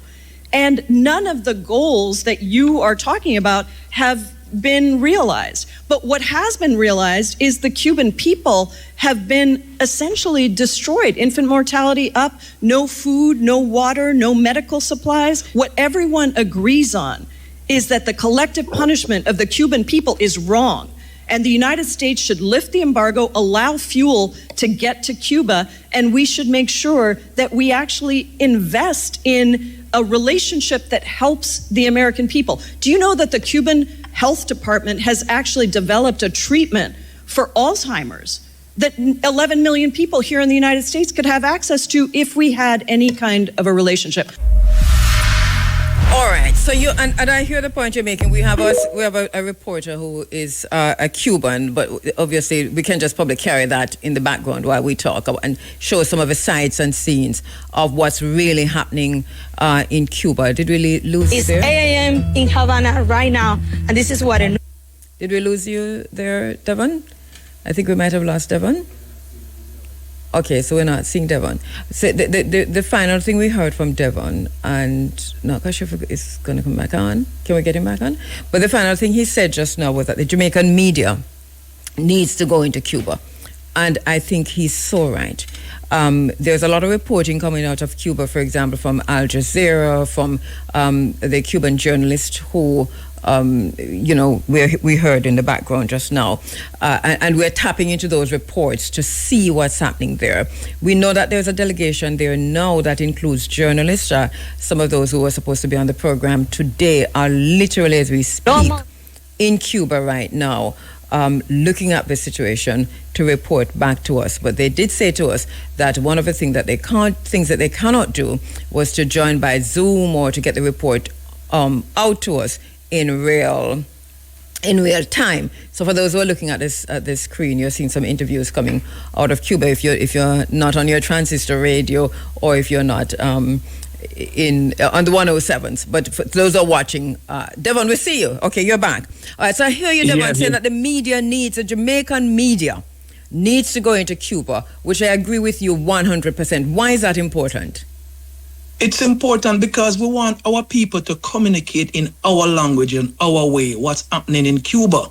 And none of the goals that you are talking about have been realized. But what has been realized is the Cuban people have been essentially destroyed. Infant mortality up, no food, no water, no medical supplies. What everyone agrees on is that the collective punishment of the Cuban people is wrong. And the United States should lift the embargo, allow fuel to get to Cuba, and we should make sure that we actually invest in a relationship that helps the American people. Do you know that the Cuban Health Department has actually developed a treatment for Alzheimer's that 11 million people here in the United States could have access to if we had any kind of a relationship? All right. So and I hear the point you're making. We have a reporter who is a Cuban, but obviously we can just probably carry that in the background while we talk and show some of the sights and scenes of what's really happening in Cuba. Did we lose you there? It's 8 a.m. in Havana right now, and this is what it... Did we lose you there, Devon? I think we might have lost Devon. Okay, so we're not seeing Devon. So the final thing we heard from Devon, and not quite sure if it's going to come back on. Can we get him back on? But the final thing he said just now was that the Jamaican media needs to go into Cuba. And I think he's so right. There's a lot of reporting coming out of Cuba, for example, from Al Jazeera, from the Cuban journalist who we heard in the background just now. And we're tapping into those reports to see what's happening there. We know that there's a delegation there now that includes journalists. Some of those who were supposed to be on the program today are literally, as we speak, in Cuba right now, looking at the situation to report back to us. But they did say to us that one of the things that they cannot do was to join by Zoom or to get the report out to us in real in real time. So for those who are looking at this screen, you're seeing some interviews coming out of Cuba. If you're not on your transistor radio, or if you're not on the 107s, but for those who are watching, Devon, we see you. Okay, you're back. All right, so I hear you, Devon, saying that the Jamaican media needs to go into Cuba, which I agree with you 100%. Why is that important? It's important because we want our people to communicate in our language and our way what's happening in Cuba.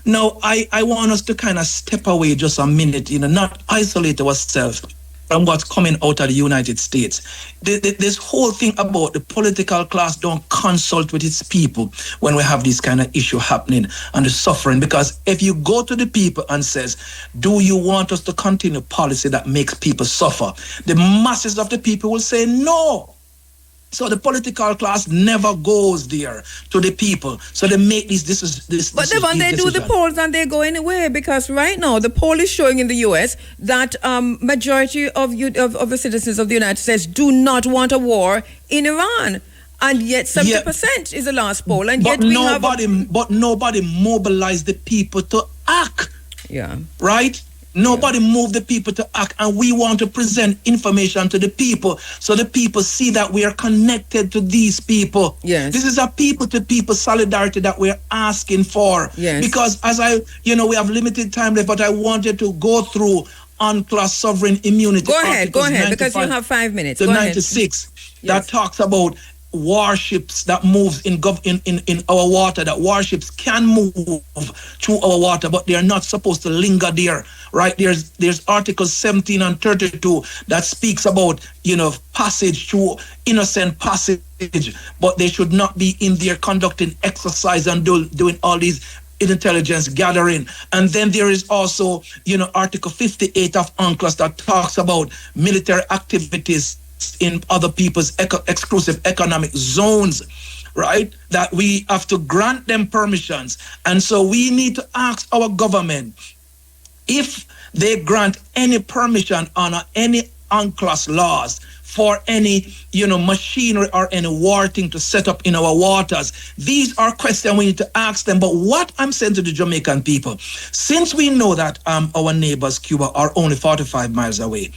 Now, I want us to kind of step away just a minute, not isolate ourselves from what's coming out of the United States. This whole thing about the political class don't consult with its people when we have this kind of issue happening and the suffering. Because if you go to the people and says, do you want us to continue policy that makes people suffer? The masses of the people will say no. So the political class never goes there to the people. So they make this. But Devon, they do the polls and they go anywhere, because right now the poll is showing in the U.S. that majority of the citizens of the United States do not want a war in Iran. And yet 70% is the last poll. And yet but nobody mobilized the people to act. Yeah. Right? Nobody moved the people to act, and we want to present information to the people so the people see that we are connected to these people. Yes. This is a people-to-people solidarity that we're asking for. Yes. Because we have limited time left, but I wanted to go through UNCLOS sovereign immunity. Go ahead, because you have 5 minutes. The 96 that talks about warships that moves in our water, that warships can move through our water, but they are not supposed to linger there, right? There's Articles 17 and 32 that speaks about, passage through innocent passage, but they should not be in there conducting exercise and doing all these intelligence gathering. And then there is also, Article 58 of UNCLOS that talks about military activities in other people's exclusive economic zones, right? That we have to grant them permissions. And so we need to ask our government if they grant any permission on any UNCLOS laws for any, machinery or any war thing to set up in our waters. These are questions we need to ask them. But what I'm saying to the Jamaican people, since we know that our neighbors, Cuba, are only 45 miles away,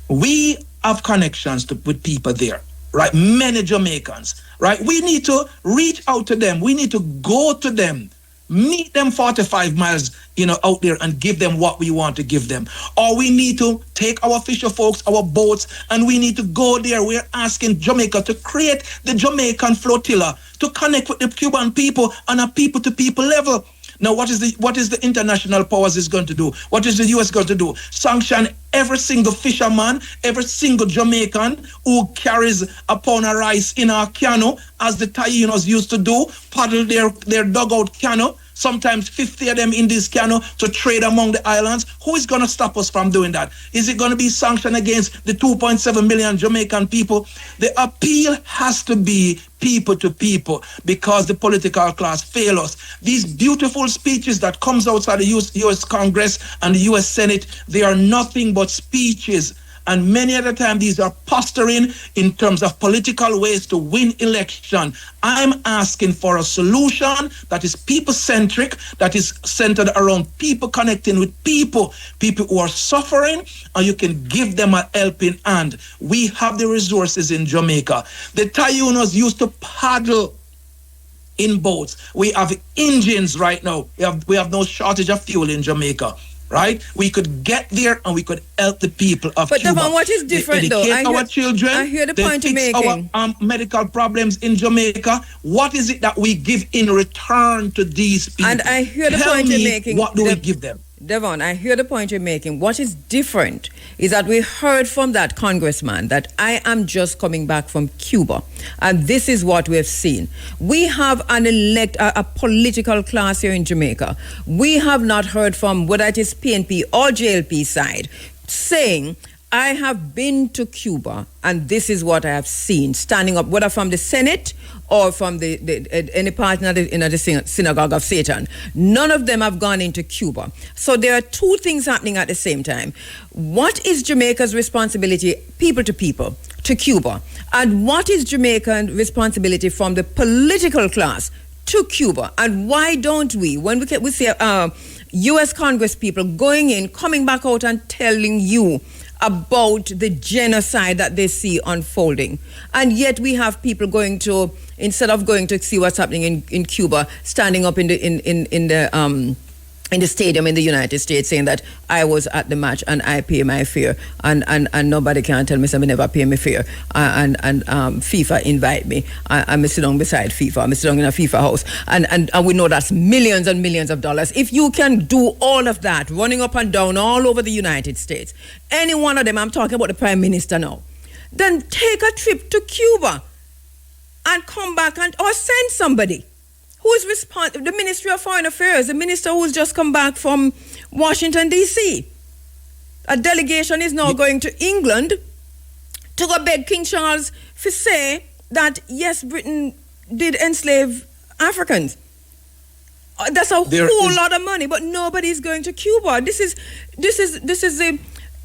we have connections with people there, right? Many Jamaicans, right? We need to reach out to them. We need to go to them, meet them 45 miles, out there and give them what we want to give them. Or we need to take our fisher folks, our boats, and we need to go there. We're asking Jamaica to create the Jamaican flotilla to connect with the Cuban people on a people-to-people level. Now, what is the international powers is going to do? What is the U.S. going to do? Sanction every single fisherman, every single Jamaican who carries a pound of rice in our canoe, as the Tainos used to do, paddle their dugout canoe, sometimes 50 of them in this canoe to trade among the islands. Who is going to stop us from doing that? Is it going to be sanctioned against the 2.7 million Jamaican people? The appeal has to be people to people, because the political class fail us. These beautiful speeches that comes outside the U.S. Congress and the U.S. Senate, they are nothing but speeches. And many at the time, these are posturing in terms of political ways to win election. I'm asking for a solution that is people-centric, that is centered around people connecting with people who are suffering, and you can give them a helping hand. We have the resources in Jamaica. The Tainos used to paddle in boats. We have engines right now. We have no shortage of fuel in Jamaica. Right? We could get there and we could help the people of Cuba. But Devon, what is different though? Our children. I hear the point you're making. Our medical problems in Jamaica. What is it that we give in return to these people? And I hear the point you're making. What do we give them? Devon, I hear the point you're making. What is different is that we heard from that congressman that I am just coming back from Cuba, and this is what we have seen. We have a political class here in Jamaica. We have not heard from whether it is PNP or JLP side saying, I have been to Cuba and this is what I have seen, standing up, whether from the Senate or from any part in the synagogue of Satan. None of them have gone into Cuba. So there are two things happening at the same time. What is Jamaica's responsibility, people to people, to Cuba? And what is Jamaica's responsibility from the political class to Cuba. And why don't we, when we see U.S. Congress people going in, coming back out and telling you about the genocide that they see unfolding, and yet we have people going to, instead of going to see what's happening in Cuba, standing up in the stadium in the United States saying that I was at the match and I pay my fare, and nobody can tell me somebody never pay me fare, and FIFA invite me, I'm sit down beside FIFA, I'm sit down in a FIFA house, and we know that's millions and millions of dollars. If you can do all of that, running up and down all over the United States, any one of them, I'm talking about the Prime Minister now, then take a trip to Cuba and come back or send somebody. Who is responsible? The Ministry of Foreign Affairs, the minister who's just come back from Washington, D.C. A delegation is now going to England to go beg King Charles to say that, yes, Britain did enslave Africans. That's a whole lot of money, but nobody's going to Cuba.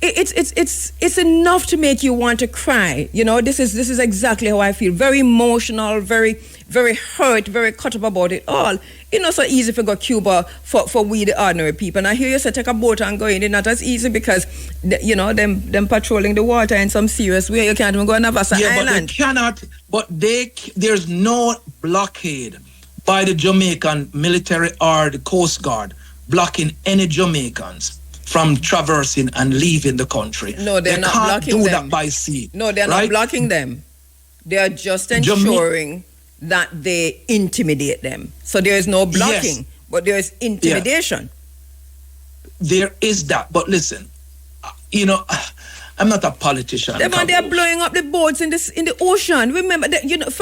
It's enough to make you want to cry. You know, this is exactly how I feel. Very emotional, very, very hurt, very cut up about it all. It's not so easy to go Cuba for we the ordinary people. And I hear you say take a boat and go in. It's not as easy because them patrolling the water in some serious way. You can't even go on Navassa Island. But they cannot. But there's no blockade by the Jamaican military or the Coast Guard blocking any Jamaicans from traversing and leaving the country. No, they're not blocking them. They can't do that by sea. No, they're not blocking them. They are just ensuring that they intimidate them. So there is no blocking, but there is intimidation. Yeah. There is that. But listen, I'm not a politician. They are blowing up the boats in the ocean. Remember,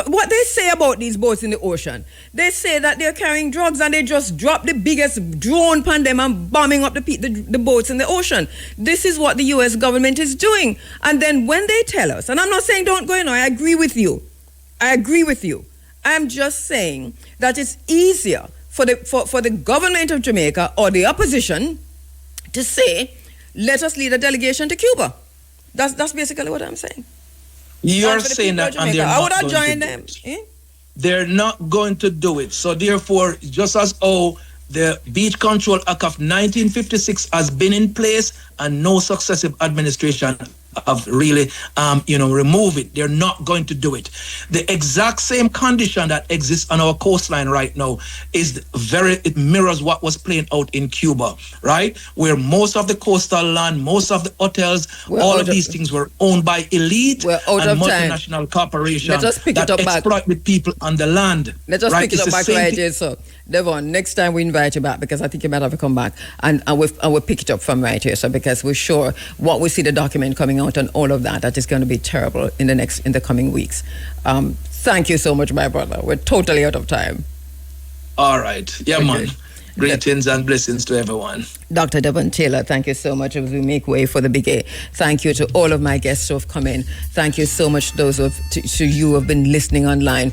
what they say about these boats in the ocean. They say that they're carrying drugs and they just drop the biggest drone upon them and bombing up the boats in the ocean. This is what the U.S. government is doing. And then when they tell us, and I'm not saying don't go in, I agree with you. I'm just saying that it's easier for the government of Jamaica or the opposition to say, let us lead a delegation to Cuba. That's basically what I'm saying. You're saying that, and they're I would not have going joined to them. do it. They're not going to do it. So therefore, just as the Beach Control Act of 1956 has been in place and no successive administration have really, remove it. They're not going to do it. The exact same condition that exists on our coastline right now it mirrors what was playing out in Cuba, right? Where most of the coastal land, most of the hotels, all of these things were owned by elite and multinational corporations that exploit the people on the land. Let's just pick it up back right here, so Devon, next time we invite you back, because I think you might have to come back and we'll pick it up from right here. So because we're sure what we see the document coming out and all of that is going to be terrible in the coming weeks. Thank you so much, my brother. We're totally out of time. All right. Yeah, okay. Man. Greetings and blessings to everyone. Dr. Devon Taylor, thank you so much as we make way for the big A. Thank you to all of my guests who have come in. Thank you so much to those to you who have been listening online.